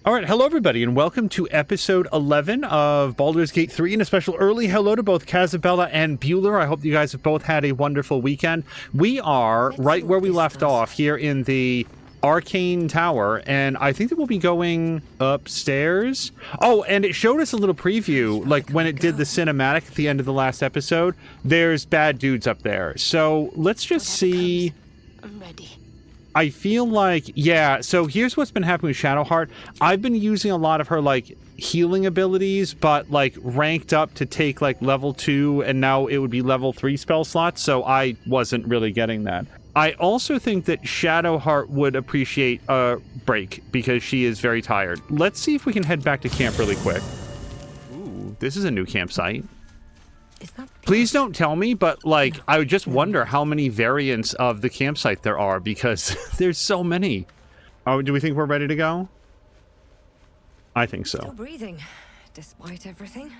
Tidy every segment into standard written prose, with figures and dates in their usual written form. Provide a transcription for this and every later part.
All right, hello everybody, and welcome to episode 11 of Baldur's Gate 3, and a special early hello to both Casabella and Bueller. I hope you guys have both had a wonderful weekend. We are right where we left off here in the Arcane Tower, and I think that we'll be going upstairs. Oh, and it showed us a little preview, like when it did the cinematic at the end of the last episode. There's bad dudes up there, so let's just see. I'm ready. I feel like, yeah, so here's what's been happening with Shadowheart. I've been using a lot of her, like, healing abilities, but, like, ranked up to take, like, level 2, and now it would be level 3 spell slots, so I wasn't really getting that. I also think that Shadowheart would appreciate a break, because she is very tired. Let's see if we can head back to camp really quick. Ooh, this is a new campsite. Please don't tell me, but, like, I would just wonder how many variants of the campsite there are, because there's so many. Oh, do we think we're ready to go? I think so. Still breathing, despite everything.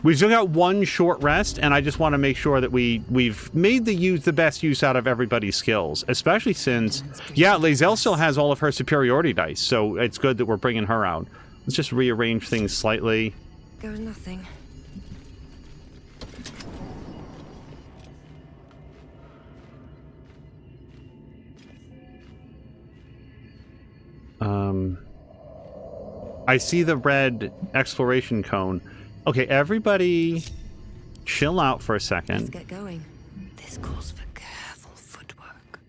We've still got one short rest, and I just want to make sure that we've made the best use out of everybody's skills, especially since, yeah, Lae'zel still has all of her superiority dice, so it's good that we're bringing her out. Let's just rearrange things slightly. Goes nothing. I see the red exploration cone. Okay, everybody chill out for a second. Let's get going. This calls for careful footwork.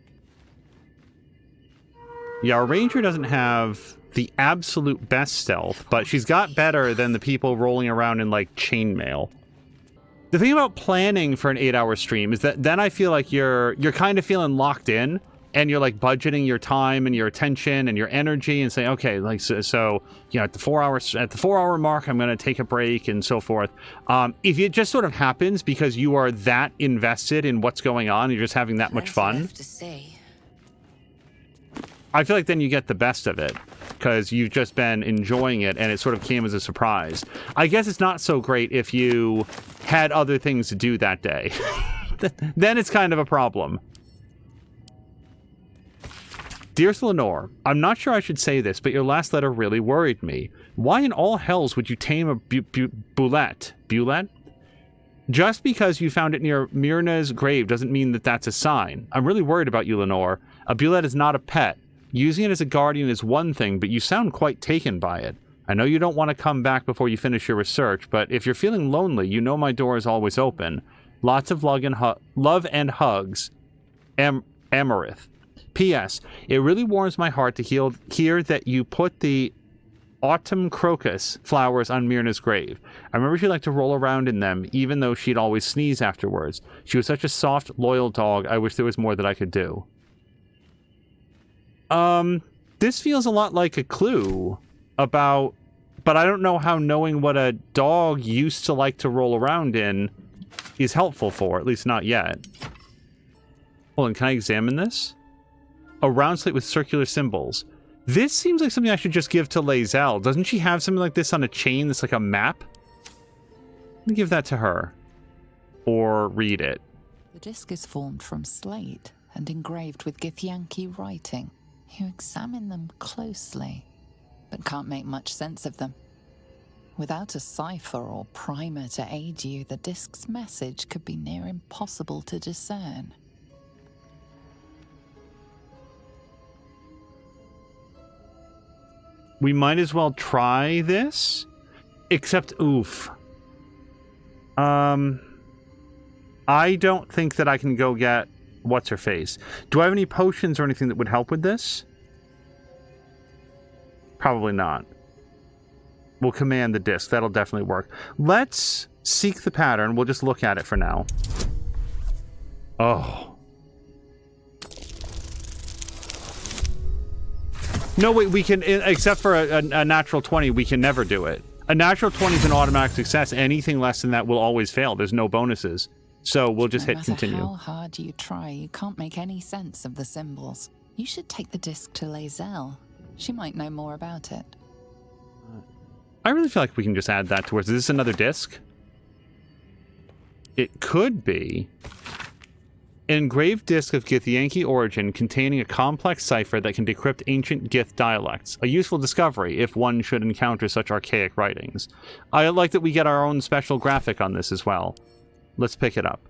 Yeah, our ranger doesn't have the absolute best stealth, but she's got better than the people rolling around in, like, chainmail. The thing about planning for an 8-hour stream is that then I feel like you're kind of feeling locked in, and you're, like, budgeting your time and your attention and your energy and saying, okay, like, so you know, at the 4-hour mark, I'm going to take a break and so forth. If it just sort of happens because you are that invested in what's going on, you're just having that much fun, I feel like then you get the best of it because you've just been enjoying it and it sort of came as a surprise. I guess it's not so great if you had other things to do that day. Then it's kind of a problem. Dearest Lenore, I'm not sure I should say this, but your last letter really worried me. Why in all hells would you tame a bulette? Bulette? Just because you found it near Myrna's grave doesn't mean that that's a sign. I'm really worried about you, Lenore. A bulette is not a pet. Using it as a guardian is one thing, but you sound quite taken by it. I know you don't want to come back before you finish your research, but if you're feeling lonely, you know my door is always open. Lots of love and hugs. Amarith. P.S. It really warms my heart to hear that you put the autumn crocus flowers on Myrna's grave. I remember she liked to roll around in them, even though she'd always sneeze afterwards. She was such a soft, loyal dog. I wish there was more that I could do. This feels a lot like a clue about, but I don't know how knowing what a dog used to like to roll around in is helpful for, at least not yet. Hold on, can I examine this? A round slate with circular symbols. This seems like something I should just give to Lae'zel. Doesn't she have something like this on a chain that's like a map? Let me give that to her. Or read it. The disc is formed from slate and engraved with Githyanki writing. You examine them closely, but can't make much sense of them. Without a cipher or primer to aid you, the disc's message could be near impossible to discern. We might as well try this, except, oof. I don't think that I can go get what's-her-face. Do I have any potions or anything that would help with this? Probably not. We'll command the disc. That'll definitely work. Let's seek the pattern. We'll just look at it for now. Oh. No, wait, we can, except for a natural 20, we can never do it. A natural 20 is an automatic success. Anything less than that will always fail. There's no bonuses. So we'll just hit continue. No matter how hard you try, you can't make any sense of the symbols. You should take the disc to Lae'zel. She might know more about it. I really feel like we can just add that towards. Is this another disc? It could be. An engraved disc of Githyanki origin containing a complex cipher that can decrypt ancient Gith dialects. A useful discovery if one should encounter such archaic writings. I like that we get our own special graphic on this as well. Let's pick it up.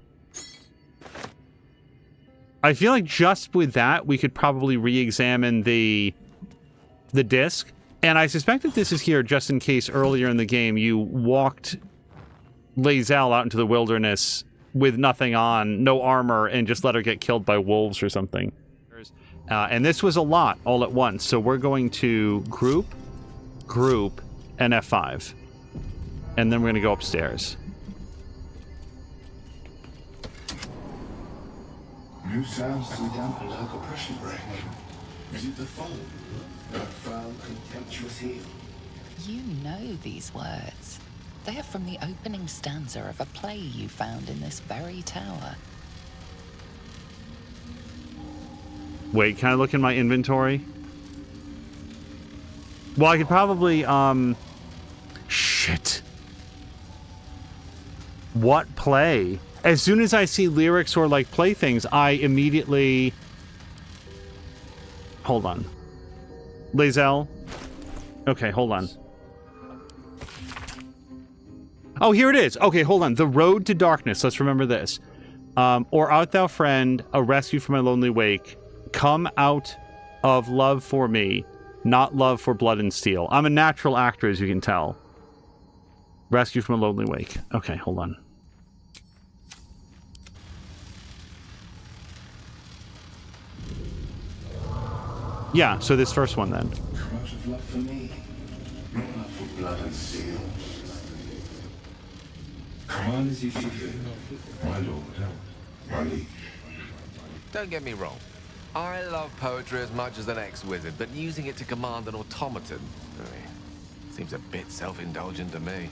I feel like just with that, we could probably re-examine the disc. And I suspect that this is here just in case earlier in the game you walked Lae'zel out into the wilderness with nothing on, no armor, and just let her get killed by wolves or something. And this was a lot all at once, so we're going to group, and F5. And then we're going to go upstairs. New sounds to dampen like oppression brain. Is it the fold? That foul, contemptuous heel? You know these words. They are from the opening stanza of a play you found in this very tower. Wait, can I look in my inventory? Well, I could probably, shit. What play? As soon as I see lyrics or, like, playthings, I immediately... Hold on. Lae'zel? Okay, hold on. Oh, here it is. Okay, hold on. The Road to Darkness. Let's remember this. Or art thou friend, a rescue from my lonely wake. Come out of love for me, not love for blood and steel. I'm a natural actor, as you can tell. Rescue from a lonely wake. Okay, hold on. Yeah, so this first one then. Come out of love for me, not love for blood and steel. Come on as you see fit, my lord, my liege. Don't get me wrong. I love poetry as much as an ex-wizard, but using it to command an automaton, seems a bit self-indulgent to me.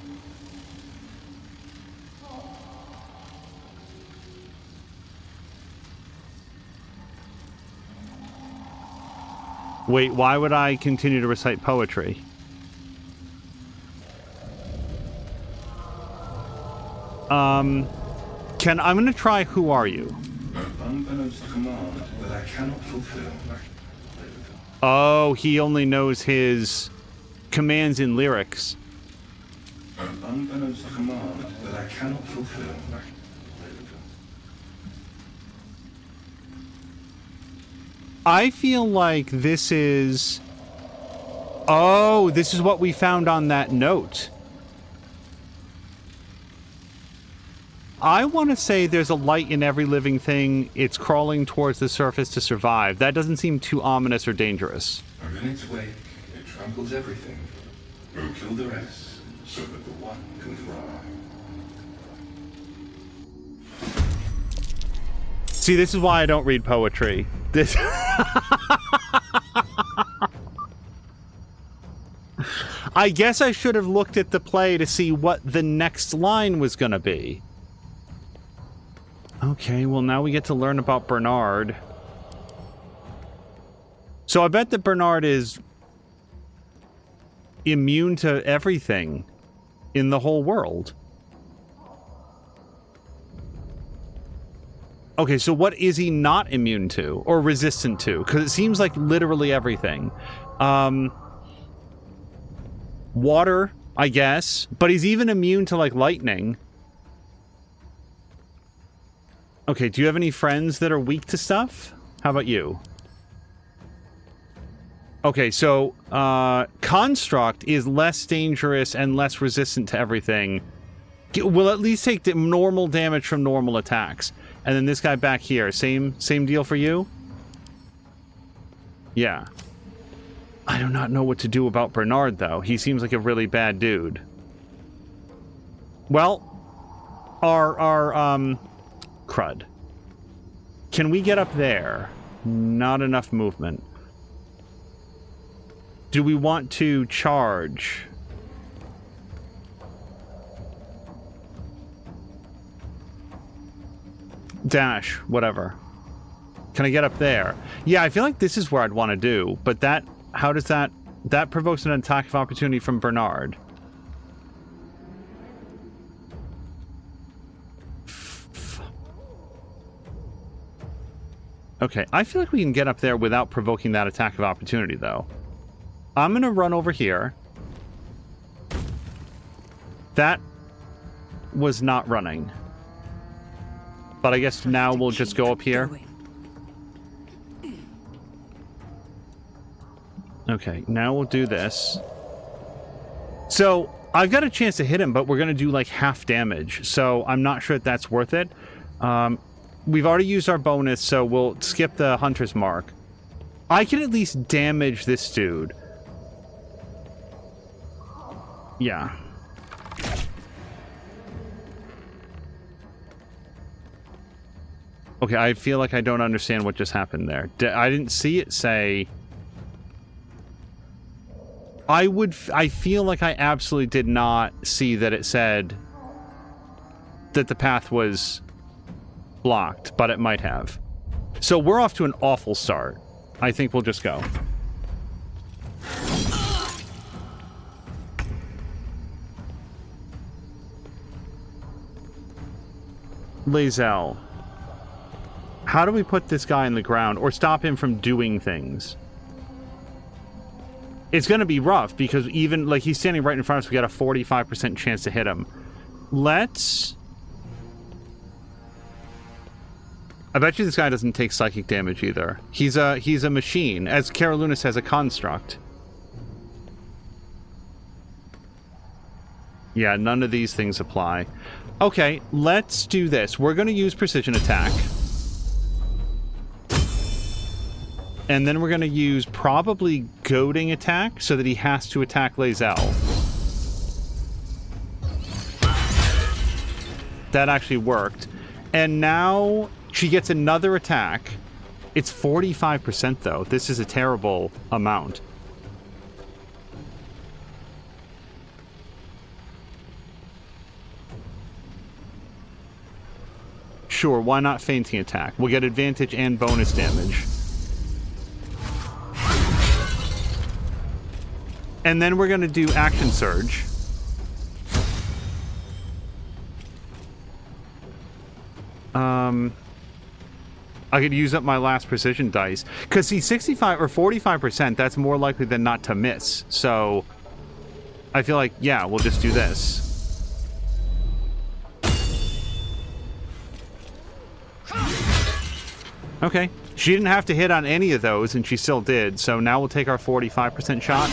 Wait, why would I continue to recite poetry? I'm gonna try Who Are You? An unbeknownst command that I cannot fulfill. Oh, he only knows his commands in lyrics. An unbeknownst command that I cannot fulfill. I feel like this is... Oh, this is what we found on that note. I want to say there's a light in every living thing. It's crawling towards the surface to survive. That doesn't seem too ominous or dangerous. And in its wake, it tramples everything. Will kill the rest, so that the one can thrive. See, this is why I don't read poetry. This... I guess I should have looked at the play to see what the next line was going to be. Okay, well now we get to learn about Bernard. So I bet that Bernard is immune to everything in the whole world. Okay, so what is he not immune to or resistant to? Because it seems like literally everything. Water, I guess, but he's even immune to like lightning. Okay, do you have any friends that are weak to stuff? How about you? Okay, so Construct is less dangerous and less resistant to everything. Will at least take the normal damage from normal attacks. And then this guy back here, same deal for you? Yeah. I do not know what to do about Bernard, though. He seems like a really bad dude. Well, crud. Can we get up there? Not enough movement. Do we want to charge? Dash, whatever. Can I get up there? Yeah, I feel like this is where I'd want to do, but that... How does that... That provokes an attack of opportunity from Bernard. Okay, I feel like we can get up there without provoking that attack of opportunity, though. I'm going to run over here. That was not running. But I guess now we'll just go up here. Okay, now we'll do this. So, I've got a chance to hit him, but we're going to do like half damage. So, I'm not sure if that's worth it. We've already used our bonus, so we'll skip the hunter's mark. I can at least damage this dude. Yeah. Okay, I feel like I don't understand what just happened there. I didn't see it say... I feel like I absolutely did not see that it said that the path was blocked, but it might have. So we're off to an awful start. I think we'll just go. Lae'zel. How do we put this guy in the ground or stop him from doing things? It's going to be rough because even, like, he's standing right in front of us. We got a 45% chance to hit him. Let's... I bet you this guy doesn't take psychic damage either. He's a machine, as Caroluna says, a construct. Yeah, none of these things apply. Okay, let's do this. We're going to use precision attack. And then we're going to use probably goading attack so that he has to attack Lae'zel. That actually worked. And now she gets another attack. It's 45% though. This is a terrible amount. Sure, why not fainting attack? We'll get advantage and bonus damage. And then we're going to do action surge. I could use up my last precision dice. Because see, 65 or 45%, that's more likely than not to miss. So, I feel like, yeah, we'll just do this. Okay. She didn't have to hit on any of those, and she still did. So now we'll take our 45% shot.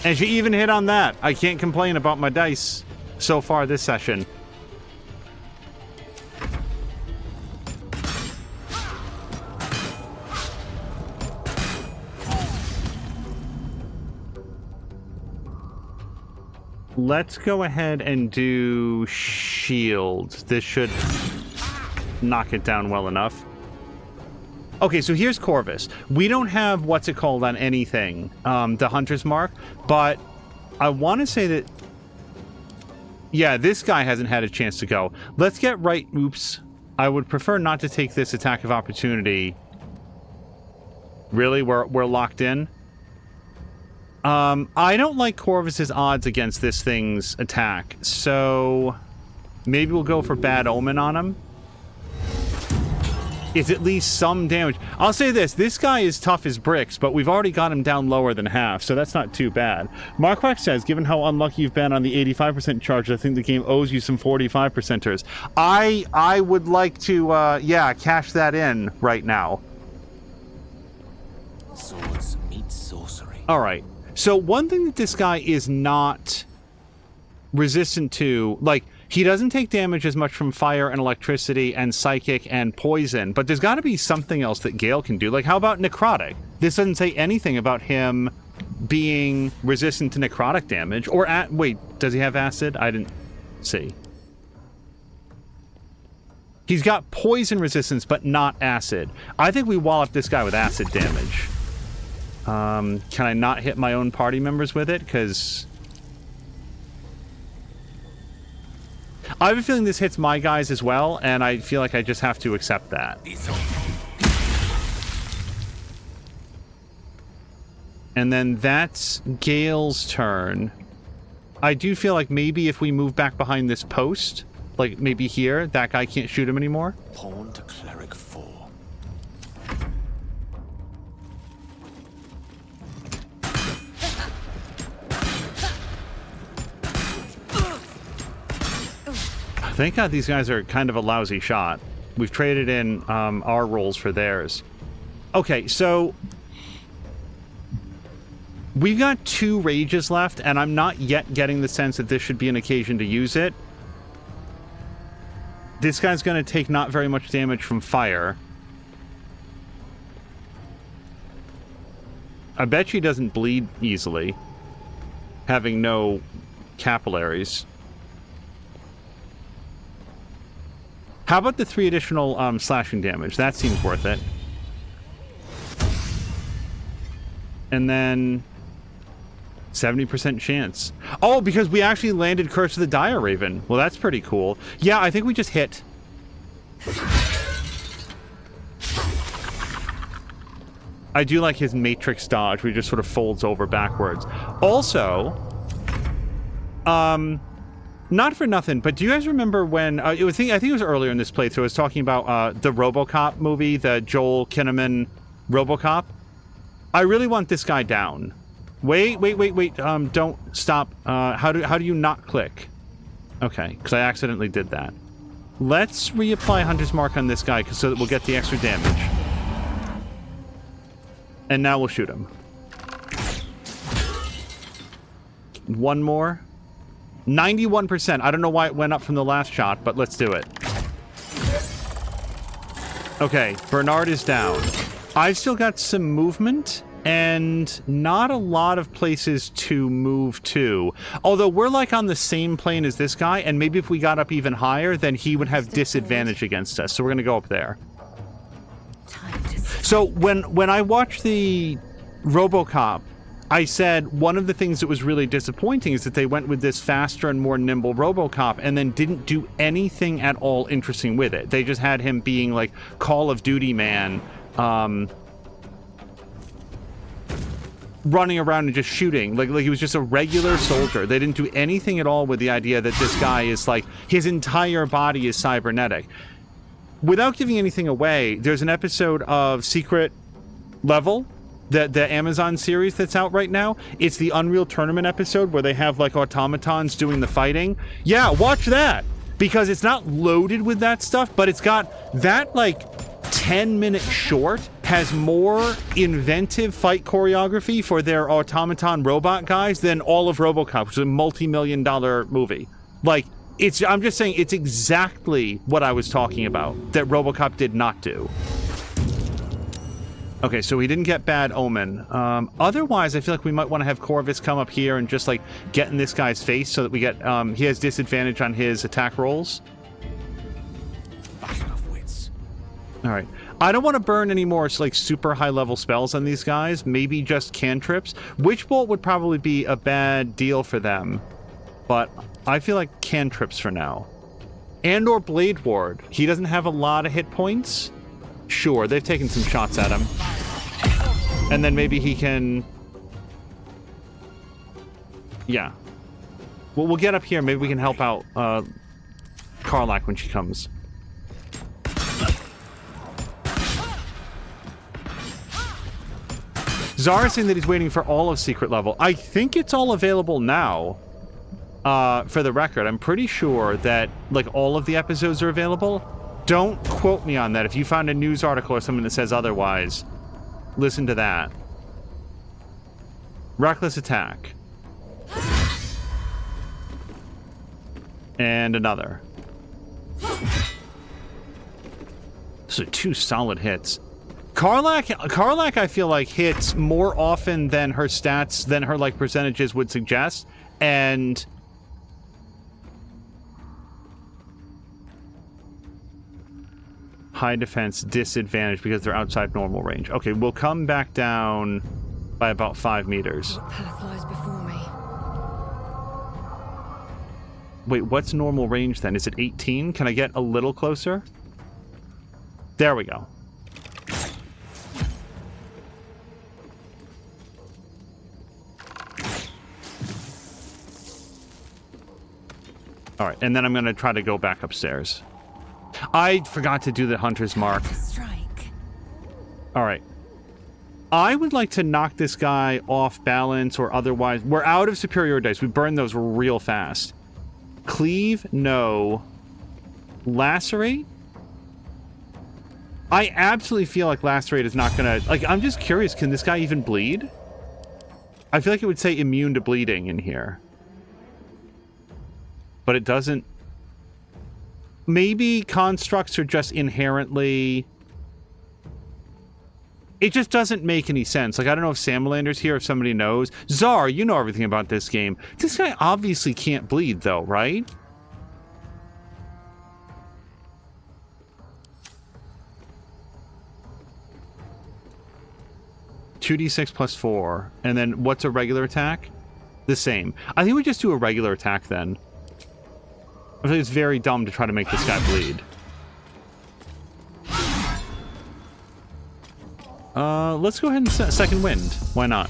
And she even hit on that. I can't complain about my dice so far this session. Let's go ahead and do shield. This should knock it down well enough. Okay, so here's Corvus. We don't have what's it called on anything, the Hunter's Mark, but I want to say that, yeah, this guy hasn't had a chance to go. Let's get right. Oops. I would prefer not to take this attack of opportunity. Really? We're locked in? I don't like Corvus's odds against this thing's attack, so maybe we'll go for Bad Omen on him. It's at least some damage. I'll say this guy is tough as bricks, but we've already got him down lower than half, so that's not too bad. Marquack says, given how unlucky you've been on the 85% charge, I think the game owes you some 45%ers. I would like to, yeah, cash that in right now. Swords meet sorcery. All right. So one thing that this guy is not resistant to, like, he doesn't take damage as much from fire and electricity and psychic and poison, but there's got to be something else that Gale can do. Like, how about necrotic? This doesn't say anything about him being resistant to necrotic damage. Or, wait, does he have acid? I didn't see. He's got poison resistance, but not acid. I think we wallop this guy with acid damage. Can I not hit my own party members with it? Because I have a feeling this hits my guys as well, and I feel like I just have to accept that. And then that's Gale's turn. I do feel like maybe if we move back behind this post, like maybe here, that guy can't shoot him anymore. Pawn to cleric 4. Thank God these guys are kind of a lousy shot. We've traded in our rolls for theirs. Okay, so we've got 2 rages left, and I'm not yet getting the sense that this should be an occasion to use it. This guy's going to take not very much damage from fire. I bet she doesn't bleed easily, having no capillaries. How about the 3 additional slashing damage? That seems worth it. And then 70% chance. Oh, because we actually landed Curse of the Dire Raven. Well, that's pretty cool. Yeah, I think we just hit. I do like his Matrix dodge, where he just sort of folds over backwards. Also, not for nothing, but do you guys remember when I think it was earlier in this playthrough, I was talking about the RoboCop movie, the Joel Kinnaman RoboCop? I really want this guy down. Wait. Don't stop. How do you not click? Okay, because I accidentally did that. Let's reapply Hunter's Mark on this guy so that we'll get the extra damage. And now we'll shoot him. One more. 91%. I don't know why it went up from the last shot, but let's do it. Okay, Bernard is down. I've still got some movement and not a lot of places to move to. Although we're like on the same plane as this guy, and maybe if we got up even higher, then he would have disadvantage against us. So we're going to go up there. So when I watched the RoboCop, I said one of the things that was really disappointing is that they went with this faster and more nimble RoboCop and then didn't do anything at all interesting with it. They just had him being like Call of Duty man, running around and just shooting. Like he was just a regular soldier. They didn't do anything at all with the idea that this guy is like, his entire body is cybernetic. Without giving anything away, there's an episode of Secret Level, the Amazon series that's out right now. It's the Unreal Tournament episode where they have like automatons doing the fighting. Yeah, watch that, because it's not loaded with that stuff, but it's got that like 10-minute short has more inventive fight choreography for their automaton robot guys than all of RoboCop, which is a multi-million-dollar movie. Like, I'm just saying, it's exactly what I was talking about that RoboCop did not do. Okay, so we didn't get Bad Omen. Otherwise, I feel like we might want to have Corvus come up here and just, like, get in this guy's face so that we get, he has disadvantage on his attack rolls. Alright. I don't want to burn any more, like, super high-level spells on these guys. Maybe just cantrips. Witchbolt would probably be a bad deal for them. But I feel like cantrips for now. And or Blade Ward. He doesn't have a lot of hit points. Sure, they've taken some shots at him. And then maybe he can... Yeah. Well, we'll get up here. Maybe we can help out Karlach when she comes. Zara's saying that he's waiting for all of Secret Level. I think it's all available now. For the record, I'm pretty sure that, like, all of the episodes are available. Don't quote me on that. If you find a news article or something that says otherwise, listen to that. Reckless attack. And another. So 2 solid hits. Karlach, I feel like, hits more often than her stats, than her, like, percentages would suggest. And... high defense, disadvantage because they're outside normal range. Okay, we'll come back down by about 5 meters. What path lies before me? Wait, what's normal range then? Is it 18? Can I get a little closer? There we go. All right, and then I'm going to try to go back upstairs. I forgot to do the Hunter's Mark. All right. I would like to knock this guy off balance or otherwise. We're out of superior dice. We burn those real fast. Cleave, no. Lacerate? I absolutely feel like Lacerate is not gonna... Like, I'm just curious, can this guy even bleed? I feel like it would say immune to bleeding in here. But it doesn't... Maybe constructs are just inherently... It just doesn't make any sense. Like, I don't know if Salamander's here, if somebody knows. Czar, you know everything about this game. This guy obviously can't bleed, though, right? (2d6 plus 4). And then what's a regular attack? The same. I think we just do a regular attack, then. I think it's very dumb to try to make this guy bleed. Let's go ahead and second wind. Why not?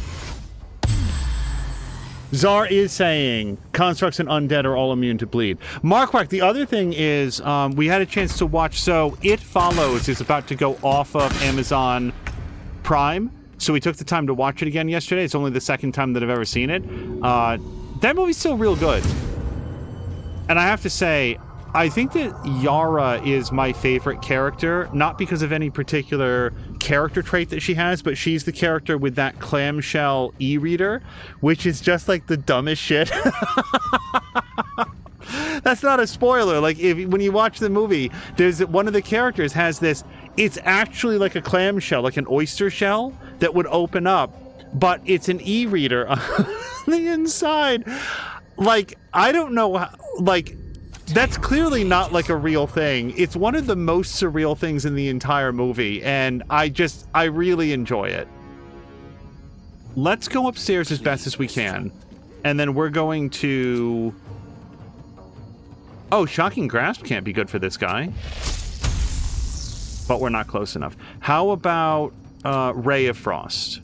Czar is saying constructs and undead are all immune to bleed. Markwack, the other thing is we had a chance to watch. So It Follows is about to go off of Amazon Prime. So we took the time to watch it again yesterday. It's only the second time that I've ever seen it. That movie's still real good. And I have to say, I think that Yara is my favorite character, not because of any particular character trait that she has, but she's the character with that clamshell e-reader, which is just like the dumbest shit. That's not a spoiler. Like, when you watch the movie, there's one of the characters has this, it's actually like a clamshell, like an oyster shell that would open up, but it's an e-reader on the inside. Like, I don't know how, like, that's clearly not like a real thing. It's one of the most surreal things in the entire movie, and I really enjoy it. Let's go upstairs as best as we can, and then we're going to... Oh, Shocking Grasp can't be good for this guy. But we're not close enough. How about Ray of Frost?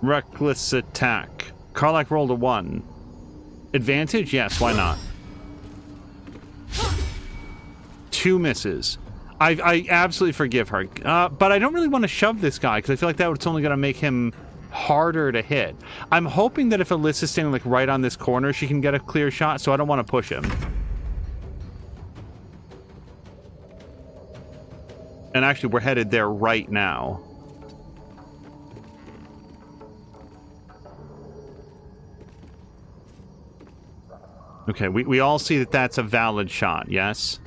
Reckless attack. Karlach rolled a 1. Advantage? Yes, why not? 2 misses. I absolutely forgive her. But I don't really want to shove this guy, because I feel like that's only going to make him harder to hit. I'm hoping that if Alyssa's standing like right on this corner, she can get a clear shot, so I don't want to push him. And actually, we're headed there right now. Okay, we all see that that's a valid shot, yes?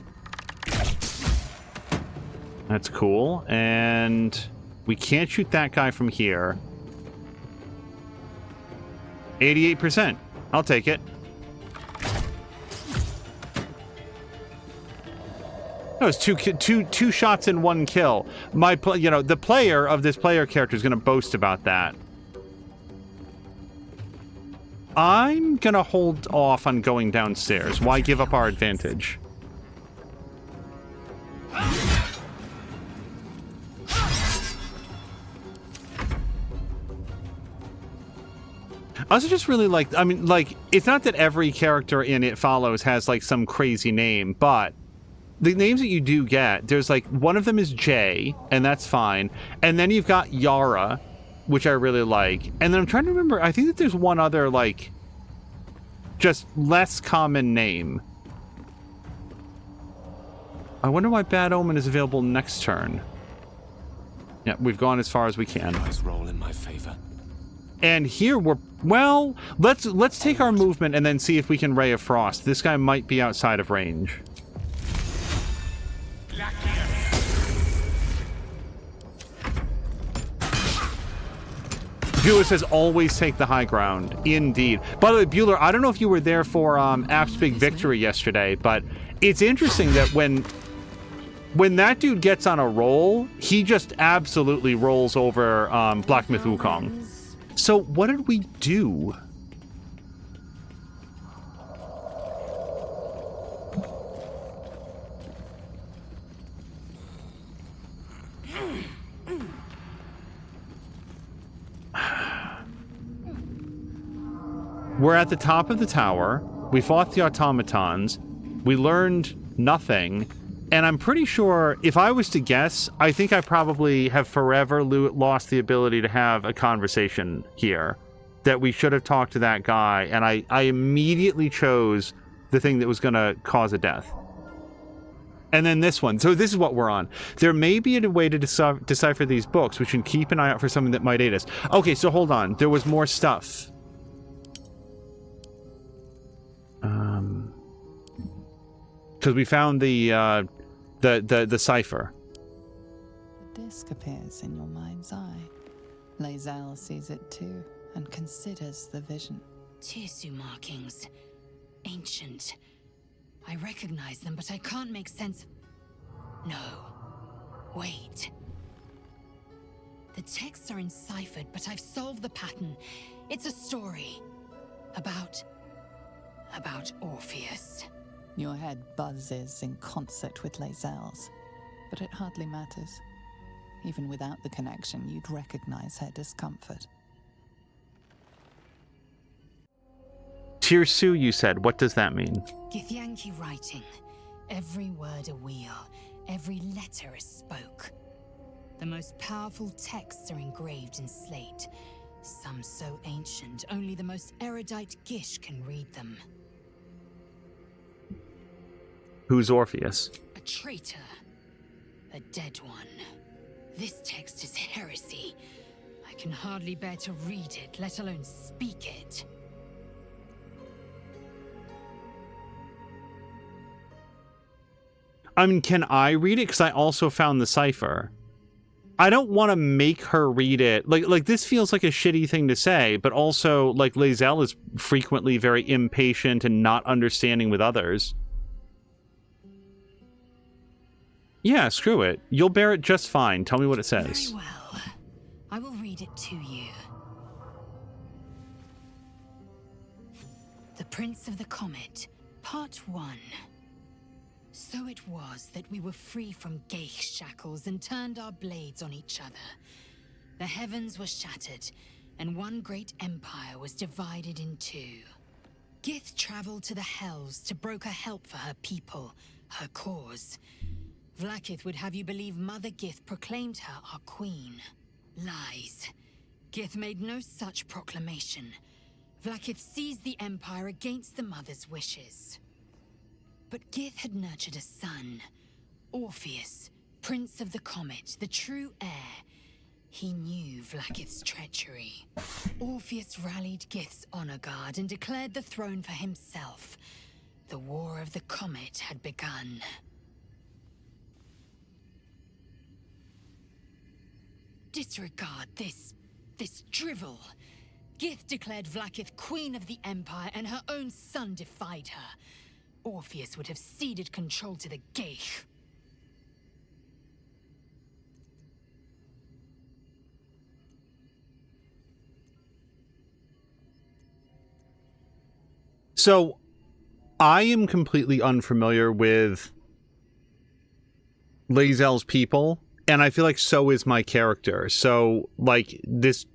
That's cool. And we can't shoot that guy from here. 88%. I'll take it. That was two shots in 1 kill. The player of this player character is going to boast about that. I'm going to hold off on going downstairs. Why give up our advantage? I also just really like, I mean, like, it's not that every character in It Follows has, like, some crazy name, but the names that you do get, there's, like, one of them is Jay, and that's fine. And then you've got Yara, which I really like. And then I'm trying to remember, I think that there's one other, like, just less common name. I wonder why Bad Omen is available next turn. Yeah, we've gone as far as we can. Nice roll in my favor. And here we're... Well, let's take our movement and then see if we can Ray of Frost. This guy might be outside of range. Bueller says always take the high ground. Indeed. By the way, Bueller, I don't know if you were there for App's big victory yesterday, but it's interesting that when that dude gets on a roll, he just absolutely rolls over Black Myth Wukong. So what did we do? We're at the top of the tower. We fought the automatons. We learned nothing. And I'm pretty sure, if I was to guess, I think I probably have forever lost the ability to have a conversation here. That we should have talked to that guy, and I immediately chose the thing that was going to cause a death. And then this one. So this is what we're on. There may be a way to decipher these books. We should keep an eye out for something that might aid us. Okay, so hold on. There was more stuff. Because we found the cipher. The disc appears in your mind's eye. Lae'zel sees it too, and considers the vision. Tirsu markings. Ancient. I recognize them, but I can't make sense of... No. Wait. The texts are enciphered, but I've solved the pattern. It's a story. About Orpheus. Your head buzzes in concert with Lae'zel's, but it hardly matters. Even without the connection, you'd recognize her discomfort. Tirsu, you said. What does that mean? Githyanki writing. Every word a wheel, every letter a spoke. The most powerful texts are engraved in slate. Some so ancient, only the most erudite Gish can read them. Who's Orpheus? A traitor. A dead one. This text is heresy. I can hardly bear to read it, let alone speak it. I mean, can I read it? Because I also found the cipher. I don't want to make her read it. Like this feels like a shitty thing to say, but also, like, Lae'zel is frequently very impatient and not understanding with others. Yeah, screw it. You'll bear it just fine. Tell me what it says. Very well. I will read it to you. The Prince of the Comet, Part 1. So it was that we were free from Geich shackles and turned our blades on each other. The heavens were shattered, and one great empire was divided in two. Gith traveled to the Hells to broker help for her people, her cause. Vlaakith would have you believe Mother Gith proclaimed her our queen. Lies. Gith made no such proclamation. Vlaakith seized the empire against the Mother's wishes. But Gith had nurtured a son, Orpheus, Prince of the Comet, the true heir. He knew Vlaakith's treachery. Orpheus rallied Gith's honor guard and declared the throne for himself. The War of the Comet had begun. Disregard this drivel. Gith declared Vlaakith queen of the empire, and her own son defied her. Orpheus would have ceded control to the Geich. So, I am completely unfamiliar with Lae'zel's people, and I feel like so is my character. So, like, this...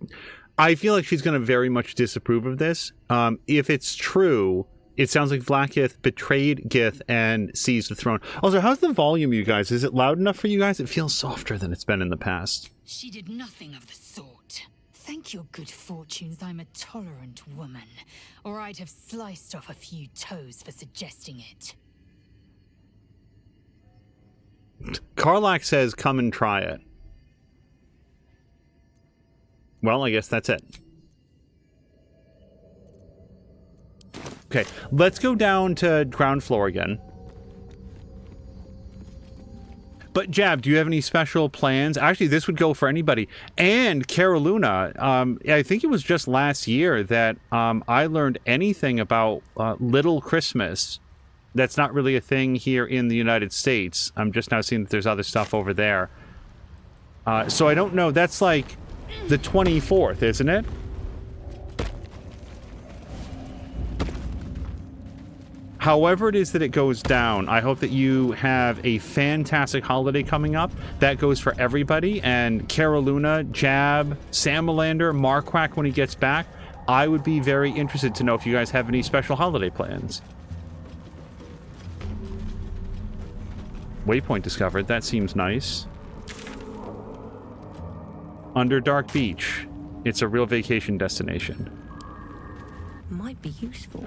I feel like she's going to very much disapprove of this. If it's true... It sounds like Vlaakith betrayed Gith and seized the throne. Also, how's the volume, you guys? Is it loud enough for you guys? It feels softer than it's been in the past. She did nothing of the sort. Thank your good fortunes I'm a tolerant woman, or I'd have sliced off a few toes for suggesting it. Karlach says, come and try it. Well, I guess that's it. Okay, let's go down to ground floor again. But Jab, do you have any special plans? Actually, this would go for anybody. And Caroluna, I think it was just last year that I learned anything about Little Christmas. That's not really a thing here in the United States. I'm just now seeing that there's other stuff over there. So I don't know. That's like the 24th, isn't it? However it is that it goes down, I hope that you have a fantastic holiday coming up. That goes for everybody. And Caroluna, Jab, Samalander, Marquak when he gets back. I would be very interested to know if you guys have any special holiday plans. Waypoint discovered. That seems nice. Underdark Beach. It's a real vacation destination. Might be useful.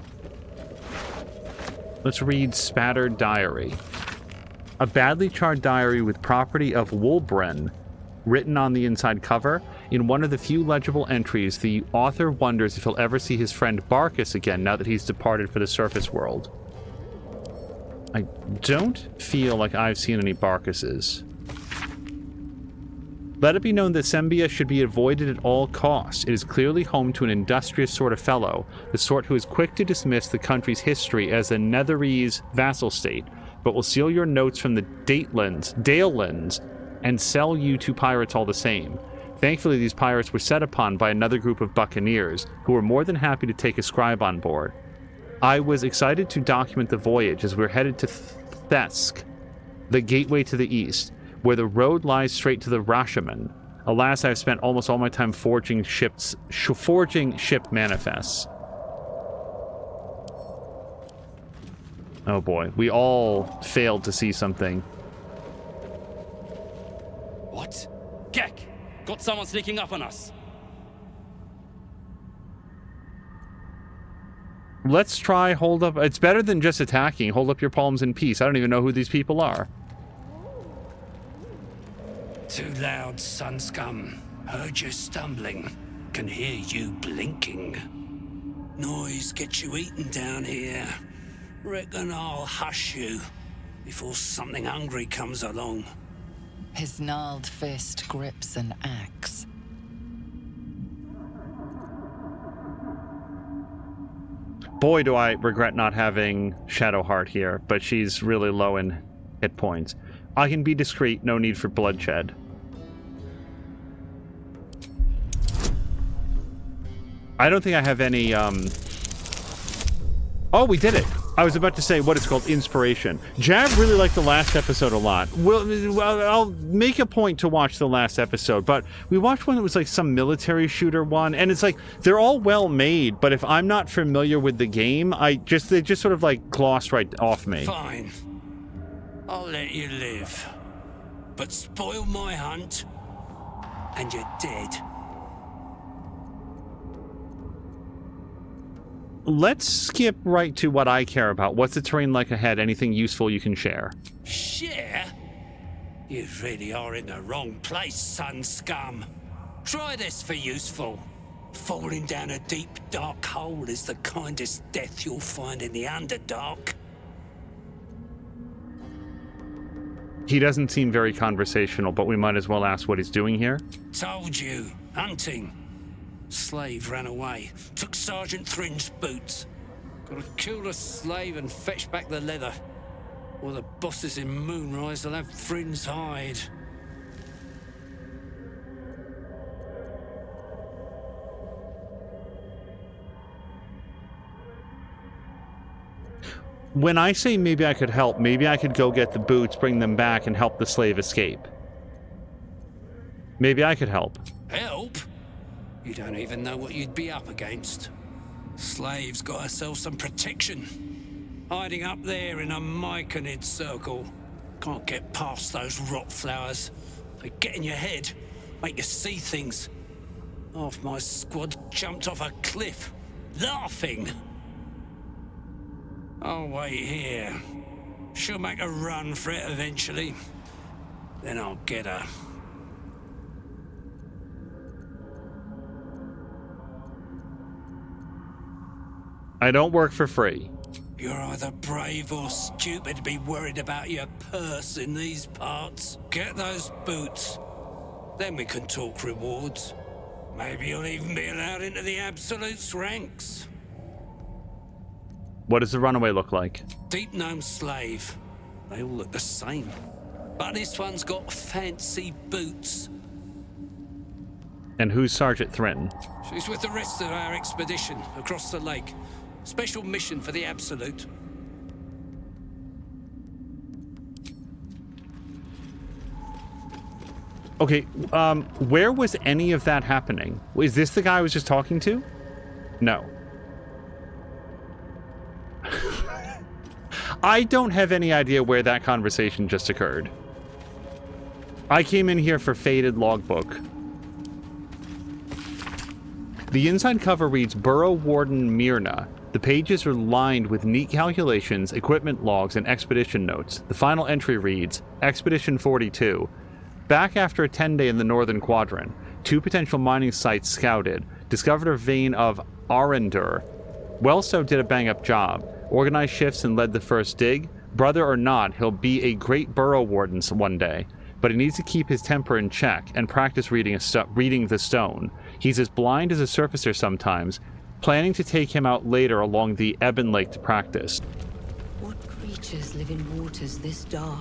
Let's read Spattered Diary. A badly charred diary with property of Wulbren written on the inside cover. In one of the few legible entries, the author wonders if he'll ever see his friend Barkus again now that he's departed for the surface world. I don't feel like I've seen any Barkuses. Let it be known that Sembia should be avoided at all costs. It is clearly home to an industrious sort of fellow, the sort who is quick to dismiss the country's history as a Netherese vassal state, but will steal your notes from the Dalelands and sell you to pirates all the same. Thankfully, these pirates were set upon by another group of buccaneers, who were more than happy to take a scribe on board. I was excited to document the voyage as we were headed to Thesk, the gateway to the east, where the road lies straight to the Rashomon. Alas, I have spent almost all my time forging ship manifests. Oh boy, we all failed to see something. What? Gek! Got someone sneaking up on us. Let's try hold up. It's better than just attacking. Hold up your palms in peace. I don't even know who these people are. Too loud, sun scum. Heard you stumbling. Can hear you blinking. Noise gets you eaten down here. Reckon I'll hush you before something hungry comes along. His gnarled fist grips an axe. Boy, do I regret not having Shadowheart here, but she's really low in hit points. I can be discreet, no need for bloodshed. I don't think I have any, Oh, we did it! I was about to say what it's called, inspiration. Jab really liked the last episode a lot. Well, I'll make a point to watch the last episode, but we watched one that was like some military shooter one, and it's like, they're all well made, but if I'm not familiar with the game, they just sort of like glossed right off me. Fine. I'll let you live. But spoil my hunt, and you're dead. Let's skip right to what I care about. What's the terrain like ahead? Anything useful you can share? Share? You really are in the wrong place, sun scum. Try this for useful. Falling down a deep, dark hole is the kindest death you'll find in the Underdark. He doesn't seem very conversational, but we might as well ask what he's doing here. Told you. Hunting. Slave ran away. Took Sergeant Thrin's boots. Gotta kill the slave and fetch back the leather. Or the bosses in Moonrise will have Thrin's hide. When I say maybe I could help, maybe I could go get the boots, bring them back, and help the slave escape. Maybe I could help. Help? You don't even know what you'd be up against. Slave's got herself some protection. Hiding up there in a myconid circle. Can't get past those rot flowers. They get in your head, make you see things. Half my squad jumped off a cliff, laughing. I'll wait here. She'll make a run for it eventually. Then I'll get her. I don't work for free. You're either brave or stupid to be worried about your purse in these parts. Get those boots. Then we can talk rewards. Maybe you'll even be allowed into the Absolute's ranks. What does the runaway look like? Deep gnome slave. They all look the same. But this one's got fancy boots. And who's Sergeant Thrin? She's with the rest of our expedition across the lake. Special mission for the Absolute. Okay, where was any of that happening? Is this the guy I was just talking to? No. I don't have any idea where that conversation just occurred. I came in here for Faded Logbook. The inside cover reads Burrow Warden Myrna. The pages are lined with neat calculations, equipment logs, and expedition notes. The final entry reads, Expedition 42. Back after a 10-day in the northern quadrant. 2 potential mining sites scouted. Discovered a vein of Arendur. Wellstow did a bang-up job. Organized shifts and led the first dig. Brother or not, he'll be a great burrow warden one day. But he needs to keep his temper in check and practice reading the stone. He's as blind as a surfacer sometimes. Planning to take him out later along the Ebonlake to practice. What creatures live in waters this dark?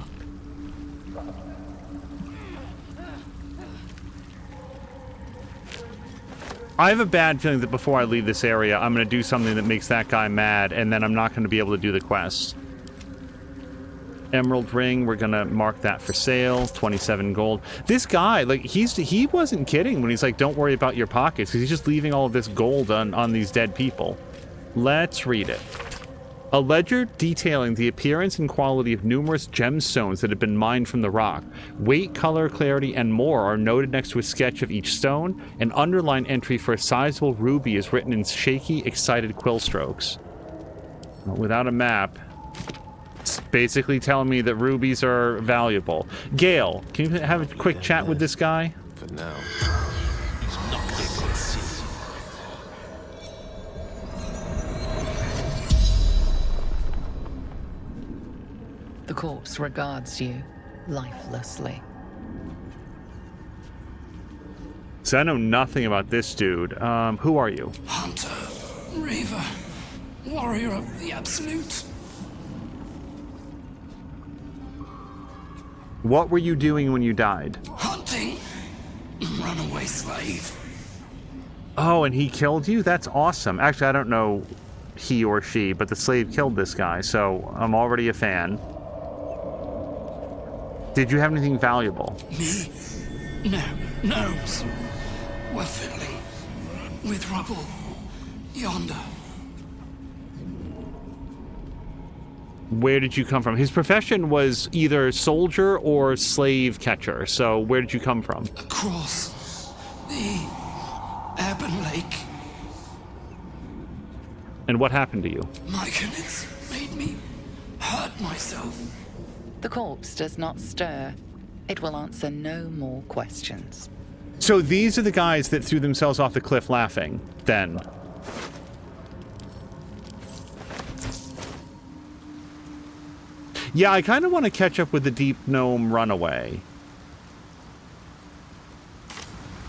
I have a bad feeling that before I leave this area, I'm going to do something that makes that guy mad, and then I'm not going to be able to do the quest. Emerald ring, we're going to mark that for sale, 27 gold. This guy, like, he wasn't kidding when he's like, don't worry about your pockets, because he's just leaving all of this gold on these dead people. Let's read it. A ledger detailing the appearance and quality of numerous gemstones that have been mined from the rock. Weight, color, clarity, and more are noted next to a sketch of each stone. An underline entry for a sizable ruby is written in shaky, excited quill strokes. Without a map, it's basically telling me that rubies are valuable. Gale, can you have a quick chat with this guy? For now. The corpse regards you lifelessly. So I know nothing about this dude. Who are you? Hunter, Reaver, warrior of the Absolute. What were you doing when you died? Hunting, runaway slave. Oh, and he killed you? That's awesome. Actually, I don't know he or she, but the slave killed this guy, so I'm already a fan. Did you have anything valuable? Me? No, gnomes. We're fiddling with rubble yonder. Where did you come from? His profession was either soldier or slave catcher, so where did you come from? Across the Ebonlake. And what happened to you? My connects made me hurt myself. The corpse does not stir. It will answer no more questions. So these are the guys that threw themselves off the cliff laughing, then. Yeah, I kind of want to catch up with the Deep Gnome Runaway.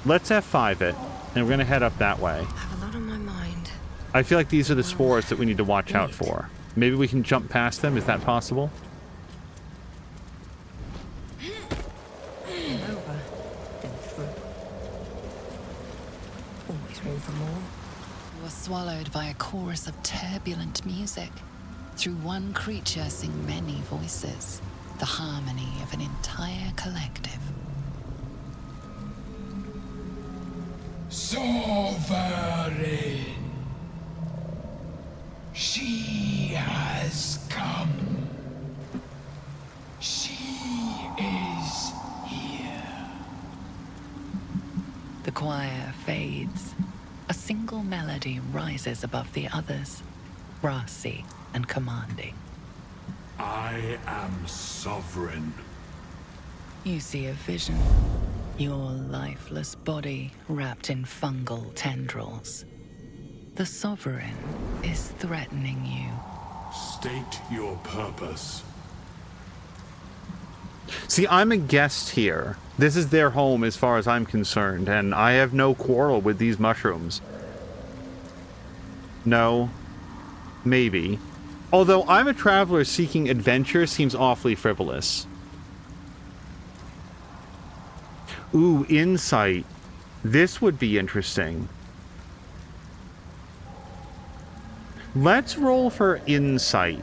Let's F5 it, and we're going to head up that way. I have a lot on my mind. I feel like these are the spores that we need to watch out for. Maybe we can jump past them, is that possible? Over, then through. Always room for more. You are swallowed by a chorus of turbulent music. Through one creature sing many voices, the harmony of an entire collective. Sovereign. She has come. She is here. The choir fades. A single melody rises above the others, brassy and commanding. I am sovereign. You see a vision. Your lifeless body wrapped in fungal tendrils. The Sovereign is threatening you. State your purpose. See, I'm a guest here. This is their home as far as I'm concerned, and I have no quarrel with these mushrooms. No. Maybe. Although I'm a traveler seeking adventure seems awfully frivolous. Ooh, insight. This would be interesting. Let's roll for insight.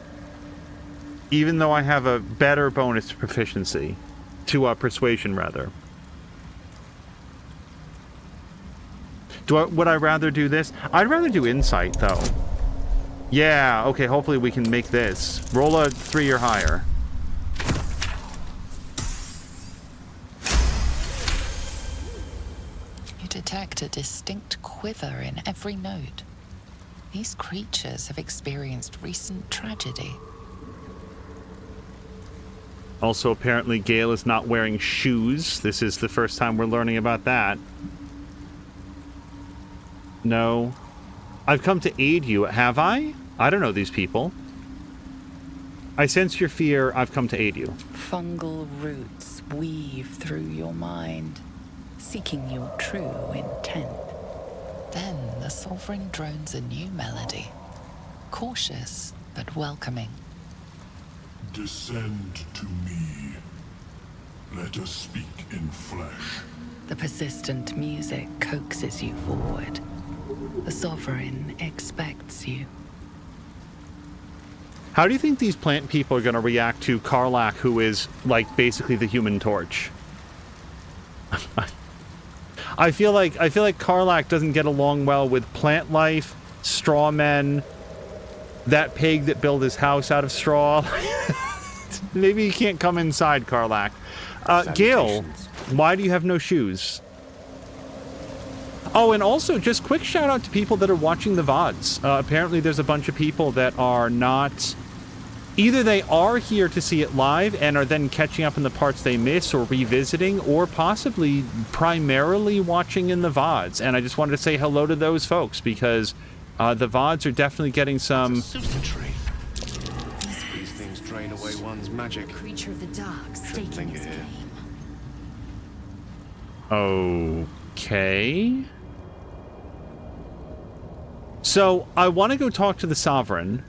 Even though I have a better bonus to proficiency. To persuasion, rather. Would I rather do this? I'd rather do insight, though. Yeah, okay, hopefully we can make this. Roll a 3 or higher. You detect a distinct quiver in every note. These creatures have experienced recent tragedy. Also, apparently Gale is not wearing shoes. This is the first time we're learning about that. No. I've come to aid you, have I? I don't know these people. I sense your fear. I've come to aid you. Fungal roots weave through your mind, seeking your true intent. Then the Sovereign drones a new melody, cautious but welcoming. Descend to me. Let us speak in flesh. The persistent music coaxes you forward. The Sovereign expects you. How do you think these plant people are going to react to Karlach, who is, like, basically the Human Torch? I feel like Karlach doesn't get along well with plant life, straw men, that pig that built his house out of straw. Maybe you can't come inside, Karlach. Gale, why do you have no shoes? Oh, and also, just quick shout out to people that are watching the VODs. Apparently there's a bunch of people that are not... Either they are here to see it live and are then catching up in the parts they miss or revisiting, or possibly primarily watching in the VODs. And I just wanted to say hello to those folks, because the VODs are definitely getting some... These things drain away one's magic. Creature of the dark, staking his here. claim. Okay. So, I want to go talk to the Sovereign,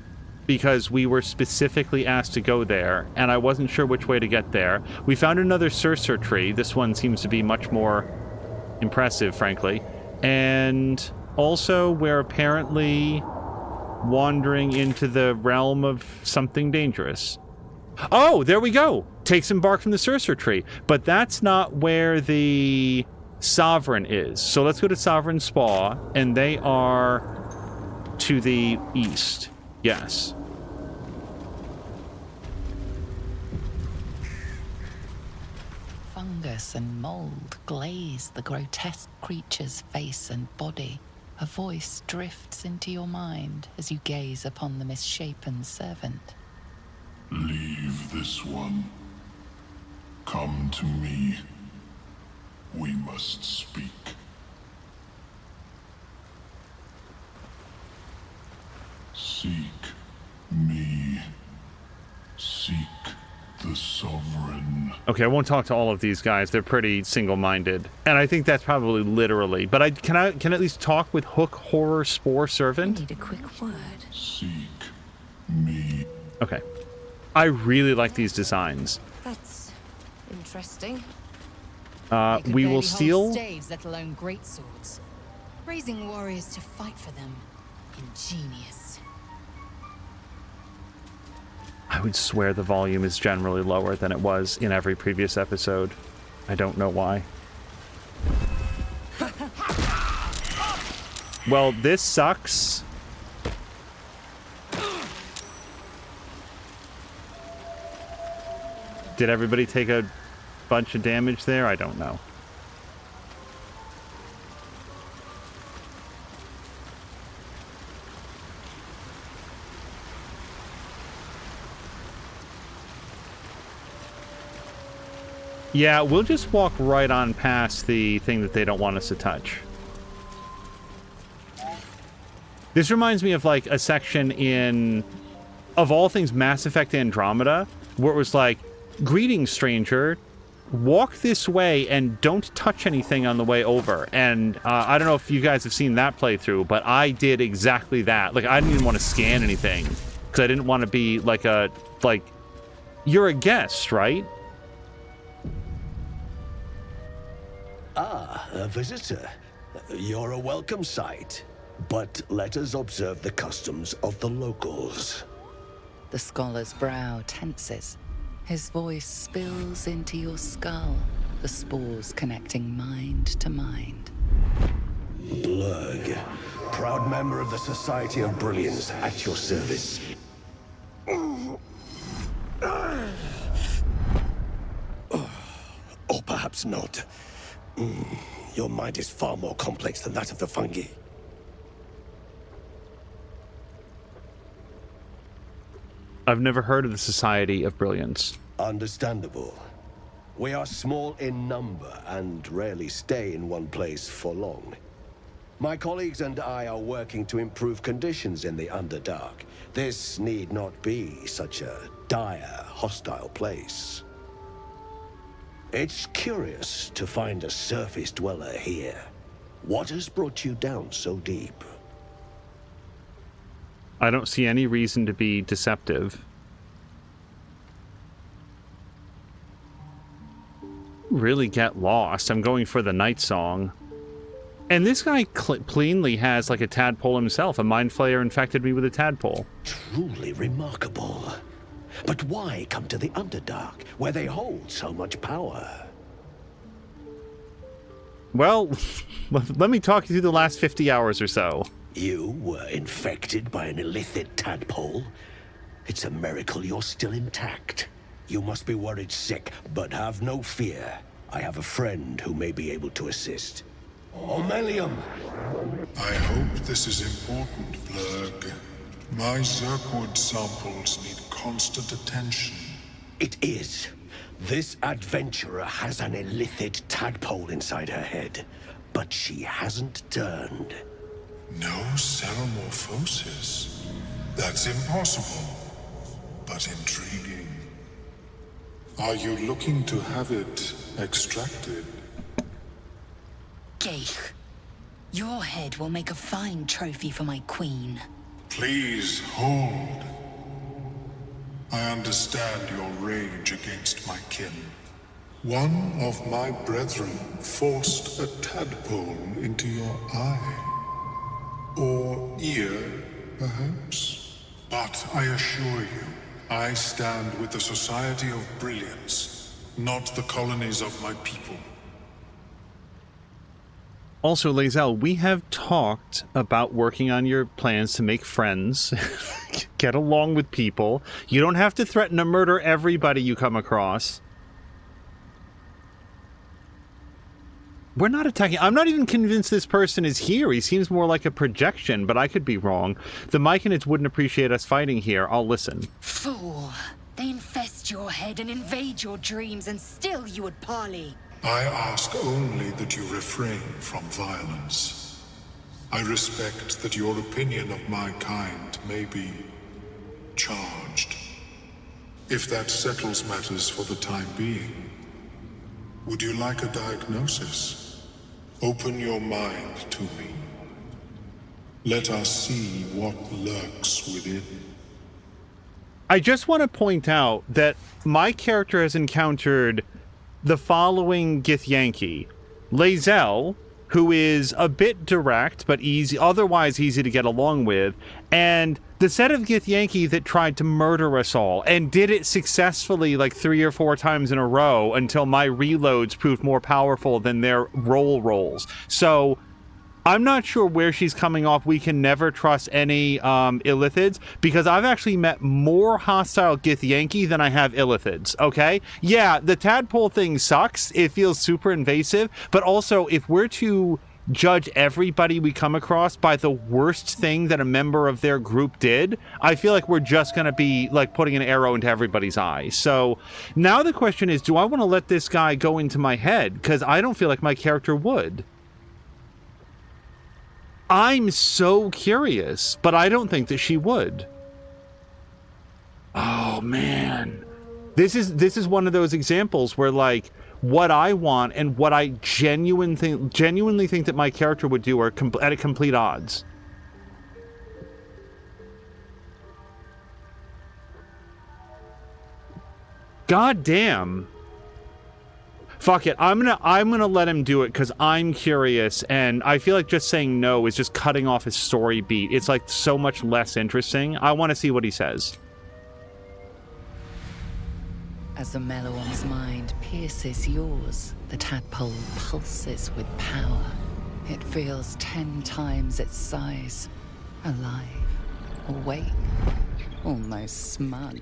because we were specifically asked to go there, and I wasn't sure which way to get there. We found another Surser tree. This one seems to be much more impressive, frankly. And also, we're apparently wandering into the realm of something dangerous. Oh, there we go! Take some bark from the Surser tree. But that's not where the Sovereign is. So let's go to Sovereign Spaw, and they are to the east. Yes. Fungus and mold glaze the grotesque creature's face and body. A voice drifts into your mind as you gaze upon the misshapen servant. Leave this one. Come to me. We must speak. Seek me. Seek the Sovereign. Okay, I won't talk to all of these guys. They're pretty single-minded. And I think that's probably literally. But I can at least talk with Hook Horror Spore Servant? I need a quick word. Seek me. Okay. I really like these designs. That's interesting. We will steal... staves, let alone great swords. Raising warriors to fight for them. Ingenious. I would swear the volume is generally lower than it was in every previous episode. I don't know why. Well, this sucks. Did everybody take a bunch of damage there? I don't know. Yeah, we'll just walk right on past the thing that they don't want us to touch. This reminds me of, like, a section in, of all things, Mass Effect Andromeda, where it was like, greetings, stranger. Walk this way and don't touch anything on the way over. And I don't know if you guys have seen that playthrough, but I did exactly that. Like, I didn't even want to scan anything, because I didn't want to be, like, you're a guest, right? Ah, a visitor. You're a welcome sight. But let us observe the customs of the locals. The scholar's brow tenses. His voice spills into your skull, the spores connecting mind to mind. Blurg, proud member of the Society of Brilliance, at your service. Or perhaps not. Your mind is far more complex than that of the fungi. I've never heard of the Society of Brilliance. Understandable. We are small in number and rarely stay in one place for long. My colleagues and I are working to improve conditions in the Underdark. This need not be such a dire, hostile place. It's curious to find a surface dweller here. What has brought you down so deep? I don't see any reason to be deceptive. Really get lost. I'm going for the night song. And this guy cleanly has like a tadpole himself. A mind flayer infected me with a tadpole. Truly remarkable. But why come to the Underdark, where they hold so much power? Well, let me talk you through the last 50 hours or so. You were infected by an illithid tadpole? It's a miracle you're still intact. You must be worried sick, but have no fear. I have a friend who may be able to assist. Omelium! I hope this is important, Blurg. My Zirkwood samples need constant attention. It is. This adventurer has an illithid tadpole inside her head, but she hasn't turned. No ceremorphosis. That's impossible, but intriguing. Are you looking to have it extracted? Geich, your head will make a fine trophy for my queen. Please hold. I understand your rage against my kin. One of my brethren forced a tadpole into your eye. Or ear, perhaps? But I assure you, I stand with the Society of Brilliance, not the colonies of my people. Also, Lae'zel, we have talked about working on your plans to make friends, get along with people. You don't have to threaten to murder everybody you come across. We're not attacking. I'm not even convinced this person is here. He seems more like a projection, but I could be wrong. The Myconids wouldn't appreciate us fighting here. I'll listen. Fool! They infest your head and invade your dreams, and still you would parley. I ask only that you refrain from violence. I respect that your opinion of my kind may be charged. If that settles matters for the time being, would you like a diagnosis? Open your mind to me. Let us see what lurks within. I just want to point out that my character has encountered the following Githyanki. Lae'zel, who is a bit direct, but otherwise easy to get along with, and the set of Githyanki that tried to murder us all, and did it successfully like 3 or 4 times in a row until my reloads proved more powerful than their rolls. So I'm not sure where she's coming off. We can never trust any illithids, because I've actually met more hostile Githyanki than I have illithids, okay? Yeah, the tadpole thing sucks. It feels super invasive, but also if we're to judge everybody we come across by the worst thing that a member of their group did, I feel like we're just going to be like putting an arrow into everybody's eye. So now the question is, do I want to let this guy go into my head? Because I don't feel like my character would. I'm so curious, but I don't think that she would. Oh man, this is one of those examples where like what I want and what I genuinely think that my character would do are at complete odds. God damn. Fuck it. I'm gonna let him do it because I'm curious, and I feel like just saying no is just cutting off his story beat. It's like so much less interesting. I want to see what he says. As the Meloam's mind pierces yours, the tadpole pulses with power. It feels 10 times its size. Alive, awake, almost smug.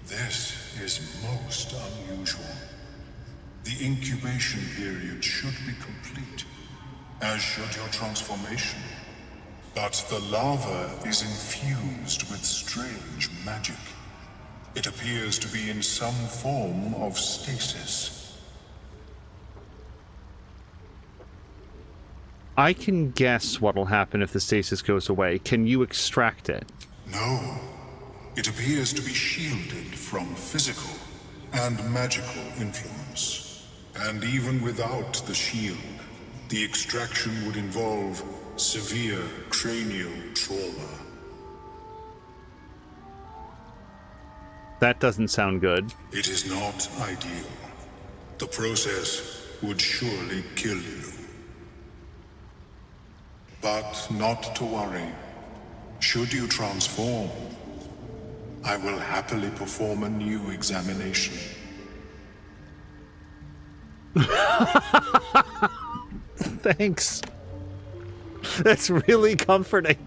This is most unusual. The incubation period should be complete, as should your transformation. But the lava is infused with strange magic. It appears to be in some form of stasis. I can guess what'll happen if the stasis goes away. Can you extract it? No. It appears to be shielded from physical and magical influence. And even without the shield, the extraction would involve severe cranial trauma. That doesn't sound good. It is not ideal. The process would surely kill you. But not to worry. Should you transform, I will happily perform a new examination. Thanks. That's really comforting.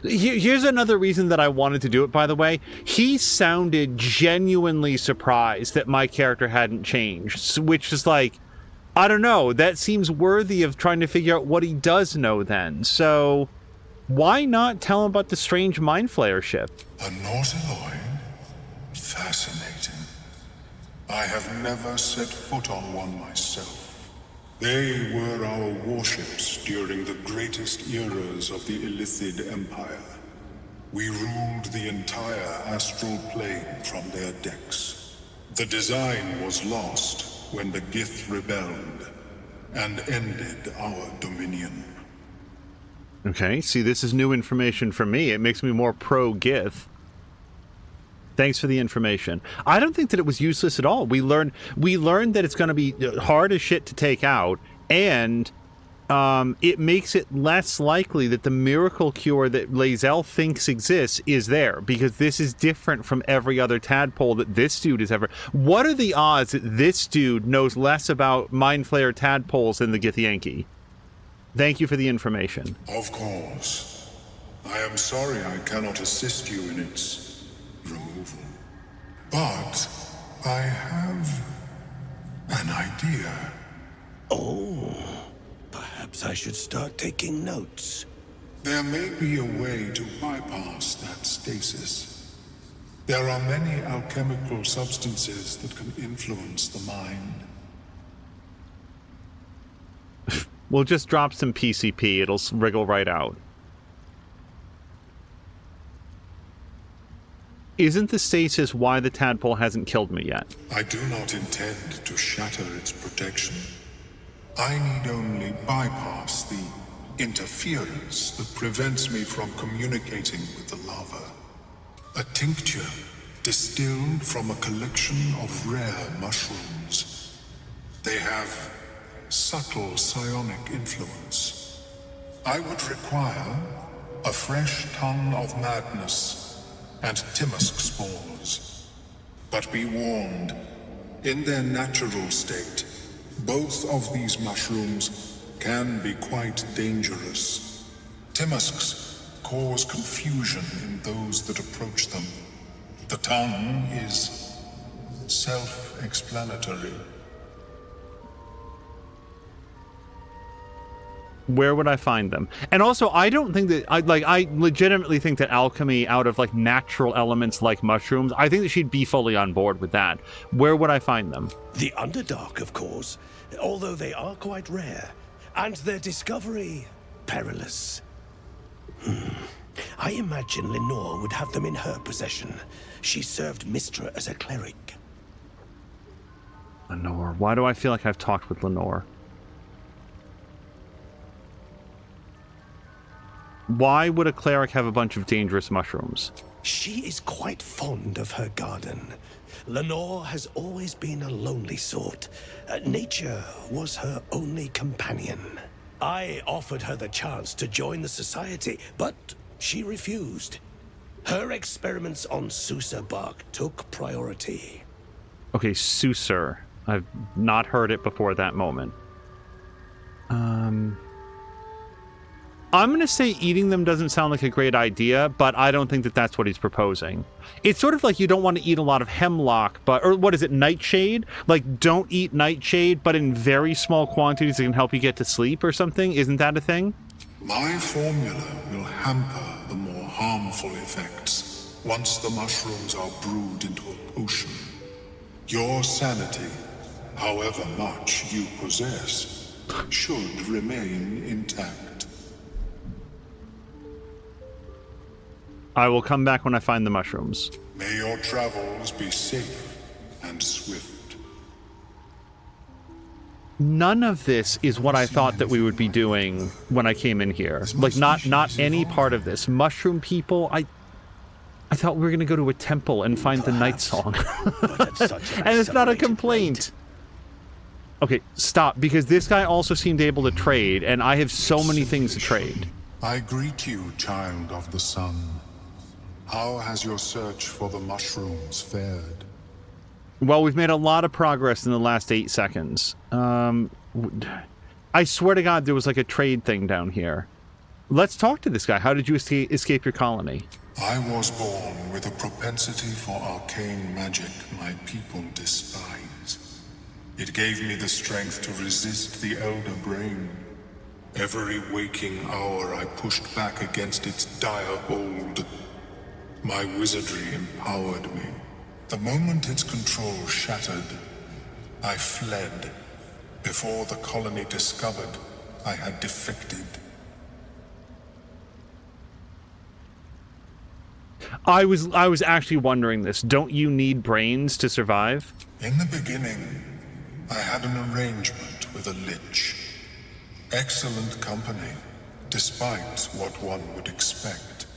Here's another reason that I wanted to do it, by the way. He sounded genuinely surprised that my character hadn't changed, which is like, I don't know, that seems worthy of trying to figure out what he does know then. So, why not tell him about the strange Mind Flayer ship? A Nautiloid? Fascinating. I have never set foot on one myself. They were our warships during the greatest eras of the Illithid Empire. We ruled the entire astral plane from their decks. The design was lost when the Gith rebelled and ended our dominion. Okay, see, this is new information for me. It makes me more pro-Gith. Thanks for the information. I don't think that it was useless at all. We learned that it's going to be hard as shit to take out, and it makes it less likely that the miracle cure that Lae'zel thinks exists is there, because this is different from every other tadpole that this dude has ever... What are the odds that this dude knows less about Mind Flayer tadpoles than the Githyanki? Thank you for the information. Of course. I am sorry I cannot assist you in its removal. But I have an idea. Oh, perhaps I should start taking notes. There may be a way to bypass that stasis. There are many alchemical substances that can influence the mind. We'll just drop some PCP. It'll wriggle right out. Isn't the stasis why the tadpole hasn't killed me yet? I do not intend to shatter its protection. I need only bypass the interference that prevents me from communicating with the lava. A tincture distilled from a collection of rare mushrooms. They have subtle psionic influence. I would require a fresh ton of madness and Timusk spores. But be warned, in their natural state, both of these mushrooms can be quite dangerous. Timusks cause confusion in those that approach them. The tongue is self-explanatory. Where would I find them? And also, I don't think that I legitimately think that alchemy out of like natural elements like mushrooms, I think that she'd be fully on board with that. Where would I find them? The underdark, of course, although they are quite rare, and their discovery perilous. I imagine Lenore would have them in her possession. She served Mystra as a cleric. Lenore. Why do I feel like I've talked with Lenore? Why would a cleric have a bunch of dangerous mushrooms? She is quite fond of her garden. Lenore has always been a lonely sort. Nature was her only companion. I offered her the chance to join the society, but she refused. Her experiments on Susa bark took priority. Okay, Susur. I've not heard it before that moment. I'm going to say eating them doesn't sound like a great idea, but I don't think that that's what he's proposing. It's sort of like you don't want to eat a lot of hemlock, or what is it, nightshade? Like, don't eat nightshade, but in very small quantities that can help you get to sleep or something. Isn't that a thing? My formula will hamper the more harmful effects once the mushrooms are brewed into a potion. Your sanity, however much you possess, should remain intact. I will come back when I find the mushrooms. May your travels be safe and swift. None of this is what I thought that we would be doing when I came in here. Like, not any part of this. Mushroom people, I thought we were going to go to a temple and find the night song. And it's not a complaint. Okay, stop, because this guy also seemed able to trade, and I have so many things to trade. I greet you, child of the sun. How has your search for the mushrooms fared? Well, we've made a lot of progress in the last 8 seconds. I swear to God, there was like a trade thing down here. Let's talk to this guy. How did you escape your colony? I was born with a propensity for arcane magic my people despise. It gave me the strength to resist the Elder Brain. Every waking hour I pushed back against its dire hold. My wizardry empowered me. The moment its control shattered, I fled. Before the colony discovered I had defected. I was actually wondering this. Don't you need brains to survive? In the beginning, I had an arrangement with a lich. Excellent company, despite what one would expect.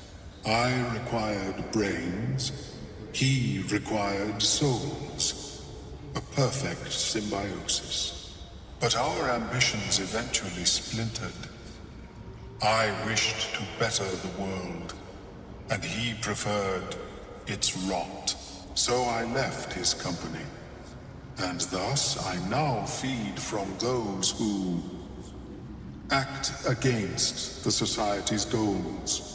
I required brains, he required souls. A perfect symbiosis. But our ambitions eventually splintered. I wished to better the world, and he preferred its rot. So I left his company, and thus I now feed from those who act against the Society's goals.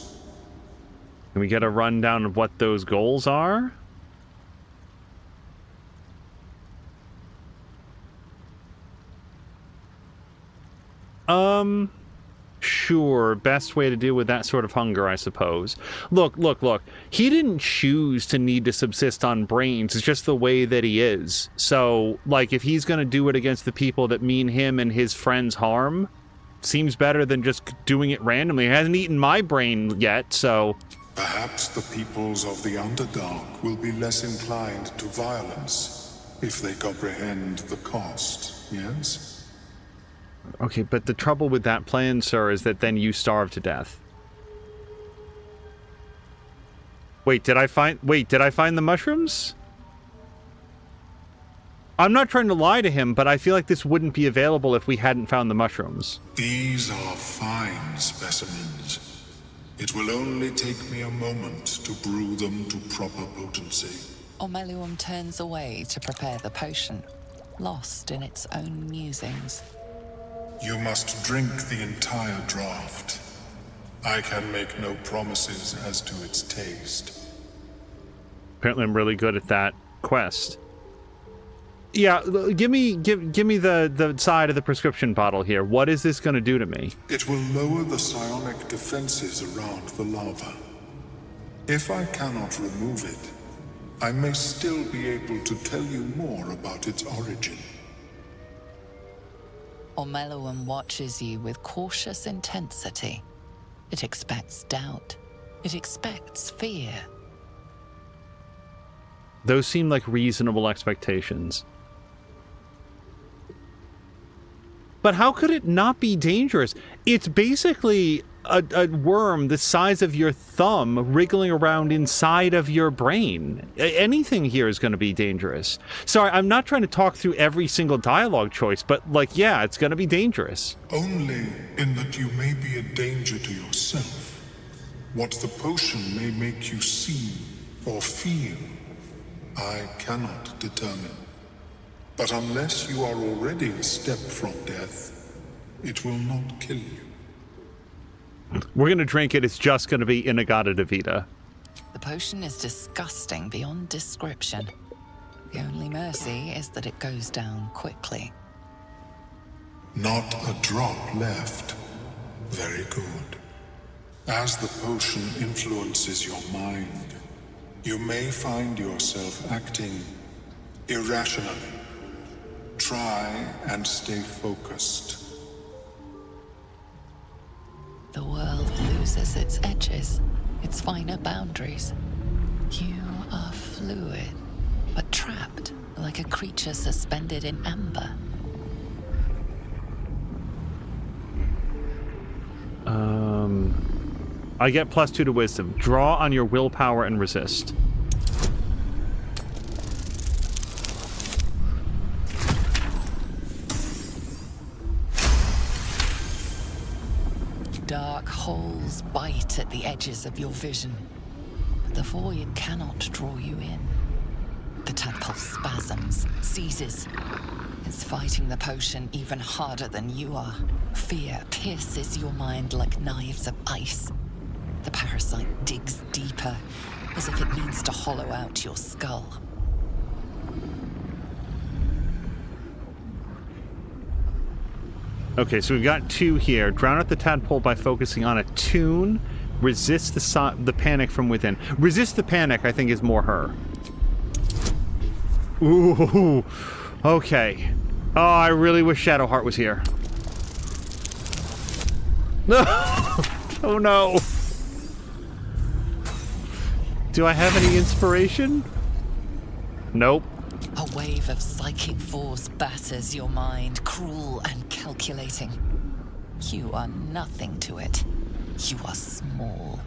Can we get a rundown of what those goals are? Sure. Best way to deal with that sort of hunger, I suppose. Look. He didn't choose to need to subsist on brains. It's just the way that he is. So, like, if he's gonna do it against the people that mean him and his friends harm, seems better than just doing it randomly. He hasn't eaten my brain yet, so... Perhaps the peoples of the Underdark will be less inclined to violence if they comprehend the cost, yes? Okay, but the trouble with that plan, sir, is that then you starve to death. Wait, did I find the mushrooms? I'm not trying to lie to him, but I feel like this wouldn't be available if we hadn't found the mushrooms. These are fine specimens. It will only take me a moment to brew them to proper potency. Ormeluum turns away to prepare the potion, lost in its own musings. You must drink the entire draft. I can make no promises as to its taste. Apparently I'm really good at that quest. Yeah, give me the side of the prescription bottle here. What is this going to do to me? It will lower the psionic defenses around the lava. If I cannot remove it, I may still be able to tell you more about its origin. Ormeluum watches you with cautious intensity. It expects doubt. It expects fear. Those seem like reasonable expectations. But how could it not be dangerous? It's basically a worm the size of your thumb wriggling around inside of your brain. Anything here is going to be dangerous. Sorry, I'm not trying to talk through every single dialogue choice, but, like, yeah, it's going to be dangerous. Only in that you may be a danger to yourself. What the potion may make you see or feel, I cannot determine. But unless you are already a step from death, it will not kill you. We're going to drink it. It's just going to be Inagata Devita. The potion is disgusting beyond description. The only mercy is that it goes down quickly. Not a drop left. Very good. As the potion influences your mind, you may find yourself acting irrationally. Try and stay focused. The world loses its edges, its finer boundaries. You are fluid, but trapped like a creature suspended in amber. I get +2 to wisdom. Draw on your willpower and resist. Dark holes bite at the edges of your vision, but the void cannot draw you in. The tadpole spasms, seizes. It's fighting the potion even harder than you are. Fear pierces your mind like knives of ice. The parasite digs deeper, as if it needs to hollow out your skull. Okay, so we've got 2 here. Drown out the tadpole by focusing on a tune. Resist the panic from within. Resist the panic, I think, is more her. Ooh, okay. Oh, I really wish Shadowheart was here. No! Oh no! Do I have any inspiration? Nope. A wave of psychic force batters your mind, cruel and calculating. You are nothing to it. You are small.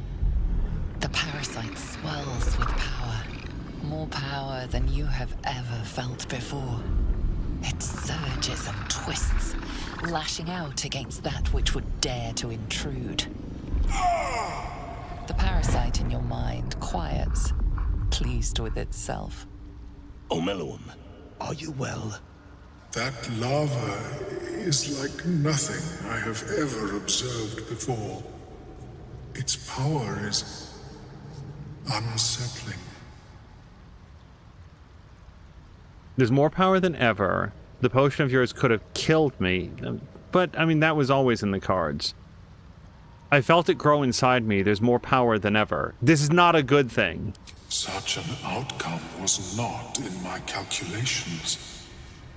The parasite swells with power. More power than you have ever felt before. It surges and twists, lashing out against that which would dare to intrude. The parasite in your mind quiets, pleased with itself. Omeluum, are you well? That lava is like nothing I have ever observed before. Its power is unsettling. There's more power than ever. The potion of yours could have killed me. But, I mean, that was always in the cards. I felt it grow inside me. There's more power than ever. This is not a good thing. Such an outcome was not in my calculations.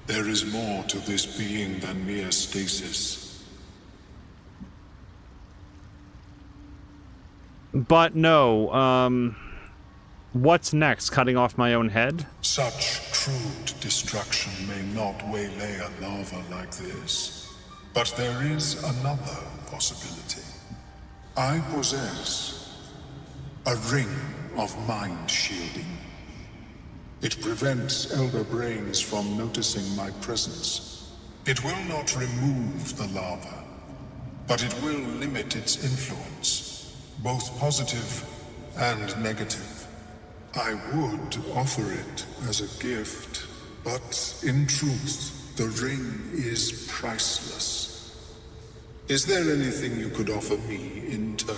There is more to this being than mere stasis. But no, what's next? Cutting off my own head? Such crude destruction may not waylay a lava like this. But there is another possibility. I possess a ring of mind shielding. It prevents elder brains from noticing my presence. It will not remove the lava, but it will limit its influence, both positive and negative. I would offer it as a gift, but in truth, the ring is priceless. Is there anything you could offer me in turn?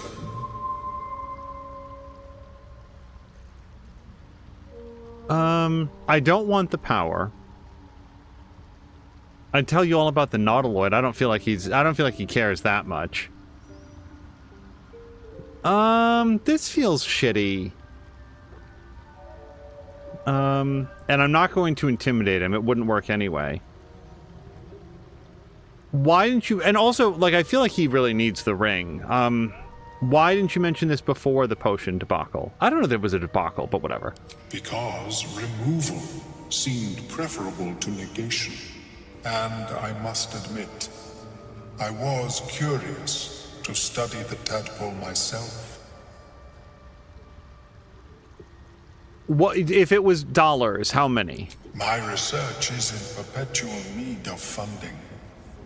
I don't want the power. I'd tell you all about the Nautiloid. I don't feel like he cares that much. This feels shitty. And I'm not going to intimidate him. It wouldn't work anyway. Why didn't you... And also, like, I feel like he really needs the ring. Why didn't you mention this before the potion debacle? I don't know if it was a debacle, but whatever. Because removal seemed preferable to negation. And I must admit, I was curious to study the tadpole myself. What if it was dollars? How many? My research is in perpetual need of funding.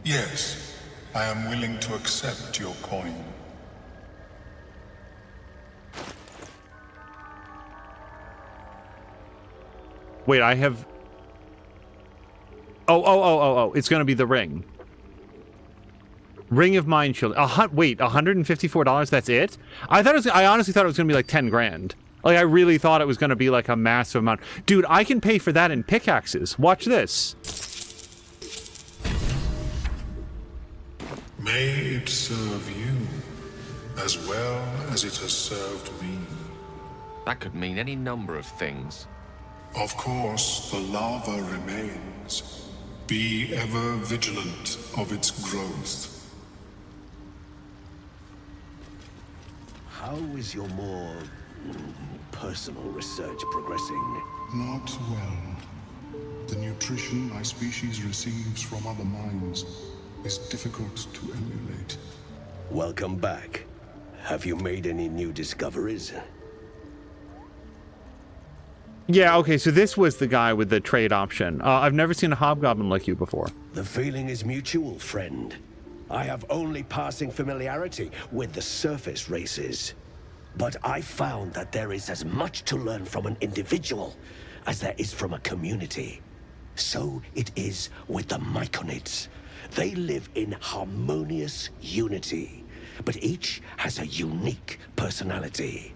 Yes, I am willing to accept your coin. Wait, I have... Oh. It's going to be the ring. Ring of Mind Shield. Wait, $154? That's it? I honestly thought it was going to be like 10 grand. Like, I really thought it was going to be like a massive amount. Dude, I can pay for that in pickaxes. Watch this. May it serve you as well as it has served me. That could mean any number of things. Of course, the lava remains. Be ever vigilant of its growth. How is your more personal research progressing? Not well. The nutrition my species receives from other minds is difficult to emulate. Welcome back. Have you made any new discoveries? Yeah, okay, so this was the guy with the trade option. I've never seen a hobgoblin like you before. The feeling is mutual, friend. I have only passing familiarity with the surface races. But I found that there is as much to learn from an individual as there is from a community. So it is with the Myconids. They live in harmonious unity, but each has a unique personality.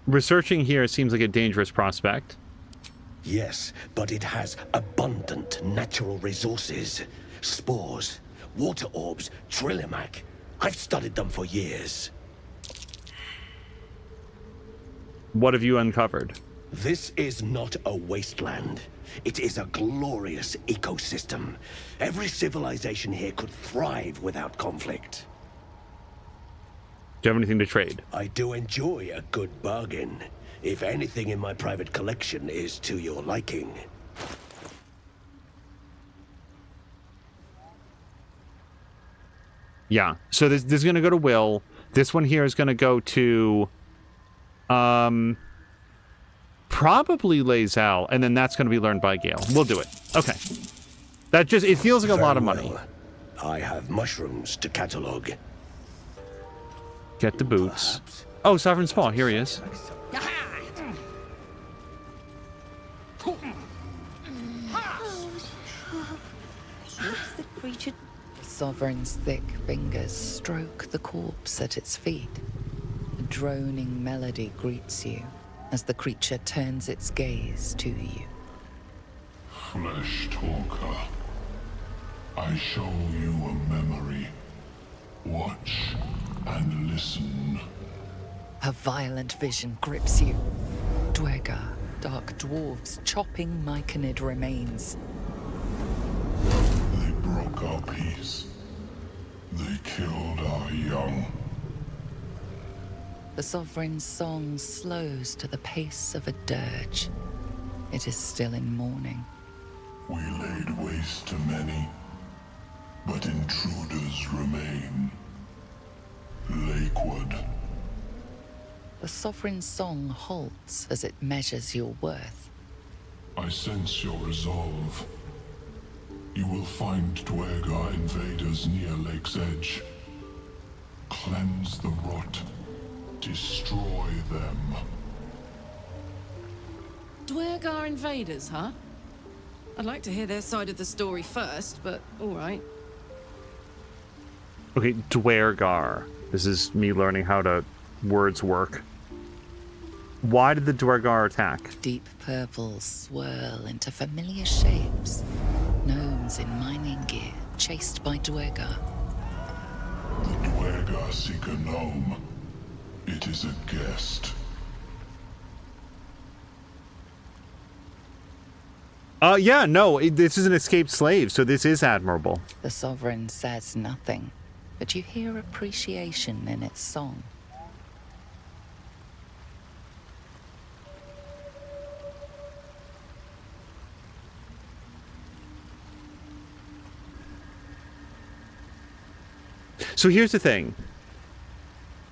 Researching here seems like a dangerous prospect. Yes, but it has abundant natural resources. Spores, water orbs, trillimac. I've studied them for years. What have you uncovered? This is not a wasteland. It is a glorious ecosystem. Every civilization here could thrive without conflict. Do you have anything to trade? I do enjoy a good bargain. If anything in my private collection is to your liking. Yeah, so this is going to go to Will. This one here is going to go to... probably Lae'zel, and then that's going to be learned by Gale. We'll do it. Okay. That just... It feels like a lot of money. Well, I have mushrooms to catalog. Get the boots. Oh, Sovereign Spaw. Here he is. The creature... Sovereign's thick fingers stroke the corpse at its feet. A droning melody greets you as the creature turns its gaze to you. Flesh talker, I show you a memory. Watch and listen. A violent vision grips you. Dwergar, dark dwarves chopping Myconid remains. They broke our peace. They killed our young. The Sovereign's song slows to the pace of a dirge. It is still in mourning. We laid waste to many, but intruders remain. Lakewood. The Sovereign's song halts as it measures your worth. I sense your resolve. You will find Dwergar invaders near Lake's Edge. Cleanse the rot. Destroy them. Dwergar invaders, huh? I'd like to hear their side of the story first, but alright. Okay, Dwergar. This is me learning how to words work. Why did the Dwergar attack? Deep purples swirl into familiar shapes. Gnomes in mining gear, chased by Dwergar. The Dwergar seek a gnome. It is a guest. Yeah, no, this is an escaped slave, so this is admirable. The Sovereign says nothing, but you hear appreciation in its song. So here's the thing.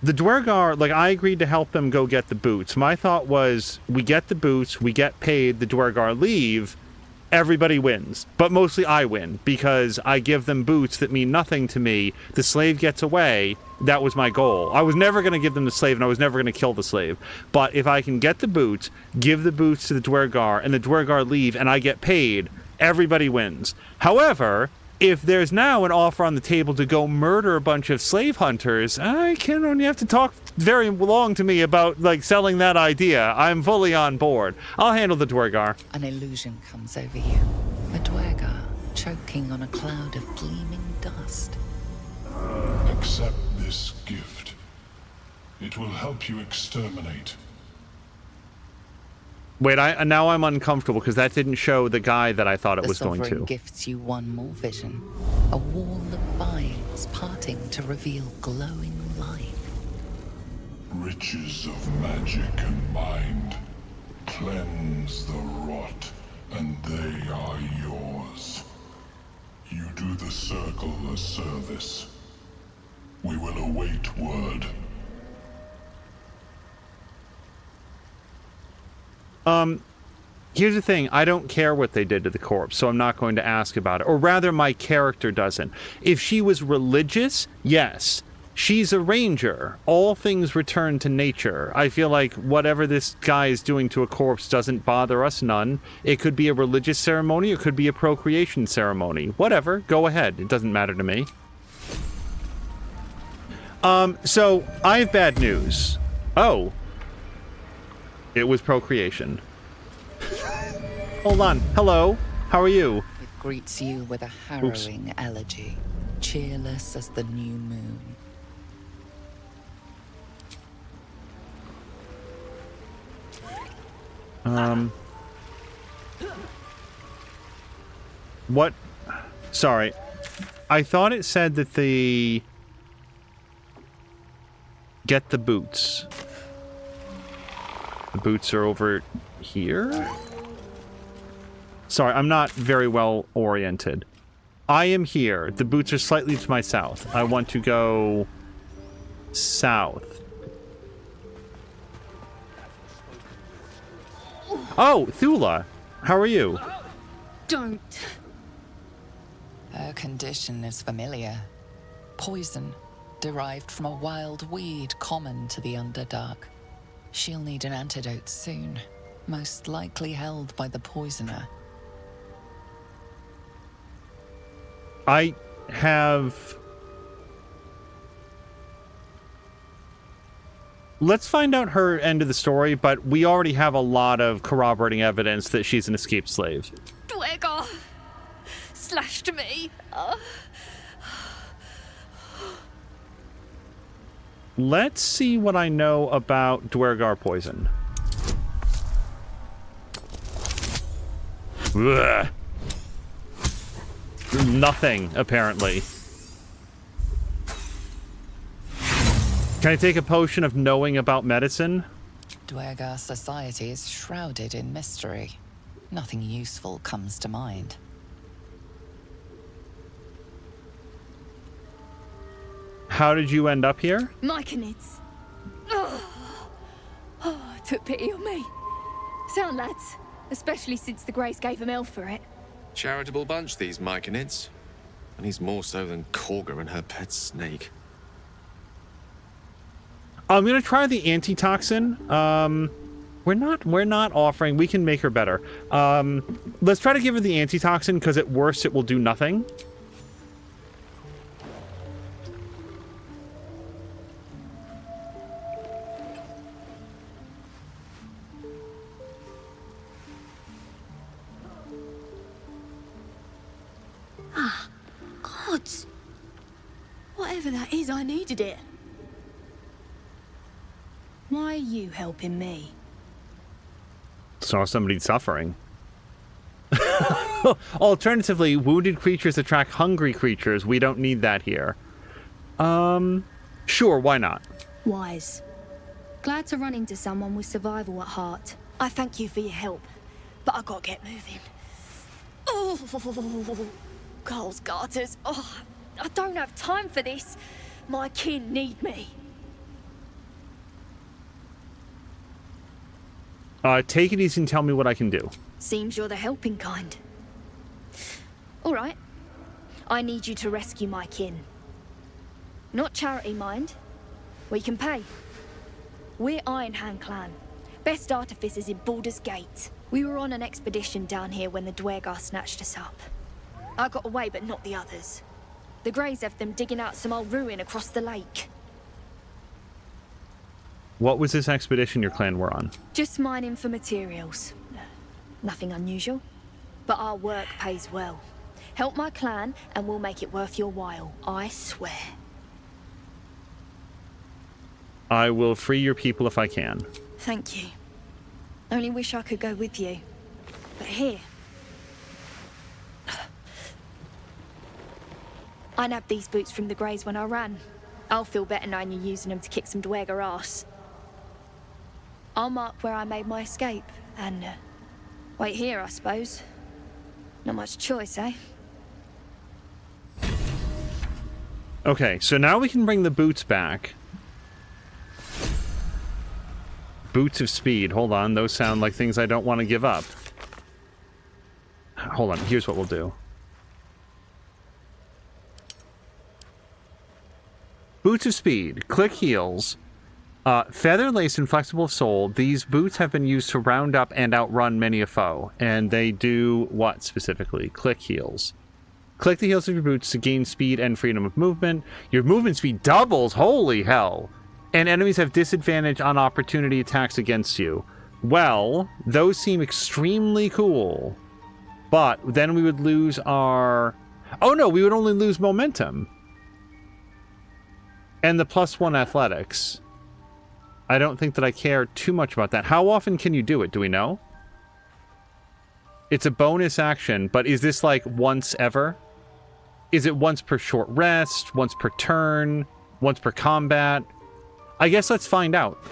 The Dwergar, like, I agreed to help them go get the boots. My thought was, we get the boots, we get paid, the Dwergar leave, everybody wins. But mostly I win, because I give them boots that mean nothing to me. The slave gets away. That was my goal. I was never going to give them the slave, and I was never going to kill the slave. But if I can get the boots, give the boots to the Dwergar, and the Dwergar leave, and I get paid, everybody wins. However, if there's now an offer on the table to go murder a bunch of slave hunters, I can only have to talk very long to me about, like, selling that idea. I'm fully on board. I'll handle the Dwergar. An illusion comes over you. A Dwergar choking on a cloud of gleaming dust. Accept this gift. It will help you exterminate. Wait, now I'm uncomfortable because that didn't show the guy that I thought it was going to. The Sovereign gifts you one more vision. A wall of vines parting to reveal glowing light. Riches of magic and mind. Cleanse the rot, and they are yours. You do the Circle a service. We will await word. Here's the thing. I don't care what they did to the corpse, so I'm not going to ask about it. Or rather, my character doesn't. If she was religious, yes. She's a ranger. All things return to nature. I feel like whatever this guy is doing to a corpse doesn't bother us none. It could be a religious ceremony, it could be a procreation ceremony. Whatever, go ahead. It doesn't matter to me. So, I have bad news. Oh. It was procreation. Hold on. Hello. How are you? It greets you with a harrowing elegy, cheerless as the new moon. What? Sorry. I thought it said that the... Get the boots. The boots are over here? Sorry, I'm not very well oriented. I am here. The boots are slightly to my south. I want to go south. Oh, Thula. How are you? Don't. Her condition is familiar. Poison, derived from a wild weed common to the Underdark. She'll need an antidote soon, most likely held by the poisoner. I have... Let's find out her end of the story, but we already have a lot of corroborating evidence that she's an escaped slave. Dwergar slashed me. Let's see what I know about Dwergar poison. Ugh. Nothing, apparently. Can I take a potion of knowing about medicine? Dwergar society is shrouded in mystery. Nothing useful comes to mind. How did you end up here? Myconids. Took pity on me. Sound lads, especially since the Greys gave him hell for it. Charitable bunch, these Myconids. And he's more so than Korga and her pet snake. I'm gonna try the antitoxin. We're not offering. We can make her better. Let's try to give her the antitoxin because at worst it will do nothing. Gods. Whatever that is, I needed it. Why are you helping me? Saw somebody suffering. Alternatively, wounded creatures attract hungry creatures. We don't need that here. Sure, why not? Wise. Glad to run into someone with survival at heart. I thank you for your help, but I gotta get moving. Oh, Coles garters. Oh, I don't have time for this. My kin need me. Take it easy and tell me what I can do. Seems you're the helping kind. All right. I need you to rescue my kin. Not charity, mind. We can pay. We're Ironhand Clan. Best artificers in Baldur's Gate. We were on an expedition down here when the Dwergar snatched us up. I got away, but not the others. The Greys have them digging out some old ruin across the lake. What was this expedition your clan were on? Just mining for materials. Nothing unusual. But our work pays well. Help my clan, and we'll make it worth your while. I swear. I will free your people if I can. Thank you. Only wish I could go with you. But here... I nabbed these boots from the Greys when I ran. I'll feel better knowing you're using them to kick some Dwergar ass. I'll mark where I made my escape, and... wait here, I suppose. Not much choice, eh? Okay, so now we can bring the boots back. Boots of speed. Hold on, those sound like things I don't want to give up. Hold on, here's what we'll do. Boots of speed. Click heels. Feather, lace, and flexible sole. These boots have been used to round up and outrun many a foe. And they do what specifically? Click heels. Click the heels of your boots to gain speed and freedom of movement. Your movement speed doubles. Holy hell. And enemies have disadvantage on opportunity attacks against you. Well, those seem extremely cool. But then we would lose our... Oh no, we would only lose momentum. And the +1 athletics. I don't think that I care too much about that. How often can you do it? Do we know? It's a bonus action, but is this like once ever? Is it once per short rest? Once per turn? Once per combat? I guess let's find out.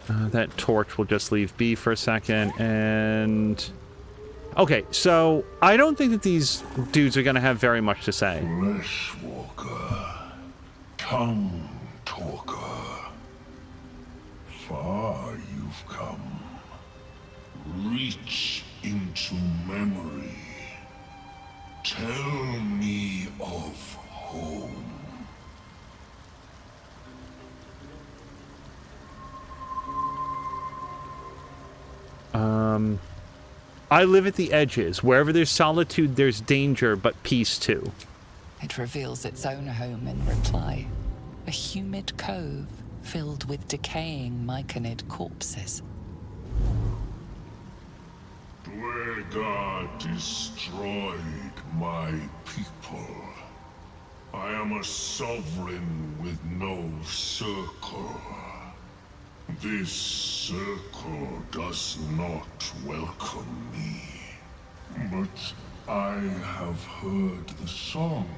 That torch will just leave be for a second, and... Okay, so I don't think that these dudes are going to have very much to say. Flesh walker, tongue talker, far you've come. Reach into memory. Tell me of home. I live at the edges. Wherever there's solitude, there's danger, but peace too. It reveals its own home in reply. A humid cove filled with decaying myconid corpses. Dwergar destroyed my people. I am a sovereign with no circle. This circle does not welcome me. But I have heard the song.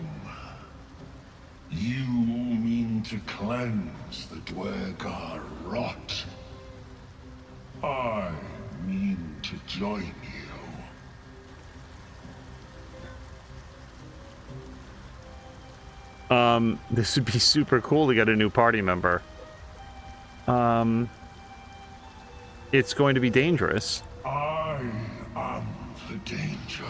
You mean to cleanse the Dwergar rot. I mean to join you. This would be super cool to get a new party member. It's going to be dangerous. I am the danger,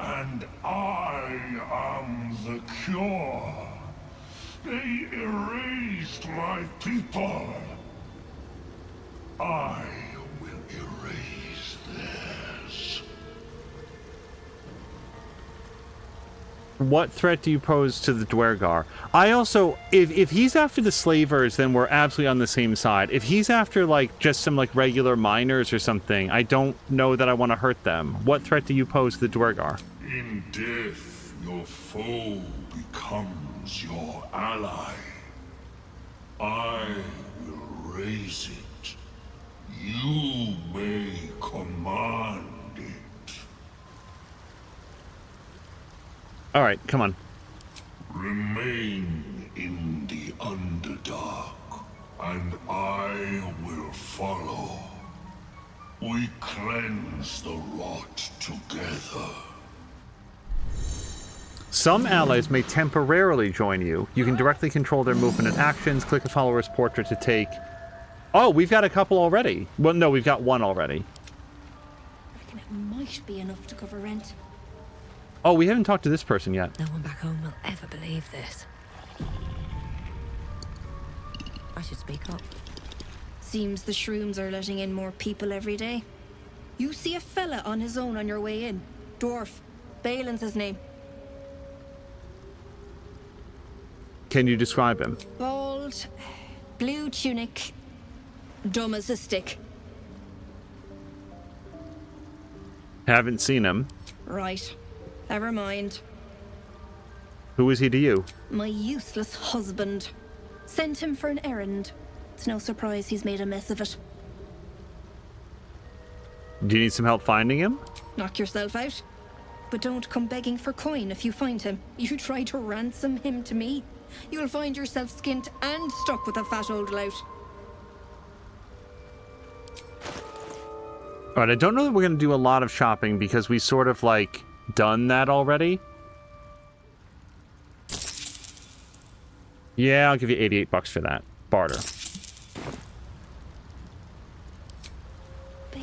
and I am the cure. They erased my people. I will erase theirs. What threat do you pose to the Dwergar? I also, if he's after the slavers, then we're absolutely on the same side. If he's after, like, just some, like, regular miners or something, I don't know that I want to hurt them. What threat do you pose to the Dwergar? In death, your foe becomes your ally. I will raise it. You may command it. All right, come on. Remain in the underdark, and I will follow. We cleanse the rot together. Some allies may temporarily join you. You can directly control their movement and actions. Click a follower's portrait to take... Oh, we've got a couple already. Well, no, we've got one already. reckon it might be enough to cover rent. Oh, we haven't talked to this person yet. No one back home will ever believe this. I should speak up. Seems the shrooms are letting in more people every day. You see a fella on his own on your way in. Dwarf. Balin's his name. Can you describe him? Bald, blue tunic, dumb as a stick. Haven't seen him. Right. Never mind. Who is he to you? My useless husband. Sent him for an errand. It's no surprise he's made a mess of it. Do you need some help finding him? Knock yourself out. But don't come begging for coin if you find him. You try to ransom him to me, you'll find yourself skint and stuck with a fat old lout. Alright, I don't know that we're going to do a lot of shopping because we sort of, like, done that already. Yeah, I'll give you 88 bucks for that. Barter.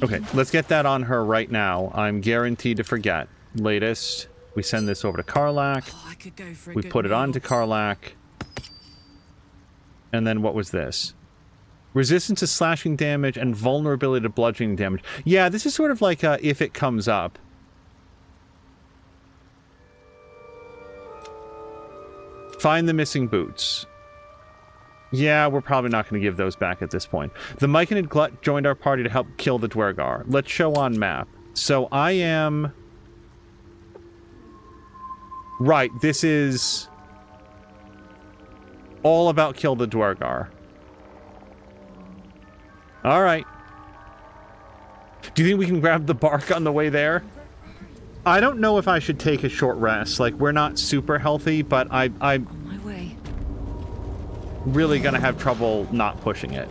Okay, let's get that on her right now. I'm guaranteed to forget. Latest. We send this over to Karlach. Oh, I could go for a We good put it meal. onto Karlach. And then what was this? Resistance to slashing damage and vulnerability to bludgeoning damage. Yeah, this is sort of like if it comes up. Find the missing boots. Yeah, we're probably not going to give those back at this point. The Myconid Glut joined our party to help kill the Dwergar. Let's show on map. So I am... Right, this is... all about kill the Dwergar. Alright. Do you think we can grab the bark on the way there? I don't know if I should take a short rest. Like, we're not super healthy, but I'm On my way. really gonna have trouble not pushing it.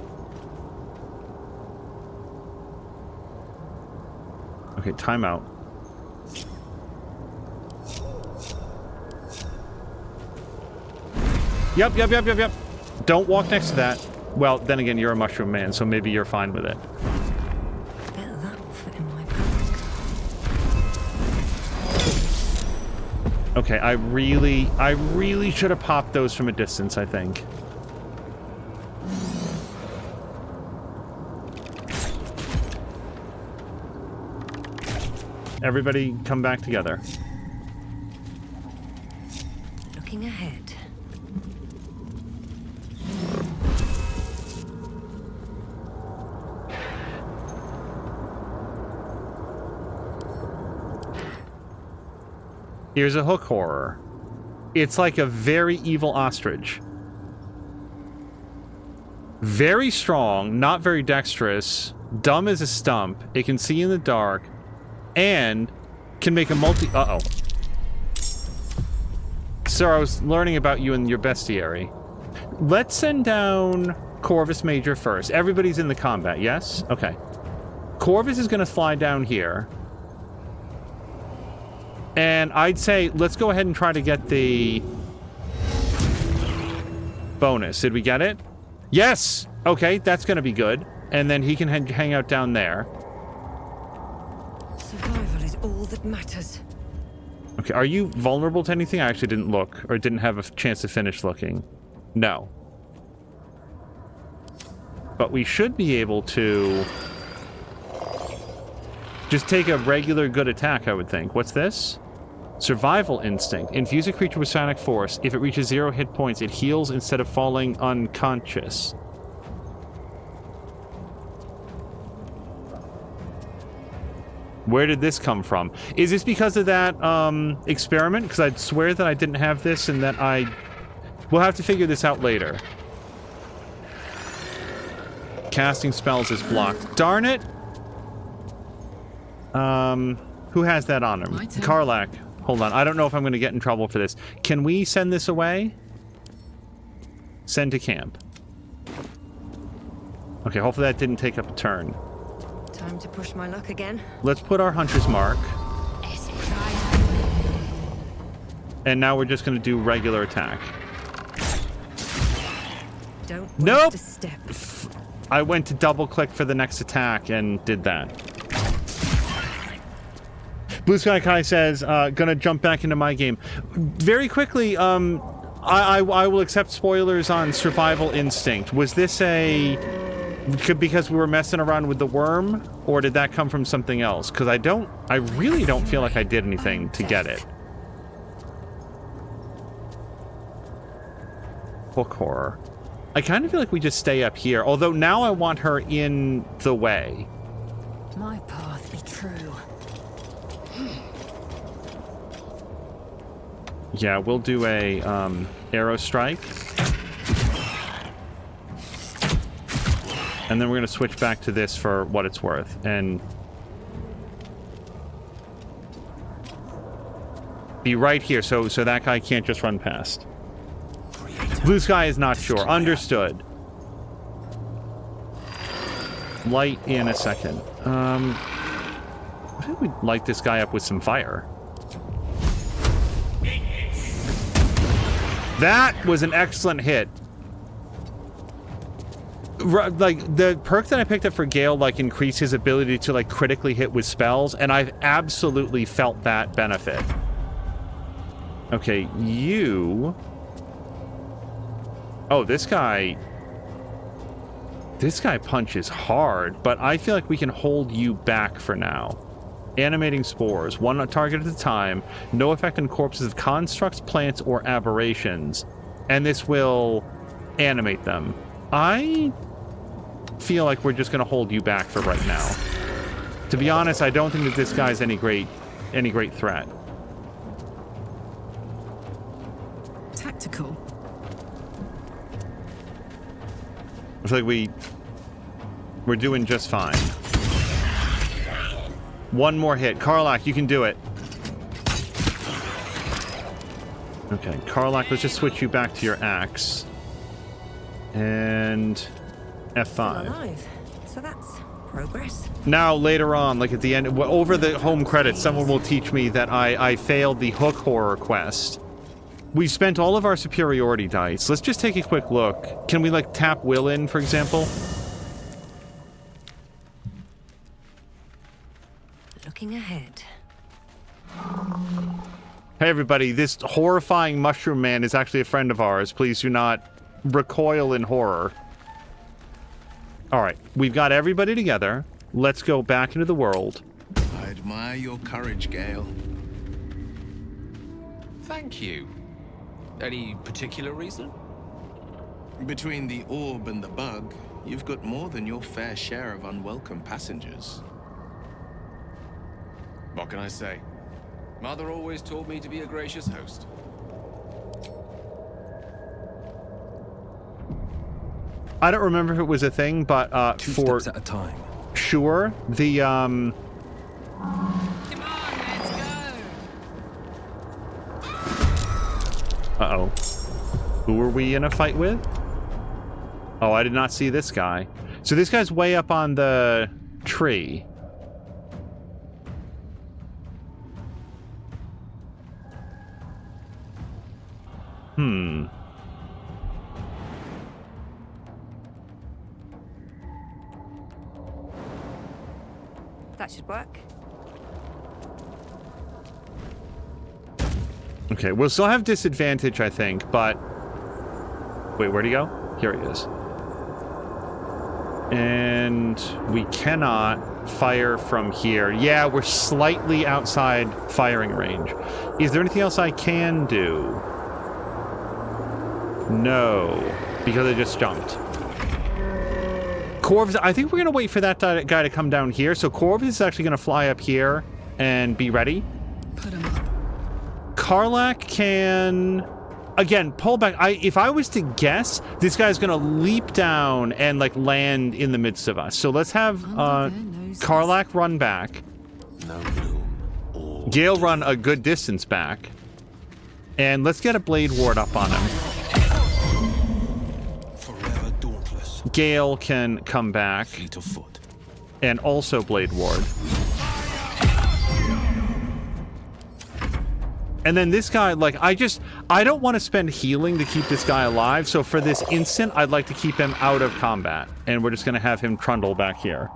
Okay, timeout. Yep. Don't walk next to that. Well, then again, you're a mushroom man, so maybe you're fine with it. Bet that will fit in my pack. Okay, I really should have popped those from a distance, I think. Everybody come back together. Looking ahead. Here's a hook horror. It's like a very evil ostrich. Very strong, not very dexterous, dumb as a stump, it can see in the dark, and can make a Uh-oh. Sir, I was learning about you and your bestiary. Let's send down Corvus Major first. Everybody's in the combat, yes? Okay. Corvus is going to fly down here. And I'd say, let's go ahead and try to get the bonus. Did we get it? Yes! Okay, that's going to be good. And then he can hang out down there. Survival is all that matters. Okay, are you vulnerable to anything? I actually didn't look, or didn't have a chance to finish looking. No. But we should be able to just take a regular good attack, I would think. What's this? Survival instinct. Infuse a creature with psionic force. If it reaches 0 hit points, it heals instead of falling unconscious. Where did this come from? Is this because of that experiment? Because I'd swear that I didn't have this and that I... We'll have to figure this out later. Casting spells is blocked. Darn it! Who has that on him? Karlach. Hold on. I don't know if I'm going to get in trouble for this. Can we send this away? Send to camp. Okay, hopefully that didn't take up a turn. Time to push my luck again. Let's put our hunter's mark. And now we're just going to do regular attack. Don't waste Nope! a step. I went to double click for the next attack and did that. Blue Sky Kai says, gonna jump back into my game. Very quickly, I will accept spoilers on Survival Instinct. Was this because we were messing around with the worm, or did that come from something else? Because I really don't feel like I did anything to get it. Hook horror. I kind of feel like we just stay up here, although now I want her in the way. My path be true. Yeah, we'll do a arrow strike. And then we're going to switch back to this for what it's worth. And be right here so that guy can't just run past. Blue Sky is not sure. Understood. Light in a second. I think we'd light this guy up with some fire. That was an excellent hit. Like, the perk that I picked up for Gale, like, increased his ability to, like, critically hit with spells, and I've absolutely felt that benefit. Okay, you... Oh, this guy punches hard, but I feel like we can hold you back for now. Animating spores, one target at a time, no effect on corpses of constructs, plants, or aberrations, and this will animate them. I feel like we're just going to hold you back for right now. To be honest, I don't think that this guy's any great threat. Tactical. I feel like we're doing just fine. One more hit. Karlach, you can do it. Okay, Karlach, let's just switch you back to your axe. And F5. Alive. So that's progress. Now, later on, like at the end, over the home credits, someone will teach me that I failed the hook horror quest. We spent all of our superiority dice. Let's just take a quick look. Can we, like, tap Will in, for example? Looking ahead. Hey, everybody, this horrifying mushroom man is actually a friend of ours. Please do not recoil in horror. All right, we've got everybody together. Let's go back into the world. I admire your courage, Gale. Thank you. Any particular reason? Between the orb and the bug, you've got more than your fair share of unwelcome passengers. What can I say? Mother always taught me to be a gracious host. I don't remember if it was a thing, but Two for steps at a time. Sure, the Come on, let's go. Uh-oh. Who are we in a fight with? Oh, I did not see this guy. So this guy's way up on the tree. That should work. Okay, we'll still have disadvantage, I think, but... Wait, where'd he go? Here he is. And we cannot fire from here. Yeah, we're slightly outside firing range. Is there anything else I can do? No, because I just jumped. Corvus, I think we're going to wait for that guy to come down here. So Corvus is actually going to fly up here and be ready. Put him up. Karlach can, again, pull back. If I was to guess, this guy's going to leap down and, like, land in the midst of us. So let's have Karlach run back. No gloom. Gale run a good distance back. And let's get a Blade Ward up on him. Forever dauntless. Gale can come back. Fleet of foot. And also Blade Ward. And then this guy, like, I don't want to spend healing to keep this guy alive. So for this instant, I'd like to keep him out of combat. And we're just going to have him trundle back here.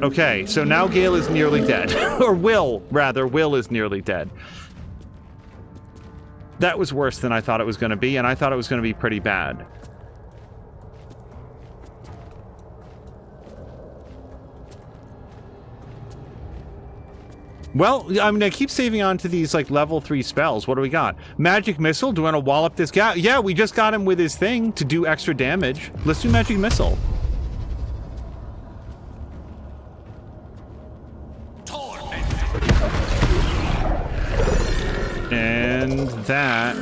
Okay, so now Gale is nearly dead. Or Will, rather. Will is nearly dead. That was worse than I thought it was going to be, and I thought it was going to be pretty bad. Well, I mean, I keep saving on to these, like, level 3 spells. What do we got? Magic Missile? Do we want to wallop this guy? Yeah, we just got him with his thing to do extra damage. Let's do Magic Missile. And that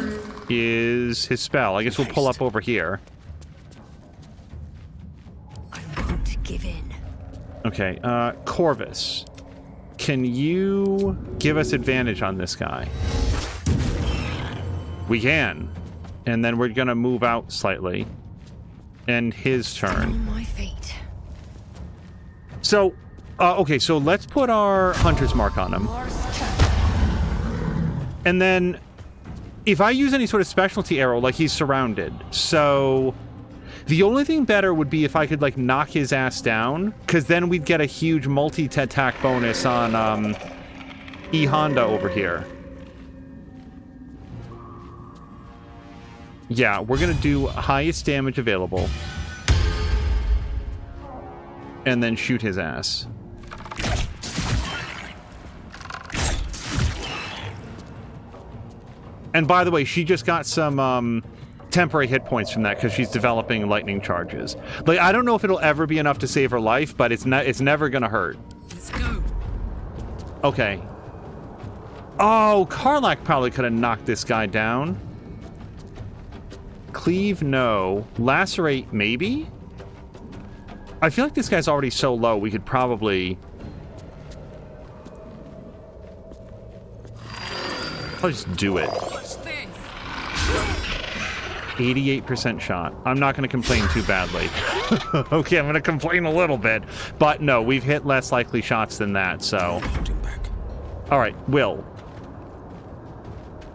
is his spell. I guess we'll pull up over here. I won't give in. Okay, Corvus. Can you give us advantage on this guy? We can. And then we're gonna move out slightly. And his turn. My fate. So, okay, so let's put our Hunter's Mark on him. And then, if I use any sort of specialty arrow, like, he's surrounded. So, the only thing better would be if I could, like, knock his ass down, because then we'd get a huge multi-attack bonus on, E. Honda over here. Yeah, we're gonna do highest damage available. And then shoot his ass. And by the way, she just got some temporary hit points from that because she's developing lightning charges. Like, I don't know if it'll ever be enough to save her life, but it's never gonna hurt. Let's go. Okay. Oh, Karlach probably could have knocked this guy down. Cleave, no. Lacerate, maybe? I feel like this guy's already so low, we could probably... I'll just do it. 88% shot. I'm not going to complain too badly. Okay, I'm going to complain a little bit. But no, we've hit less likely shots than that, so... Alright, Will.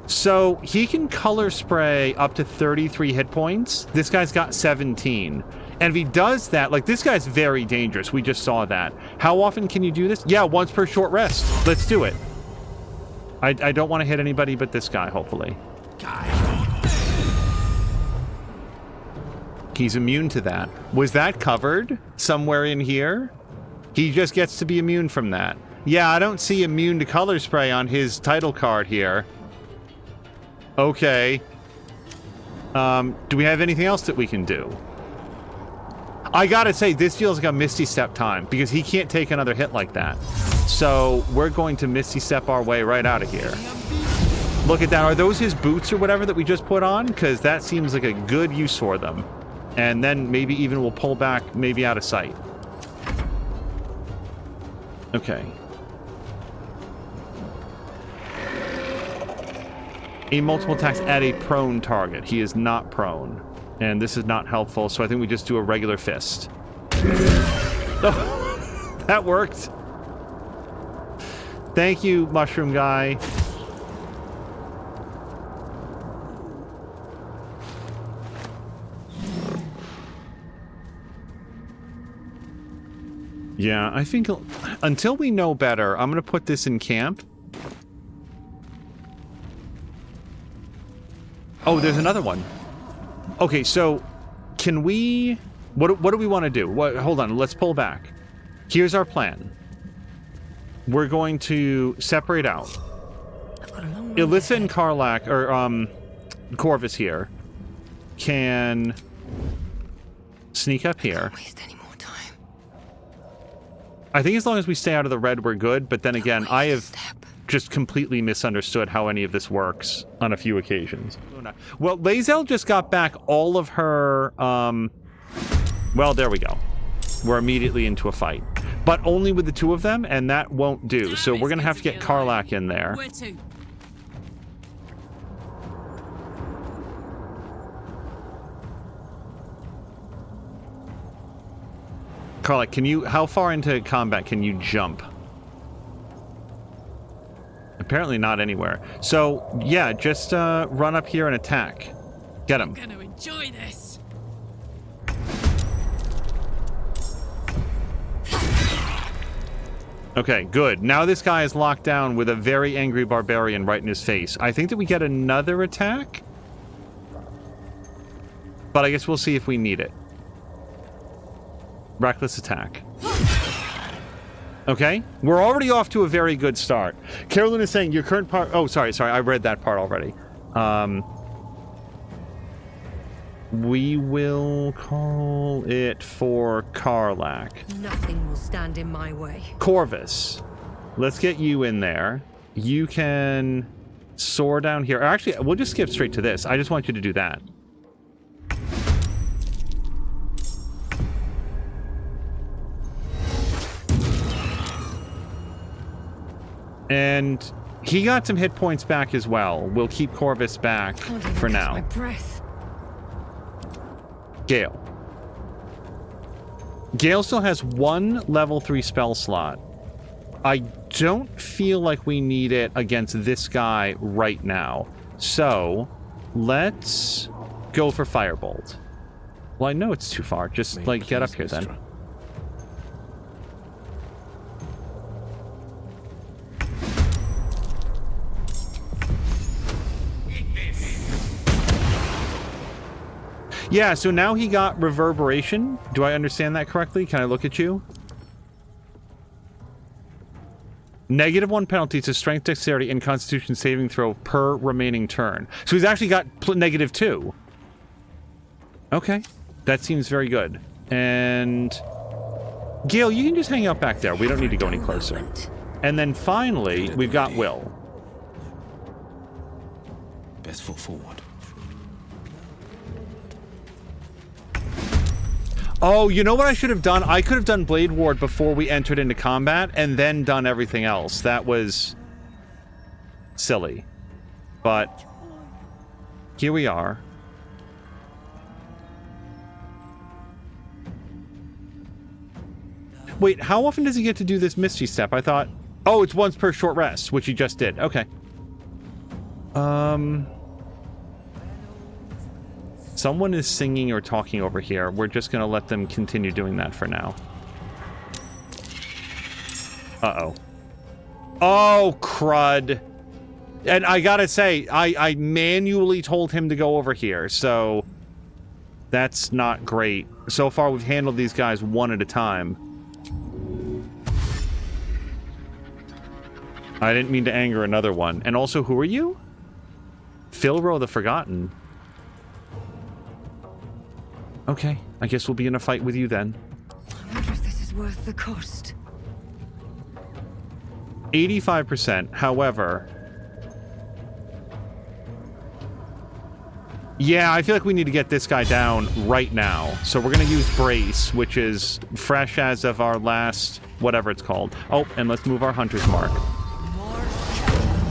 So, he can color spray up to 33 hit points. This guy's got 17. And if he does that, like, this guy's very dangerous. We just saw that. How often can you do this? Yeah, once per short rest. Let's do it. I don't want to hit anybody but this guy, hopefully. He's immune to that. Was that covered somewhere in here? He just gets to be immune from that. Yeah, I don't see immune to color spray on his title card here. Okay. Do we have anything else that we can do? I gotta say, this feels like a Misty Step time, because he can't take another hit like that. So, we're going to Misty Step our way right out of here. Look at that. Are those his boots or whatever that we just put on? Because that seems like a good use for them. And then maybe even we'll pull back, maybe out of sight. Okay. A multiple attacks at a prone target. He is not prone. And this is not helpful, so I think we just do a regular fist. Oh, that worked. Thank you, Mushroom Guy. Yeah, I think until we know better, I'm going to put this in camp. Oh, there's another one. Okay, so can we... What do we want to do? Hold on, let's pull back. Here's our plan. We're going to separate out. Alyssa and Karlach, or Corvus here, can sneak up here. I think as long as we stay out of the red, we're good. But then again, I have just completely misunderstood how any of this works on a few occasions. Well, Lae'zel just got back all of her... Well, there we go. We're immediately into a fight. But only with the two of them, and that won't do. So we're going to have to get Karlach in there. Karlach, can you... How far into combat can you jump? Apparently not anywhere. So, yeah, just run up here and attack. Get him. I'm gonna enjoy this. Okay, good. Now this guy is locked down with a very angry barbarian right in his face. I think that we get another attack. But I guess we'll see if we need it. Reckless attack. Okay, we're already off to a very good start. Carolyn is saying your current part... Oh, sorry, I read that part already. We will call it for Karlach. Nothing will stand in my way. Corvus, let's get you in there. You can soar down here. Actually, we'll just skip straight to this. I just want you to do that. And he got some hit points back as well. We'll keep Corvus back for now. My breath. Gale. Gale still has one level 3 spell slot. I don't feel like we need it against this guy right now. So, let's go for Firebolt. Well, I know it's too far. Just, like, get up here then. Yeah, so now he got reverberation. Do I understand that correctly? Can I look at you? -1 penalty to strength, dexterity, and constitution saving throw per remaining turn. So he's actually got -2. Okay, that seems very good. And Gale, you can just hang out back there. We don't need to go any closer. And then finally, we've got Will. Best foot forward. Oh, you know what I should have done? I could have done Blade Ward before we entered into combat and then done everything else. That was silly. But here we are. Wait, how often does he get to do this Misty Step? I thought... Oh, it's once per short rest, which he just did. Okay. Someone is singing or talking over here. We're just going to let them continue doing that for now. Uh-oh. Oh, crud. And I gotta say, I manually told him to go over here, so that's not great. So far, we've handled these guys one at a time. I didn't mean to anger another one. And also, who are you? Philro the Forgotten. Okay, I guess we'll be in a fight with you then. I wonder if this is worth the cost. 85%, however... Yeah, I feel like we need to get this guy down right now. So we're going to use Brace, which is fresh as of our last... whatever it's called. Oh, and let's move our Hunter's Mark.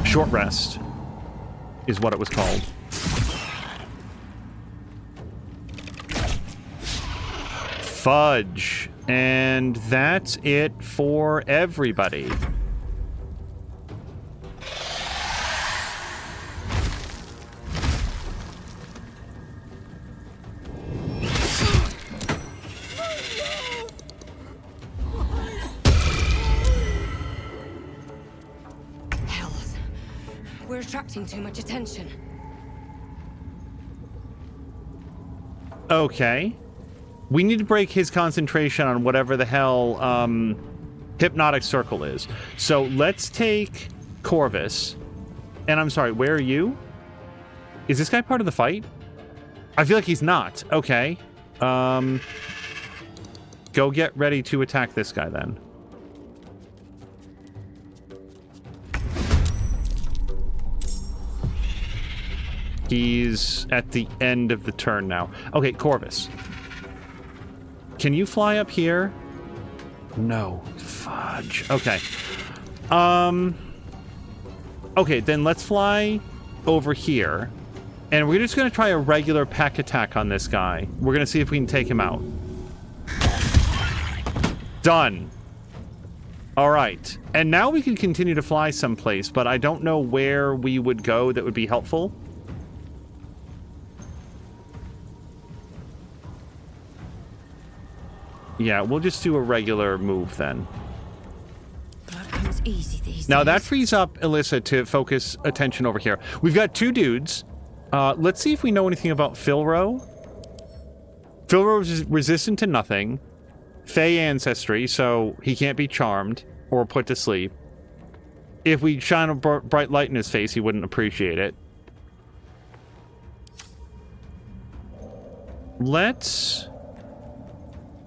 Short Rest is what it was called. Fudge. And that's it for everybody. Hells. We're attracting too much attention. Okay. We need to break his concentration on whatever the hell Hypnotic Circle is. So let's take Corvus. And I'm sorry, where are you? Is this guy part of the fight? I feel like he's not. Okay. Go get ready to attack this guy then. He's at the end of the turn now. Okay, Corvus. Can you fly up here? No. Fudge. Okay. Okay, then let's fly over here. And we're just going to try a regular peck attack on this guy. We're going to see if we can take him out. Done. All right. And now we can continue to fly someplace, but I don't know where we would go that would be helpful. Yeah, we'll just do a regular move then. Nothing's easy these Now days. that frees up Alyssa to focus attention over here. We've got 2 dudes. Let's see if we know anything about Filro. Filro is resistant to nothing. Fey ancestry, so he can't be charmed or put to sleep. If we shine a bright light in his face, he wouldn't appreciate it. Let's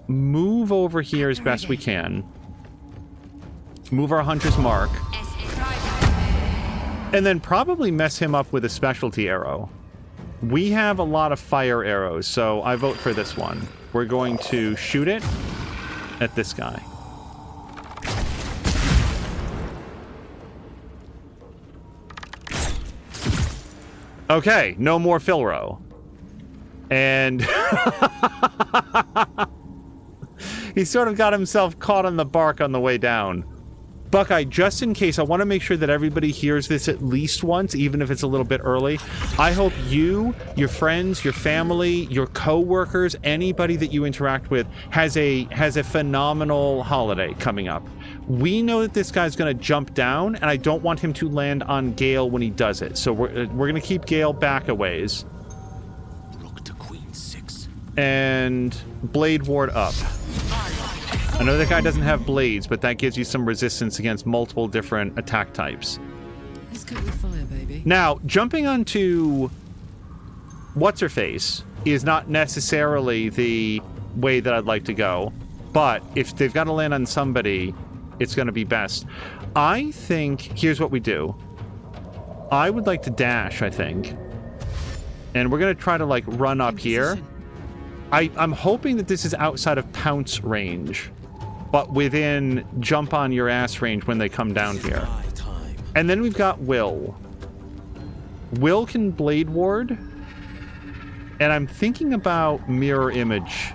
move over here as best we can. Move our hunter's mark. And then probably mess him up with a specialty arrow. We have a lot of fire arrows, so I vote for this one. We're going to shoot it at this guy. Okay, no more Filro. And he sort of got himself caught on the bark on the way down. Buckeye, just in case, I want to make sure that everybody hears this at least once, even if it's a little bit early. I hope you, your friends, your family, your co-workers, anybody that you interact with has a phenomenal holiday coming up. We know that this guy's going to jump down, and I don't want him to land on Gale when he does it. So we're going to keep Gale back a ways. Rook to Queen 6. And Blade Ward up. I know that guy doesn't have blades, but that gives you some resistance against multiple different attack types. Let's go with fire, baby. Now, jumping onto What's-Her-Face is not necessarily the way that I'd like to go, but if they've got to land on somebody, it's going to be best. I think, here's what we do. I would like to dash, I think. And we're going to try to, like, run up here. I'm hoping that this is outside of pounce range, but within jump on your ass range when they come down here. And then we've got Will. Will can Blade Ward. And I'm thinking about Mirror Image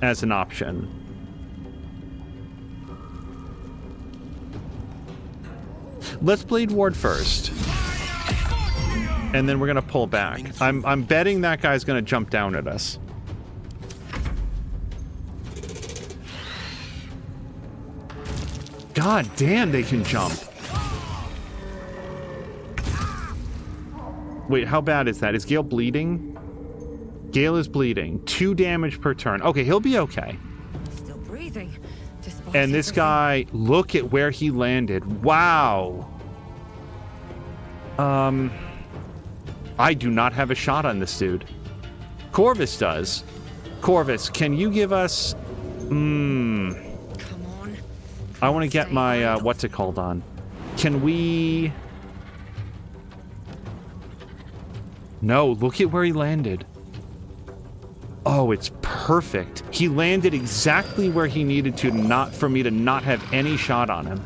as an option. Let's Blade Ward first. And then we're gonna pull back. I'm betting that guy's gonna jump down at us. God damn, they can jump. Wait, how bad is that? Is Gale bleeding? Gale is bleeding. 2 damage per turn. Okay, he'll be okay. Still breathing. And this guy, look at where he landed. Wow. I do not have a shot on this dude. Corvus does. Corvus, can you give us... I want to get my, what's it called on. Can we... No, look at where he landed. Oh, it's perfect. He landed exactly where he needed to, not for me to not have any shot on him.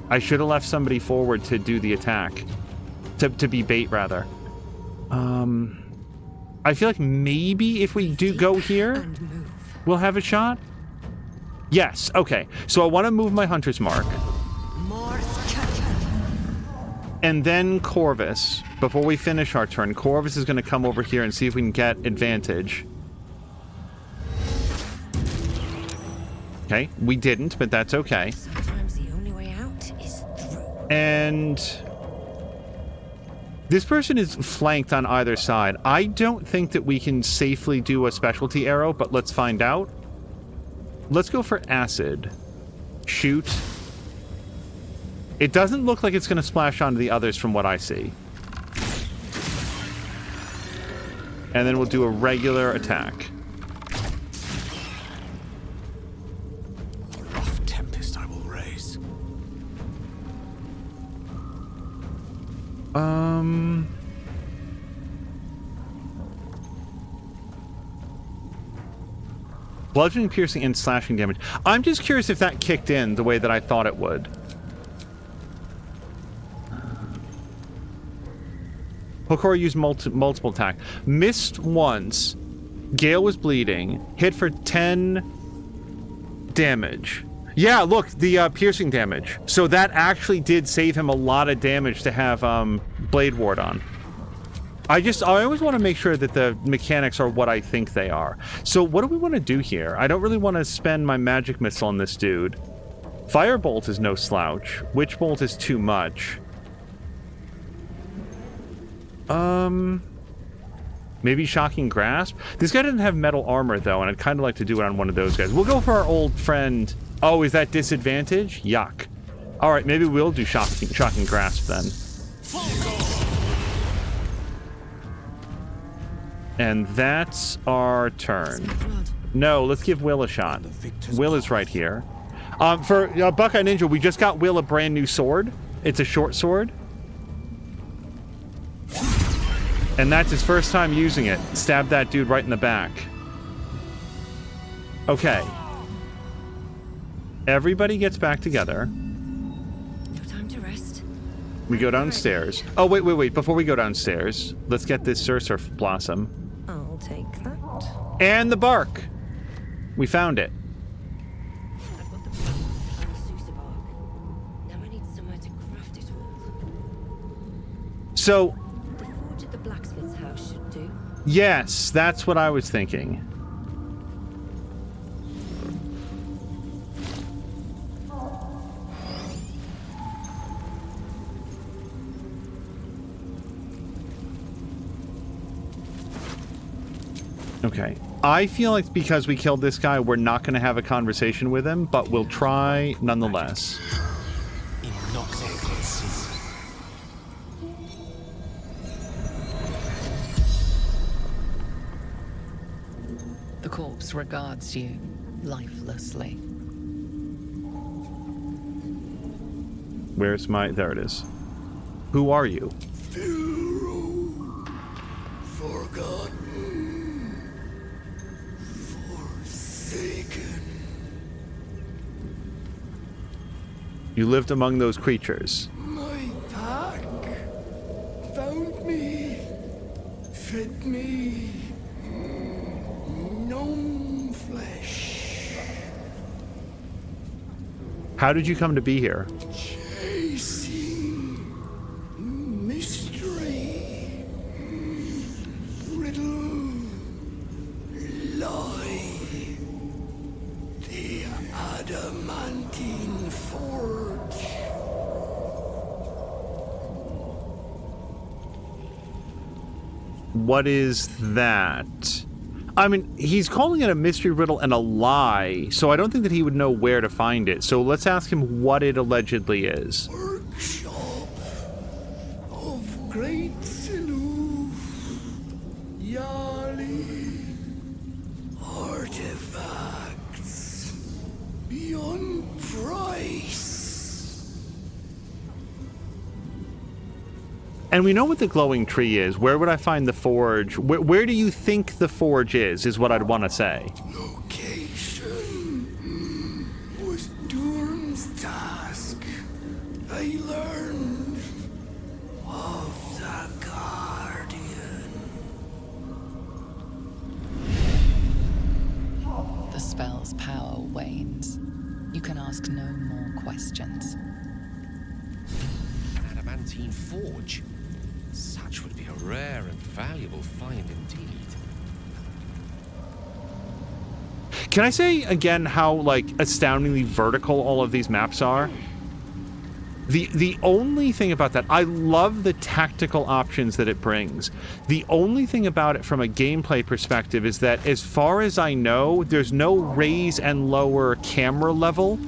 I should have left somebody forward to do the attack. To be bait, rather. I feel like maybe if we do go here, we'll have a shot. Yes, okay. So I want to move my hunter's mark. And then Corvus, before we finish our turn, Corvus is going to come over here and see if we can get advantage. Okay, we didn't, but that's okay. Sometimes the only way out is through. And this person is flanked on either side. I don't think that we can safely do a specialty arrow, but let's find out. Let's go for acid. Shoot. It doesn't look like it's going to splash onto the others from what I see. And then we'll do a regular attack. Rough tempest I will raise. Bludgeoning, piercing, and slashing damage. I'm just curious if that kicked in the way that I thought it would. Hokora used multiple attack. Missed once. Gale was bleeding. Hit for 10 damage. Yeah, look, the piercing damage. So that actually did save him a lot of damage to have Blade Ward on. I always want to make sure that the mechanics are what I think they are. So what do we want to do here? I don't really want to spend my magic missile on this dude. Firebolt is no slouch. Witch Bolt is too much. Maybe Shocking Grasp? This guy doesn't have metal armor, though, and I'd kind of like to do it on one of those guys. We'll go for our old friend... Oh, is that disadvantage? Yuck. Alright, maybe we'll do Shocking Grasp, then. And that's our turn. No, let's give Will a shot. Will is right here. For Buckeye Ninja, we just got Will a brand new sword. It's a short sword. And that's his first time using it. Stab that dude right in the back. Okay. Everybody gets back together. No time to rest. We go downstairs. Oh, wait. Before we go downstairs, let's get this Sursurf Blossom. I'll take that. And the bark. We found it. I've got the bark and the Sousa bark. Now I need somewhere to craft it all. So... The forge at the blacksmith's house should do. Yes, that's what I was thinking. Okay. I feel like because we killed this guy, we're not going to have a conversation with him, but we'll try nonetheless. The corpse regards you lifelessly. Where's my... There it is. Who are you? Forgotten. Forsaken. You lived among those creatures. My pack found me, fed me, gnome flesh. How did you come to be here? Chasing mystery, riddle, lie, the adamantine forge. What is that? I mean, he's calling it a mystery riddle and a lie, so I don't think that he would know where to find it. So let's ask him what it allegedly is. Workshop of Great Siloof, Yali, artifacts beyond price. And we know what the glowing tree is. Where would I find the forge? Where do you think the forge is what I'd want to say. Location was Durham's task. I learned of the Guardian. The spell's power wanes. You can ask no more questions. Adamantine forge. Such would be a rare and valuable find indeed. Can I say again how, like, astoundingly vertical all of these maps are? The only thing about that, I love the tactical options that it brings. The only thing about it from a gameplay perspective is that, as far as I know, there's no raise and lower camera level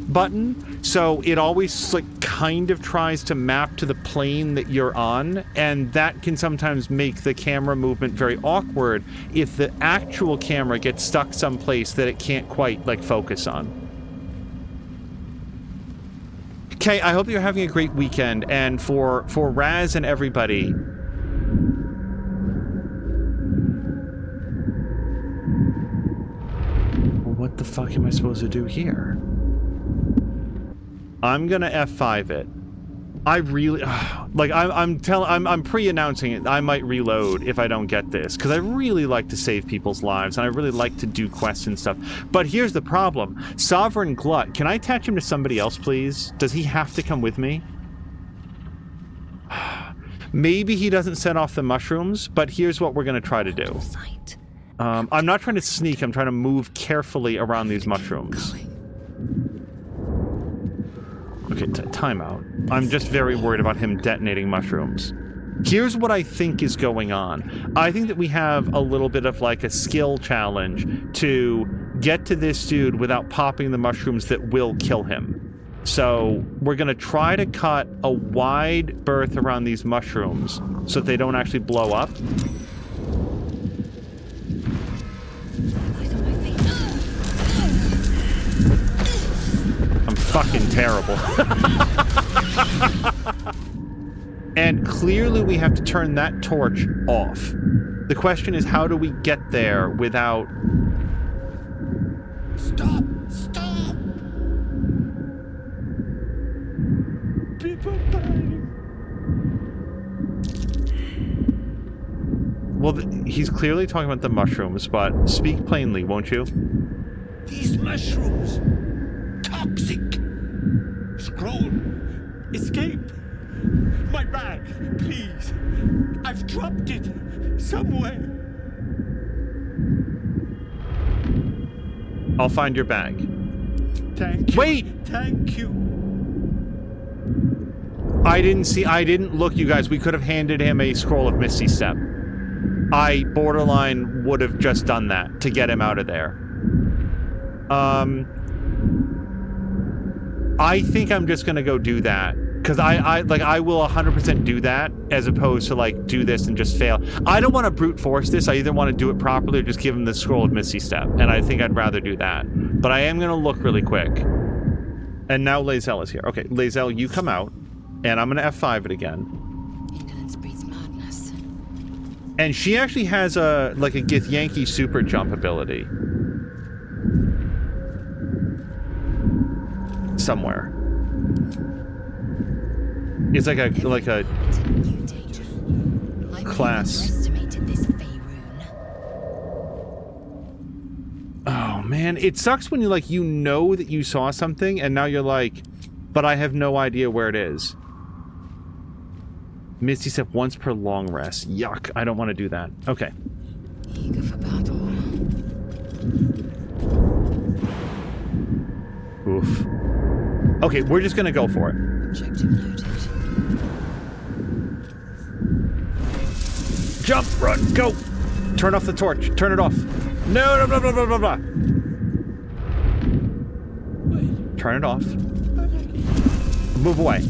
button, so it always, like, kind of tries to map to the plane that you're on, and that can sometimes make the camera movement very awkward if the actual camera gets stuck someplace that it can't quite, like, focus on. Okay, I hope you're having a great weekend, and for Raz and everybody, what the fuck am I supposed to do here? I'm gonna F5 it. I really, like, I'm pre-announcing it. I might reload if I don't get this, because I really like to save people's lives, and I really like to do quests and stuff. But here's the problem. Sovereign Glut, can I attach him to somebody else, please? Does he have to come with me? Maybe he doesn't set off the mushrooms, but here's what we're going to try to do. I'm not trying to sneak. I'm trying to move carefully around these mushrooms. Okay, time out. I'm just very worried about him detonating mushrooms. Here's what I think is going on. I think that we have a little bit of like a skill challenge to get to this dude without popping the mushrooms that will kill him. So we're going to try to cut a wide berth around these mushrooms so that they don't actually blow up. I'm fucking terrible. And clearly we have to turn that torch off. The question is, how do we get there without... Stop! Stop! People dying. Well, he's clearly talking about the mushrooms, but speak plainly, won't you? These mushrooms. Toxic. Scroll. Escape. My bag, please. I've dropped it somewhere. I'll find your bag. Thank you. Wait! Thank you. I didn't look, you guys. We could have handed him a scroll of Misty Step. I borderline would have just done that to get him out of there. I think I'm just gonna go do that. Because I will 100% do that as opposed to like do this and just fail. I don't want to brute force this. I either want to do it properly or just give him the scroll of Misty Step. And I think I'd rather do that. But I am going to look really quick. And now Lae'zel is here. Okay, Lae'zel, you come out. And I'm going to F5 it again. Indolence breeds madness. And she actually has a like a Githyanki super jump ability. Somewhere. It's like a class. Oh man, it sucks when you know that you saw something and now you're like, but I have no idea where it is. Misty Step once per long rest. Yuck, I don't want to do that. Okay. Eager for battle. Oof. Okay, we're just gonna go for it. Objective noted. Jump, run, go! Turn off the torch. Turn it off. No, blah, blah, blah, blah, blah. Turn it off. Move away.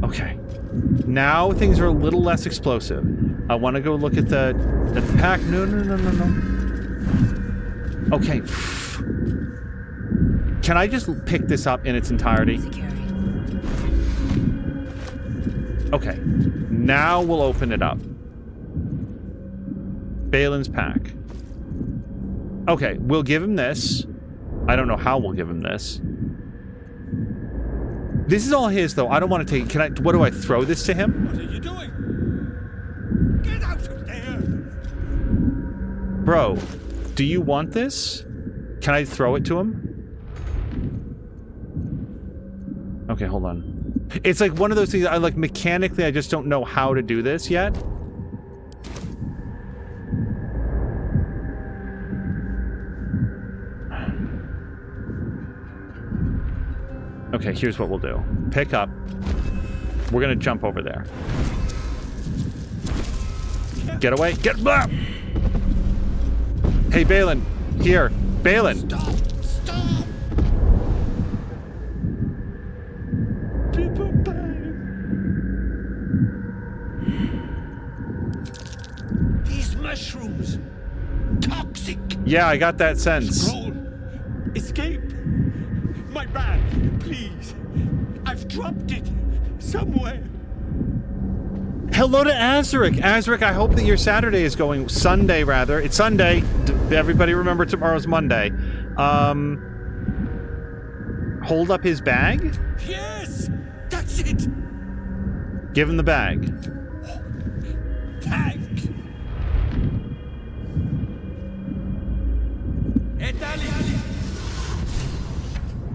Okay. Now things are a little less explosive. I want to go look at the pack. No. Okay. Can I just pick this up in its entirety? Okay. Now we'll open it up. Balin's pack. Okay, we'll give him this. I don't know how we'll give him this. This is all his, though. I don't want to take... What do I throw this to him? What are you doing? Get out of there! Bro, do you want this? Can I throw it to him? Okay, hold on. It's like one of those things, mechanically, I just don't know how to do this yet. Okay, here's what we'll do. Pick up. We're gonna jump over there. Get away. Get... Blah! Hey, Balin. Here. Balin. Stop! Stop! People dying. These mushrooms. Toxic. Yeah, I got that sense. Scroll. Escape. My bag, please. I've dropped it somewhere. Hello to Azaric. Azaric, I hope that your Saturday is going... Sunday, rather. It's Sunday. Everybody remember tomorrow's Monday. Hold up his bag? Yes! That's it! Give him the bag. Thank.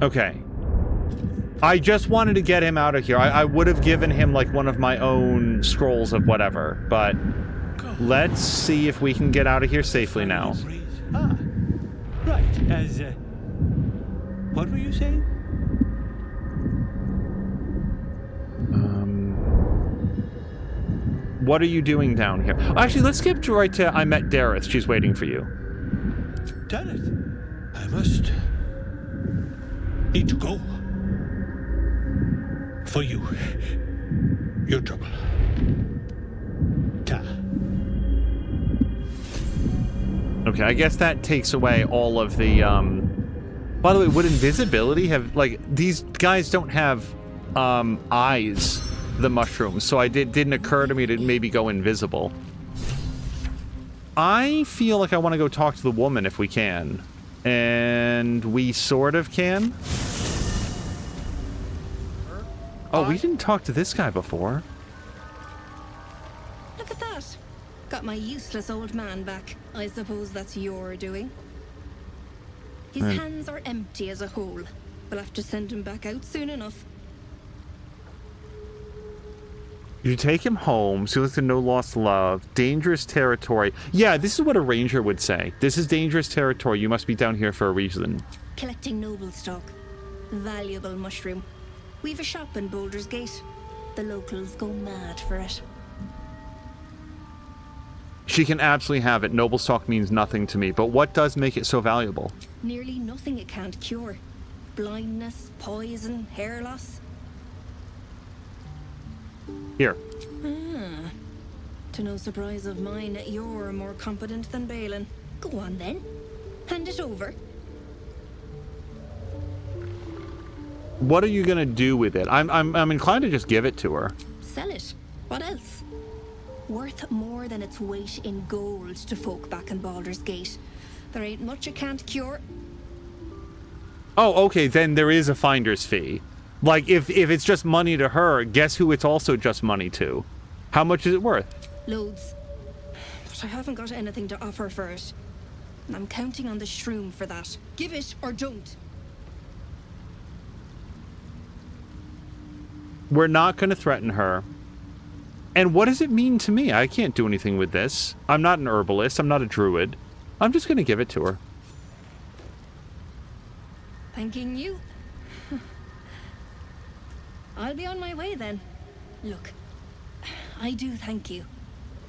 Okay. I just wanted to get him out of here. I would have given him, like, one of my own scrolls of whatever, but let's see if we can get out of here safely now. Ah, right. As, what were you saying? What are you doing down here? Actually, let's skip right to I met Dareth. She's waiting for you. Dareth, I must need to go. For you. Your trouble. Ta. Okay, I guess that takes away all of the, By the way, would invisibility have, like, these guys don't have, eyes, the mushrooms, so it didn't occur to me to maybe go invisible. I feel like I want to go talk to the woman if we can. And we sort of can. Oh, we didn't talk to this guy before. Look at that. Got my useless old man back. I suppose that's your doing. His hands are empty as a whole. We'll have to send him back out soon enough. You take him home, so to no lost love, dangerous territory. Yeah, this is what a ranger would say. This is dangerous territory. You must be down here for a reason. Collecting noble stock. Valuable mushroom. We've a shop in Baldur's Gate. The locals go mad for it. She can absolutely have it. Noble stock means nothing to me, but what does make it so valuable? Nearly nothing it can't cure. Blindness, poison, hair loss. Here. Ah. To no surprise of mine, you're more competent than Balin. Go on then. Hand it over. What are you gonna do with it? I'm inclined to just give it to her. Sell it. What else? Worth more than its weight in gold to folk back in Baldur's Gate. There ain't much it can't cure. Oh, okay, then there is a finder's fee. Like, if it's just money to her, guess who it's also just money to? How much is it worth? Loads. But I haven't got anything to offer for it. And I'm counting on the shroom for that. Give it or don't. We're not going to threaten her. And what does it mean to me? I can't do anything with this. I'm not an herbalist. I'm not a druid. I'm just going to give it to her. Thanking you. I'll be on my way then. Look, I do thank you.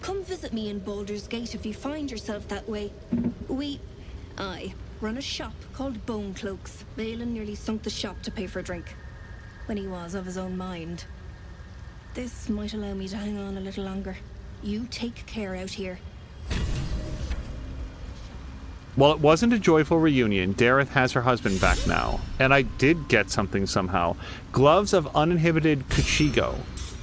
Come visit me in Baldur's Gate if you find yourself that way. I run a shop called Bone Cloaks. Balin nearly sunk the shop to pay for a drink. When he was of his own mind. This might allow me to hang on a little longer. You take care out here. Well, it wasn't a joyful reunion. Dareth has her husband back now. And I did get something somehow. Gloves of Uninhibited Kuchigo.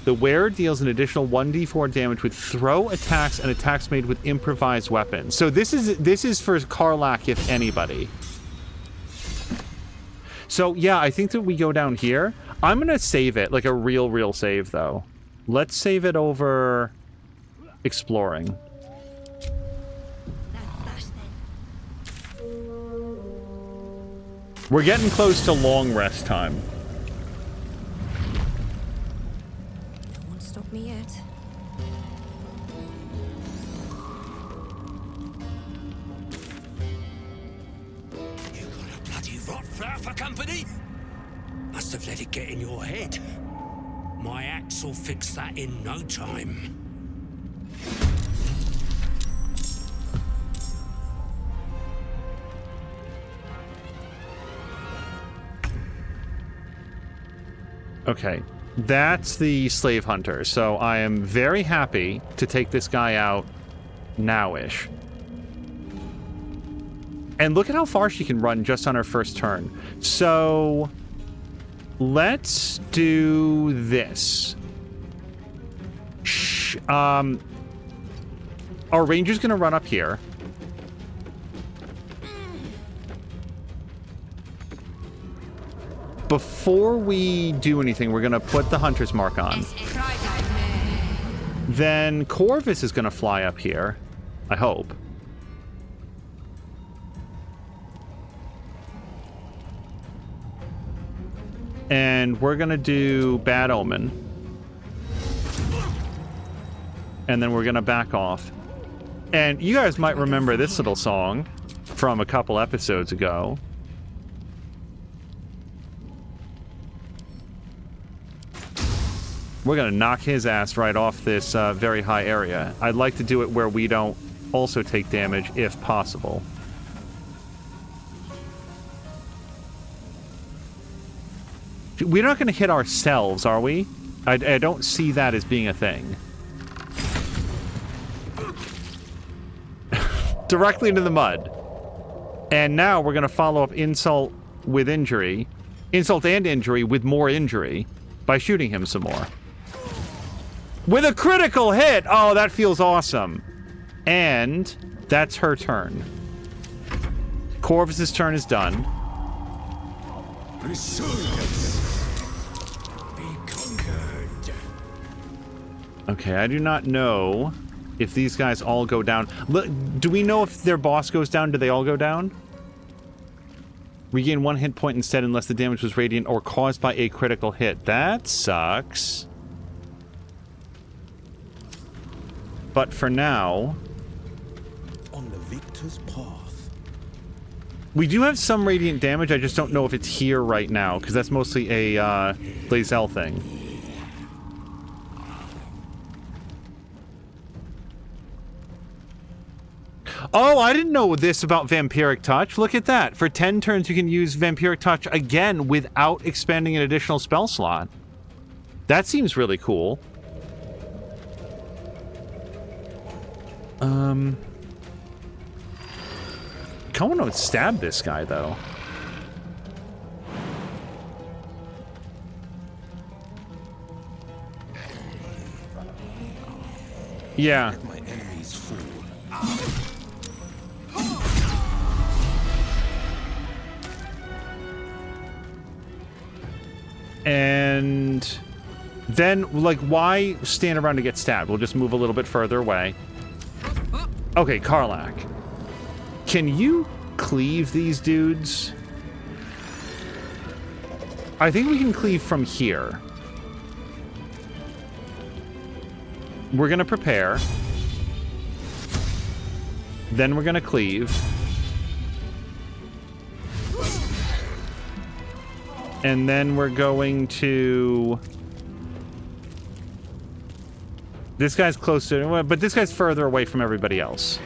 The wearer deals an additional 1d4 damage with throw attacks and attacks made with improvised weapons. So this is for Karlach, if anybody. So, yeah, I think that we go down here. I'm going to save it, like a real save, though. Let's save it over exploring. We're getting close to long rest time. It won't stop me yet. You got a bloody rot flower for company? Must have let it get in your head. My axe will fix that in no time. Okay, that's the slave hunter. So I am very happy to take this guy out now-ish. And look at how far she can run just on her first turn. So let's do this. Our ranger's gonna run up here. Before we do anything, we're gonna put the hunter's mark on. Then Corvus is gonna fly up here. I hope. And we're gonna do Bad Omen. And then we're gonna back off. And you guys might remember this little song from a couple episodes ago. We're gonna knock his ass right off this very high area. I'd like to do it where we don't also take damage, if possible. We're not gonna hit ourselves, are we? I don't see that as being a thing. Directly into the mud. And now we're gonna follow up insult with injury. Insult and injury with more injury by shooting him some more. With a critical hit! Oh, that feels awesome. And that's her turn. Corvus's turn is done. Okay, I do not know if these guys all go down. Do we know if their boss goes down? Do they all go down? Regain 1 hit point instead unless the damage was radiant or caused by a critical hit. That sucks. But for now, on the victor's path. We do have some radiant damage. I just don't know if it's here right now because that's mostly a Lae'zel thing. Oh, I didn't know this about Vampiric Touch. Look at that. For 10 turns, you can use Vampiric Touch again without expanding an additional spell slot. That seems really cool. Kono would stab this guy, though. Yeah. Let my enemies fall. And then, like, why stand around to get stabbed? We'll just move a little bit further away. Okay, Karlach. Can you cleave these dudes? I think we can cleave from here. We're gonna prepare. Then we're gonna cleave. And then we're going to... This guy's closer, but this guy's further away from everybody else.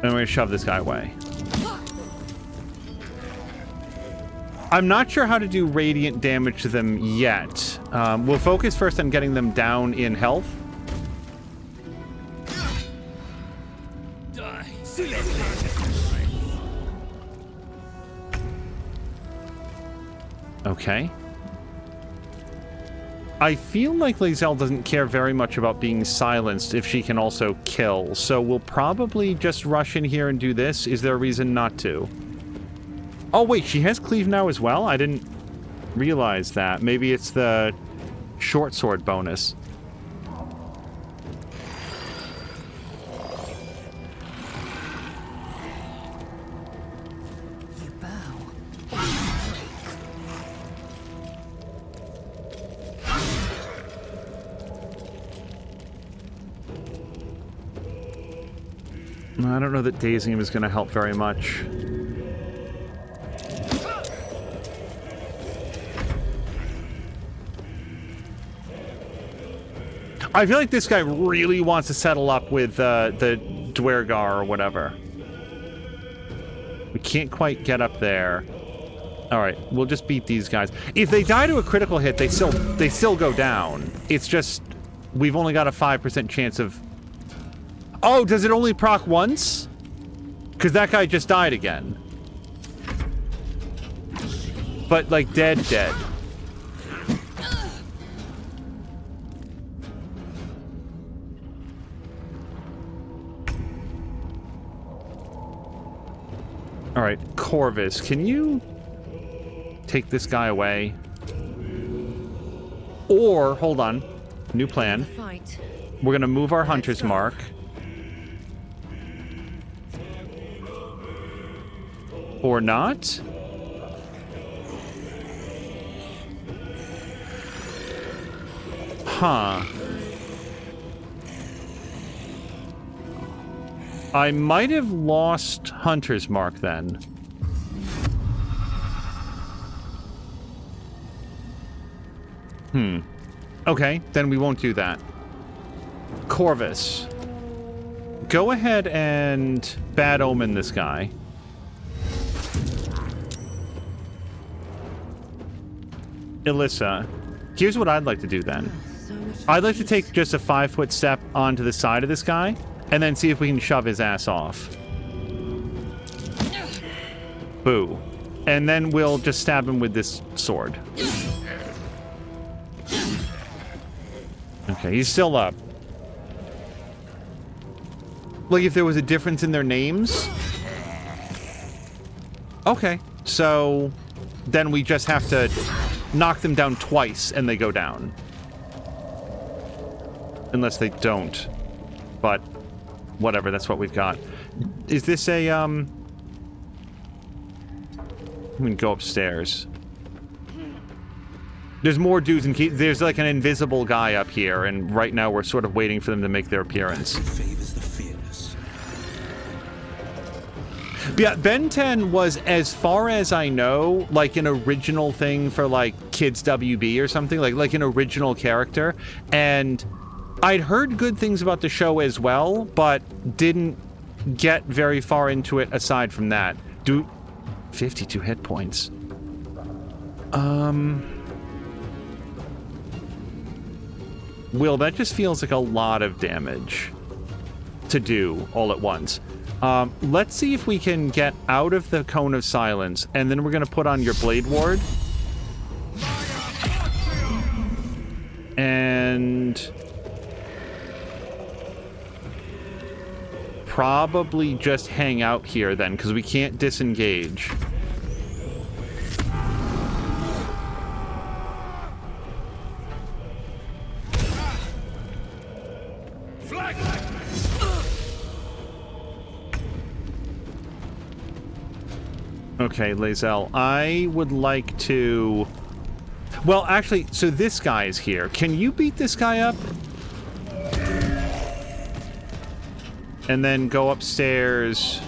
And we're gonna shove this guy away. I'm not sure how to do radiant damage to them yet. We'll focus first on getting them down in health. Okay. I feel like Lae'zel doesn't care very much about being silenced if she can also kill, so we'll probably just rush in here and do this. Is there a reason not to? Oh, wait, she has cleave now as well? I didn't realize that. Maybe it's the short sword bonus. I don't know that dazing him is going to help very much. I feel like this guy really wants to settle up with the Dwergar or whatever. We can't quite get up there. All right, we'll just beat these guys. If they die to a critical hit, they still go down. It's just we've only got a 5% chance of... Oh, does it only proc once? Because that guy just died again. But, like, dead. Alright, Corvus, can you take this guy away? Or, hold on, new plan. We're gonna move our hunter's mark. Or not? Huh. I might have lost Hunter's Mark then. Okay, then we won't do that. Corvus. Go ahead and bad omen this guy. Alyssa. Here's what I'd like to do then. I'd like to take just a 5-foot step onto the side of this guy, and then see if we can shove his ass off. Boo. And then we'll just stab him with this sword. Okay, he's still up. Like if there was a difference in their names? Okay, so then we just have to knock them down twice and they go down. Unless they don't. But whatever, that's what we've got. Is this a, we can go upstairs. There's more dudes in there's like an invisible guy up here, and right now we're sort of waiting for them to make their appearance. But yeah, Ben 10 was, as far as I know, like an original thing for like Kids WB or something, like an original character. And I'd heard good things about the show as well, but didn't get very far into it aside from that. 52 hit points. Will, that just feels like a lot of damage to do all at once. Let's see if we can get out of the Cone of Silence, and then we're going to put on your Blade Ward. And probably just hang out here then, because we can't disengage. Okay, Lae'zel, I would like to... Well, actually, so this guy is here. Can you beat this guy up? And then go upstairs.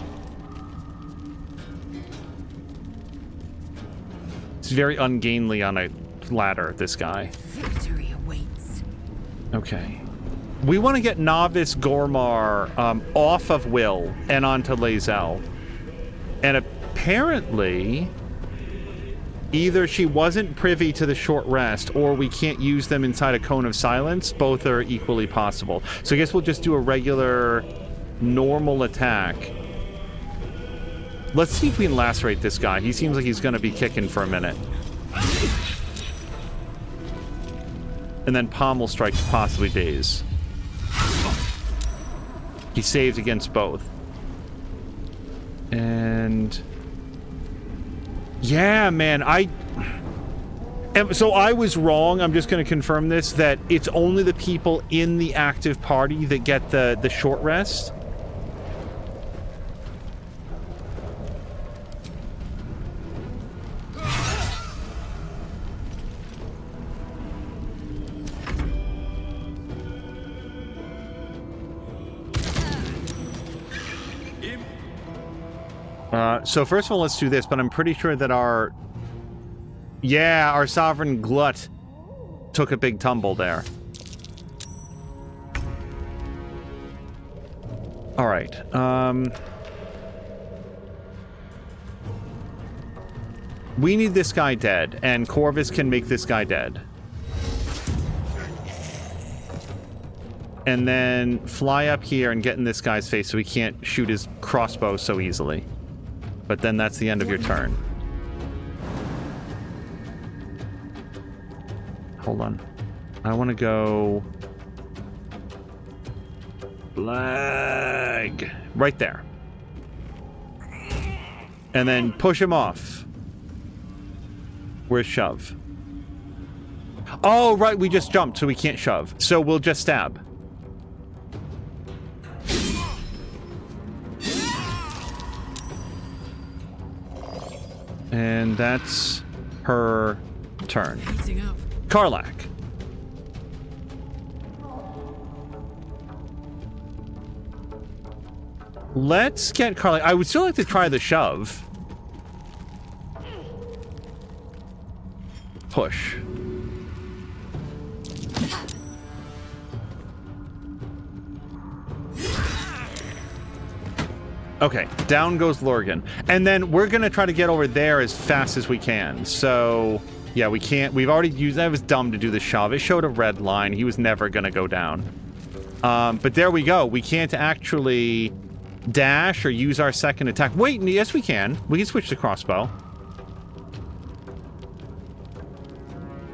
It's very ungainly on a ladder, this guy. Victory awaits. Okay. We want to get Novice Gormar off of Will and onto Lae'zel. And apparently, either she wasn't privy to the short rest, or we can't use them inside a Cone of Silence. Both are equally possible. So I guess we'll just do a regular, normal attack. Let's see if we can lacerate this guy. He seems like he's going to be kicking for a minute. And then Pommel Strike to possibly daze. He saves against both. And... yeah, man, so I was wrong. I'm just going to confirm this, that it's only the people in the active party that get the short rest. So first of all, let's do this, but I'm pretty sure that our Sovereign Glut took a big tumble there. All right. We need this guy dead, and Corvus can make this guy dead. And then fly up here and get in this guy's face so he can't shoot his crossbow so easily. But then that's the end of your turn. Hold on. I want to go... Flag. Right there. And then push him off. Where's shove? Oh, right, we just jumped, so we can't shove. So we'll just stab. And that's her turn. Heating up. Karlach. Let's get Karlach. I would still like to try the shove. Push. Okay, down goes Lorgan. And then we're going to try to get over there as fast as we can. So, yeah, we can't. We've already used... That was dumb to do the shove. It showed a red line. He was never going to go down. But there we go. We can't actually dash or use our second attack. Wait, yes, we can. We can switch to crossbow.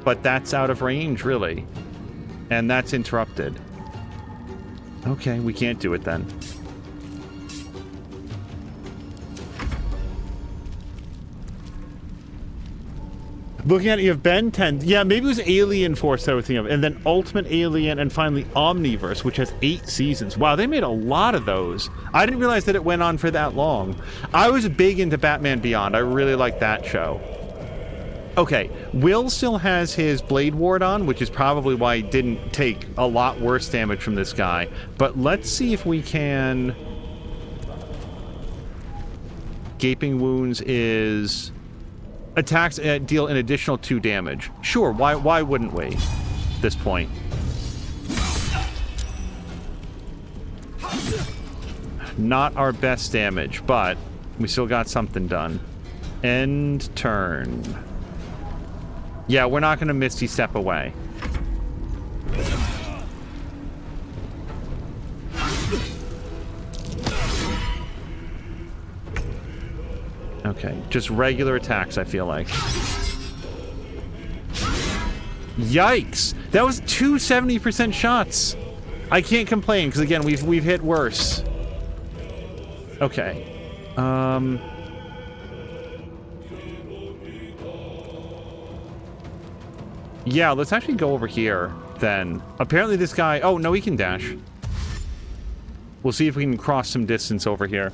But that's out of range, really. And that's interrupted. Okay, we can't do it then. Looking at it, you have Ben 10. Yeah, maybe it was Alien Force I was thinking of. And then Ultimate Alien and finally Omniverse, which has 8 seasons. Wow, they made a lot of those. I didn't realize that it went on for that long. I was big into Batman Beyond. I really liked that show. Okay, Will still has his Blade Ward on, which is probably why he didn't take a lot worse damage from this guy. But let's see if we can... Gaping Wounds is... Attacks deal an additional 2 damage. Sure, why wouldn't we? At this point. Not our best damage, but we still got something done. End turn. Yeah, we're not going to Misty Step away. Okay, just regular attacks, I feel like. Yikes! That was 2 70% shots! I can't complain, because again, we've hit worse. Okay. Yeah, let's actually go over here, then. Apparently this guy... Oh, no, he can dash. We'll see if we can cross some distance over here.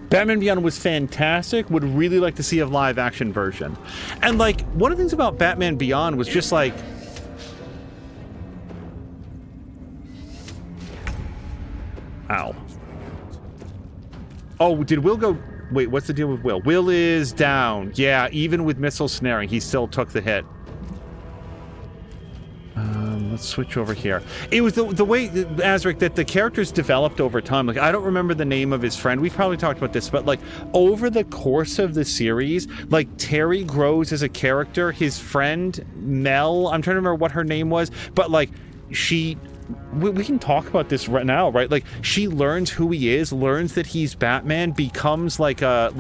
Batman Beyond was fantastic. Would really like to see a live-action version. And, like, one of the things about Batman Beyond was just, like... Ow. Oh, did Will go... Wait, what's the deal with Will? Will is down. Yeah, even with missile snaring, he still took the hit. Let's switch over here. It was the way, Azric, that the characters developed over time. Like, I don't remember the name of his friend. We've probably talked about this, but, like, over the course of the series, like, Terry grows as a character. His friend, Mel, I'm trying to remember what her name was, but, like, she... We can talk about this right now, right? Like, she learns who he is, learns that he's Batman, becomes like a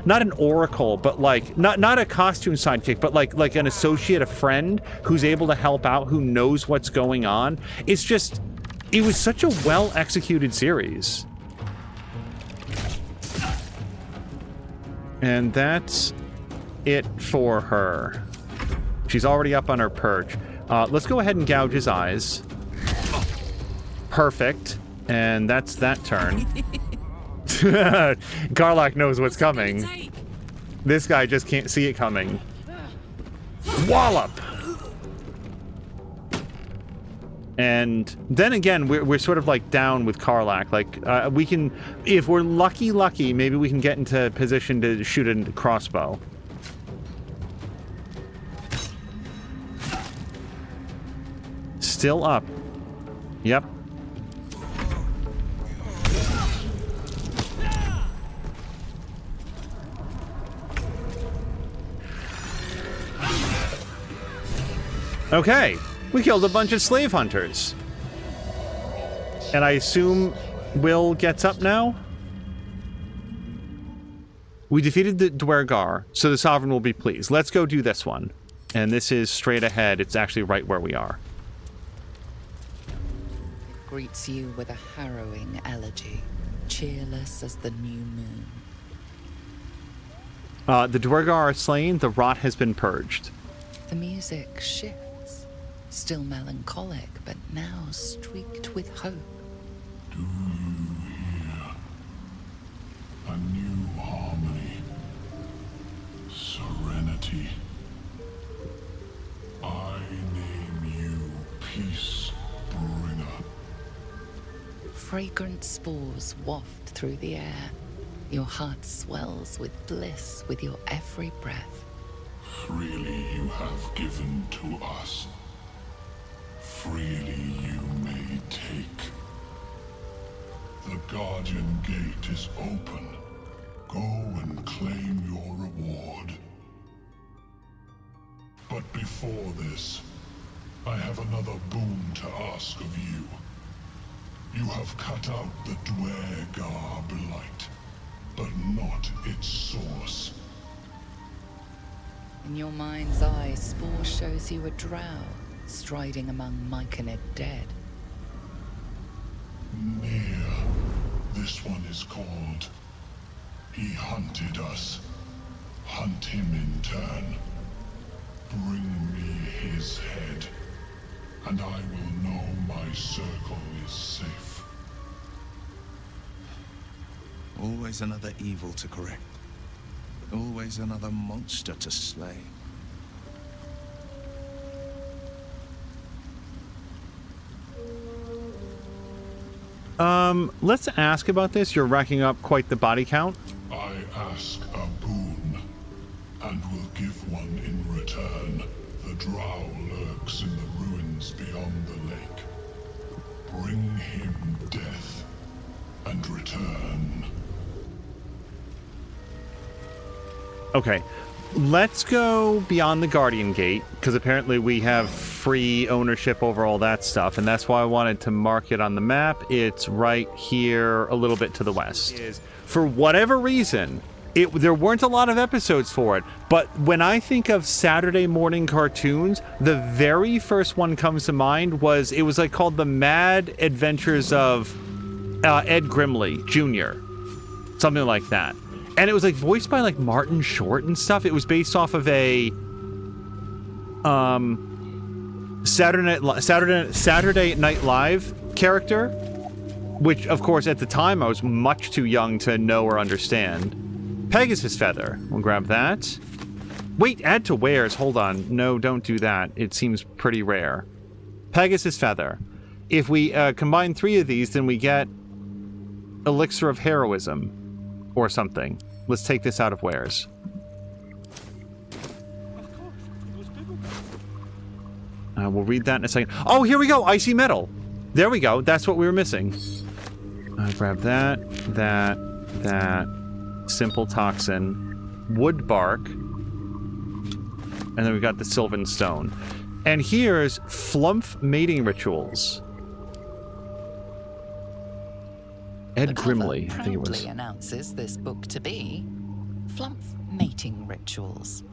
not an oracle, but like not a costume sidekick, but like an associate, a friend who's able to help out, who knows what's going on. It's just, it was such a well executed series. And that's it for her. She's already up on her perch. Let's go ahead and gouge his eyes. Perfect. And that's that turn. Karlach knows what's coming. This guy just can't see it coming. Wallop! And then again, we're sort of like down with Karlach. Like, we can, if we're lucky, maybe we can get into position to shoot a crossbow. Still up. Yep. Okay, we killed a bunch of slave hunters. And I assume Will gets up now? We defeated the Dwergar, so the Sovereign will be pleased. Let's go do this one. And this is straight ahead. It's actually right where we are. It greets you with a harrowing elegy, cheerless as the new moon. The Dwergar are slain. The rot has been purged. The music shifts. Still melancholic, but now streaked with hope. Do you hear a new harmony mighty. I name you Peace Bringer. Fragrant spores waft through the air. Your heart swells with bliss with your every breath. Freely you have given to us. Freely you may take. The Guardian Gate is open. Go and claim your reward. But before this, I have another boon to ask of you. You have cut out the Dwergar blight, but not its source. In your mind's eye, Spaw shows you a drow striding among Myconid dead. Near. This one is called. He hunted us. Hunt him in turn. Bring me his head, and I will know my circle is safe. Always another evil to correct. Always another monster to slay. Let's ask about this. You're racking up quite the body count. I ask a boon, and will give one in return. The drow lurks in the ruins beyond the lake. Bring him death, and return. Okay, let's go beyond the Guardian Gate, because apparently we have free ownership over all that stuff, and that's why I wanted to mark it on the map. It's right here, a little bit to the west. For whatever reason, there weren't a lot of episodes for it, but when I think of Saturday morning cartoons, the very first one comes to mind was, it was like called The Mad Adventures of Ed Grimley Jr., something like that. And it was like voiced by like Martin Short and stuff. It was based off of a Saturday Night Live character, which of course at the time I was much too young to know or understand. Pegasus Feather. We'll grab that. Wait, add to wares. Hold on. No, don't do that. It seems pretty rare. Pegasus Feather. If we combine 3 of these, then we get Elixir of Heroism. Or something. Let's take this out of wares. We'll read that in a second. Oh, here we go! Icy Metal! There we go. That's what we were missing. Grab that. Simple Toxin. Wood Bark. And then we've got the Sylvan Stone. And here's Flumph Mating Rituals. Ed Grimley, I think it was. Proudly announces this book to be Flumph Mating Rituals.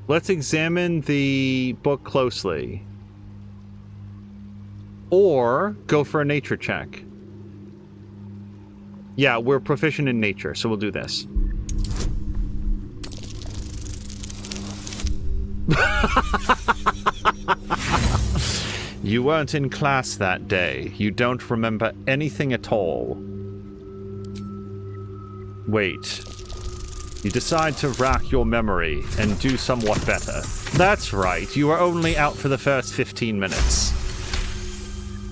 Let's examine the book closely. Or go for a nature check. Yeah, we're proficient in nature, so we'll do this. You weren't in class that day. You don't remember anything at all. Wait. You decide to rack your memory and do somewhat better. That's right, you were only out for the first 15 minutes.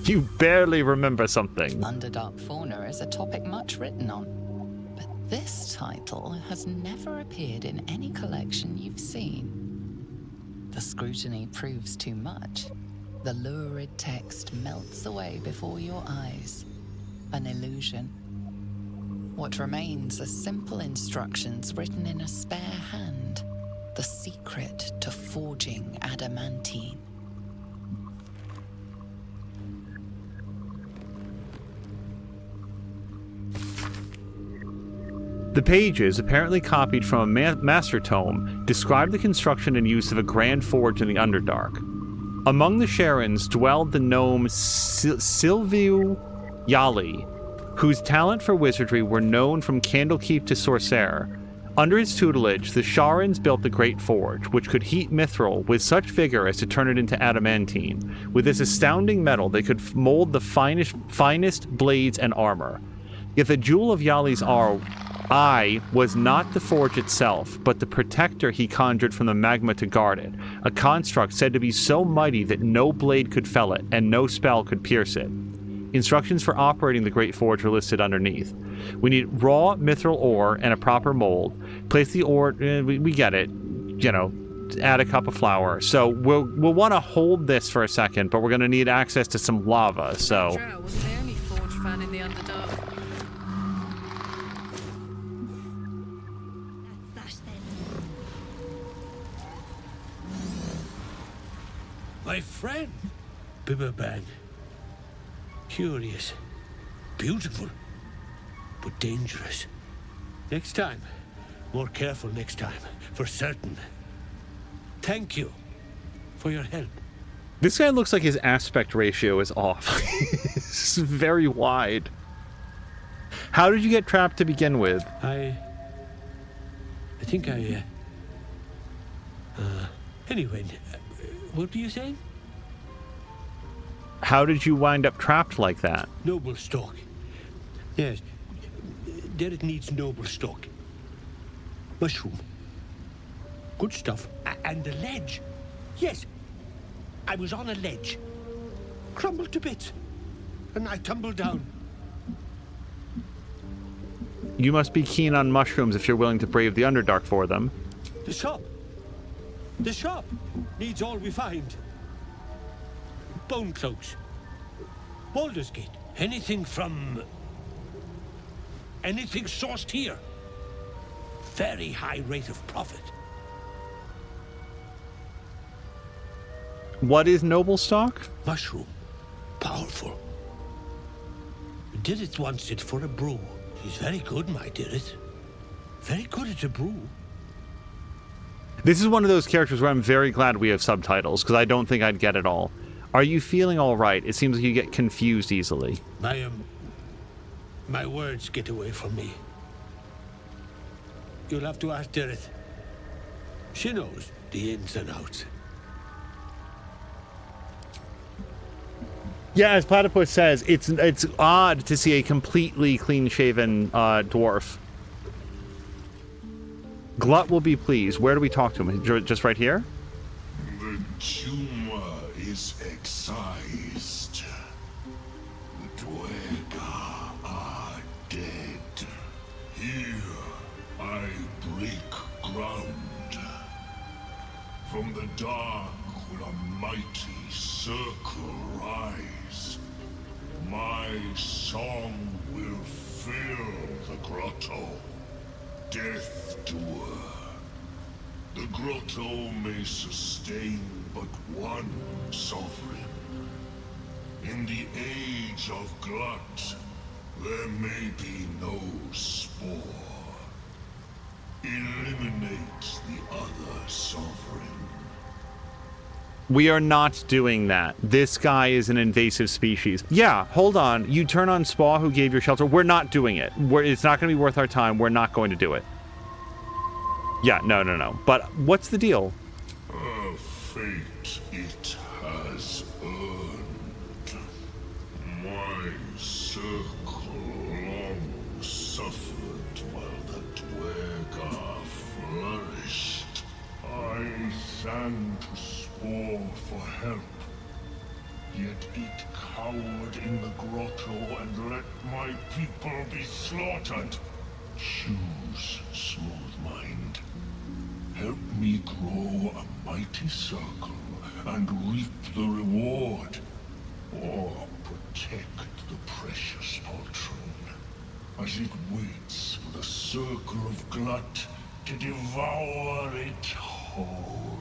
You barely remember something. Underdark fauna is a topic much written on. But this title has never appeared in any collection you've seen. The scrutiny proves too much. The lurid text melts away before your eyes. An illusion. What remains are simple instructions written in a spare hand. The secret to forging adamantine. The pages, apparently copied from a master tome, describe the construction and use of a grand forge in the Underdark. Among the Sharons dwelled the gnome Silviu Yali, whose talent for wizardry were known from Candlekeep to Sorcerer. Under his tutelage, the Sharons built the Great Forge, which could heat mithril with such vigor as to turn it into adamantine. With this astounding metal, they could mold the finest blades and armor. Yet the jewel of Yali's I was not the forge itself, but the protector he conjured from the magma to guard it, a construct said to be so mighty that no blade could fell it, and no spell could pierce it. Instructions for operating the Great Forge are listed underneath. We need raw mithril ore and a proper mold. Place the ore, we get it, you know, add a cup of flour. So we'll want to hold this for a second, but we're going to need access to some lava, so... Drow wasn't the only forge fan in the Underdark. My friend, Bibberbang. Curious, beautiful, but dangerous. Next time, more careful next time, for certain. Thank you for your help. This guy looks like his aspect ratio is off. It's very wide. How did you get trapped to begin with? I think anyway, what were you saying? How did you wind up trapped like that? Noble stock. Yes, Derek needs noble stock. Mushroom. Good stuff. And a ledge. Yes, I was on a ledge. Crumbled to bits. And I tumbled down. You must be keen on mushrooms if you're willing to brave the Underdark for them. The shop. The shop needs all we find. Bone cloaks. Baldur's Gate. Anything sourced here. Very high rate of profit. What is noble stock? Mushroom. Powerful. Dirith wants it for a brew. He's very good, my Dirith. Very good at a brew. This is one of those characters where I'm very glad we have subtitles, because I don't think I'd get it all. Are you feeling all right? It seems like you get confused easily. My words get away from me. You'll have to ask Dirith. She knows the ins and outs. Yeah, as Platypus says, it's odd to see a completely clean-shaven dwarf. Glut will be pleased. Where do we talk to him? Just right here? The tumor is excised. The Dwerga are dead. Here I break ground. From the dark will a mighty circle rise. My song will fill the grotto. Death doer. The grotto may sustain but one sovereign. In the age of Glut, there may be no Spaw. Eliminate the other sovereign. We are not doing that. This guy is an invasive species. Yeah, hold on. You turn on Spaw, who gave your shelter. We're not doing it. It's not going to be worth our time. We're not going to do it. Yeah, no. But what's the deal? A fate it has earned. My circle long suffered while the Dwerga flourished. I sang to Spaw for help. Yet it cowered in the grotto and let my people be slaughtered. Choose, smooth mind. Help me grow a mighty circle and reap the reward. Or protect the precious poltroon as it waits for the circle of Glut to devour it whole.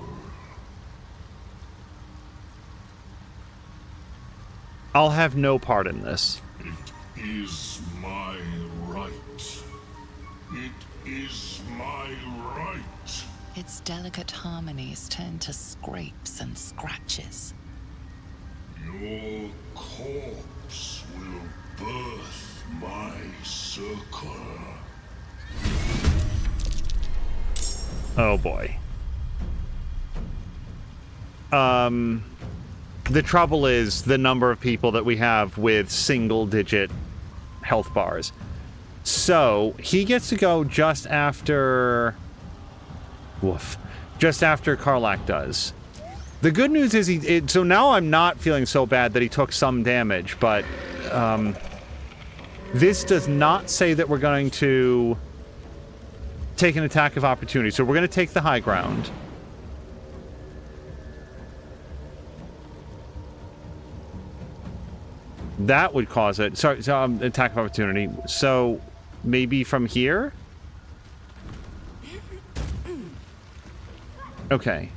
I'll have no part in this. It is my right. It is my right. Its delicate harmonies turn to scrapes and scratches. Your corpse will birth my circle. Oh boy. The trouble is the number of people that we have with single-digit health bars. So he gets to go just after... Woof. Just after Karlach does. The good news is so now I'm not feeling so bad that he took some damage, but this does not say that we're going to take an attack of opportunity. So we're going to take the high ground. That would cause it. Sorry, attack of opportunity. So maybe from here? Okay.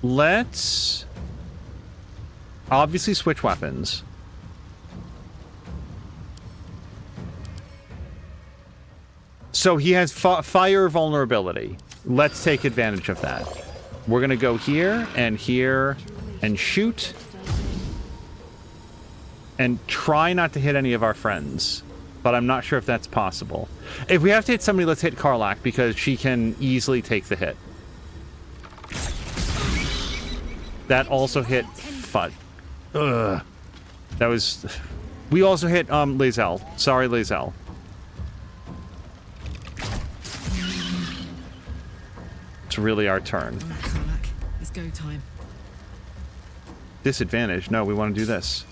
Let's obviously switch weapons. So he has fire vulnerability. Let's take advantage of that. We're going to go here and shoot. And try not to hit any of our friends. But I'm not sure if that's possible. If we have to hit somebody, let's hit Karlach, because she can easily take the hit. That also hit Fud. Ugh. That was... We also hit Lae'zel. Sorry, Lae'zel. It's really our turn. It's go time. Disadvantage. No, we want to do this.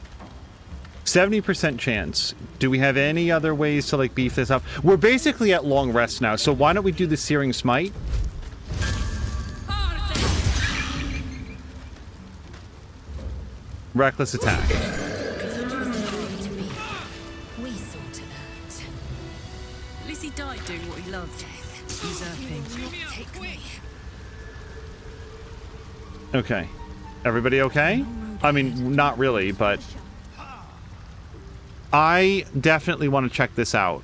70% chance. Do we have any other ways to, like, beef this up? We're basically at long rest now, so why don't we do the Searing Smite? Reckless attack. We saw to that. At least he died doing what he loved. Usurping. Take me. Okay. Everybody okay? I mean, not really, but... I definitely want to check this out.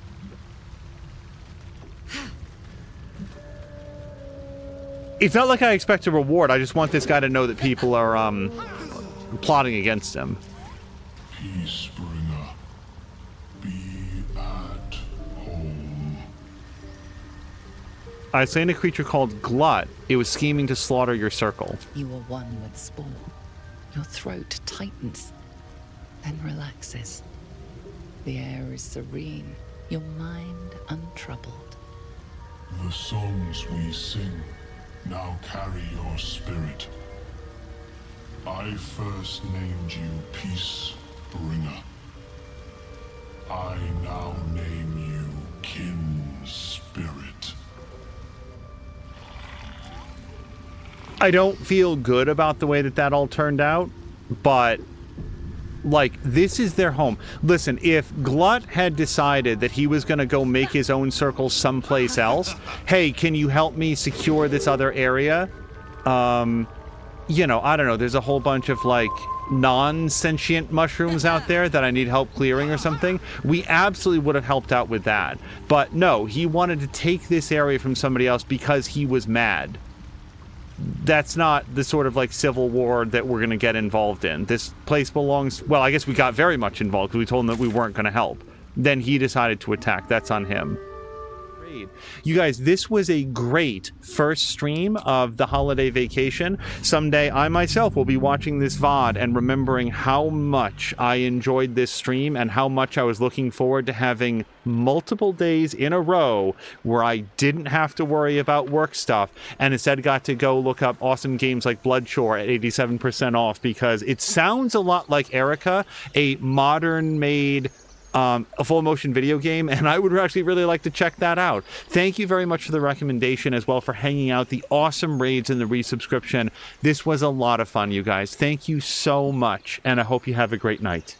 It felt like I expect a reward. I just want this guy to know that people are, plotting against him. Peacebringer, be at home. I slain a creature called Glut. It was scheming to slaughter your circle. You are one with Spaw. Your throat tightens, then relaxes. The air is serene, your mind untroubled. The songs we sing now carry your spirit. I first named you Peacebringer. I now name you Kin Spirit. I don't feel good about the way that all turned out, but... Like, this is their home. Listen, if Glut had decided that he was going to go make his own circle someplace else, hey, can you help me secure this other area? You know, I don't know. There's a whole bunch of, like, non-sentient mushrooms out there that I need help clearing or something. We absolutely would have helped out with that. But no, he wanted to take this area from somebody else because he was mad. That's not the sort of, like, civil war that we're going to get involved in. This place belongs... Well, I guess we got very much involved because we told him that we weren't going to help. Then he decided to attack. That's on him. You guys, this was a great first stream of the holiday vacation. Someday I myself will be watching this VOD and remembering how much I enjoyed this stream and how much I was looking forward to having multiple days in a row where I didn't have to worry about work stuff and instead got to go look up awesome games like Bloodshore at 87% off, because it sounds a lot like Erica, a modern made a full motion video game, and I would actually really like to check that out. Thank you very much for the recommendation, as well for hanging out, the awesome raids and the resubscription. This was a lot of fun, you guys. Thank you so much, and I hope you have a great night.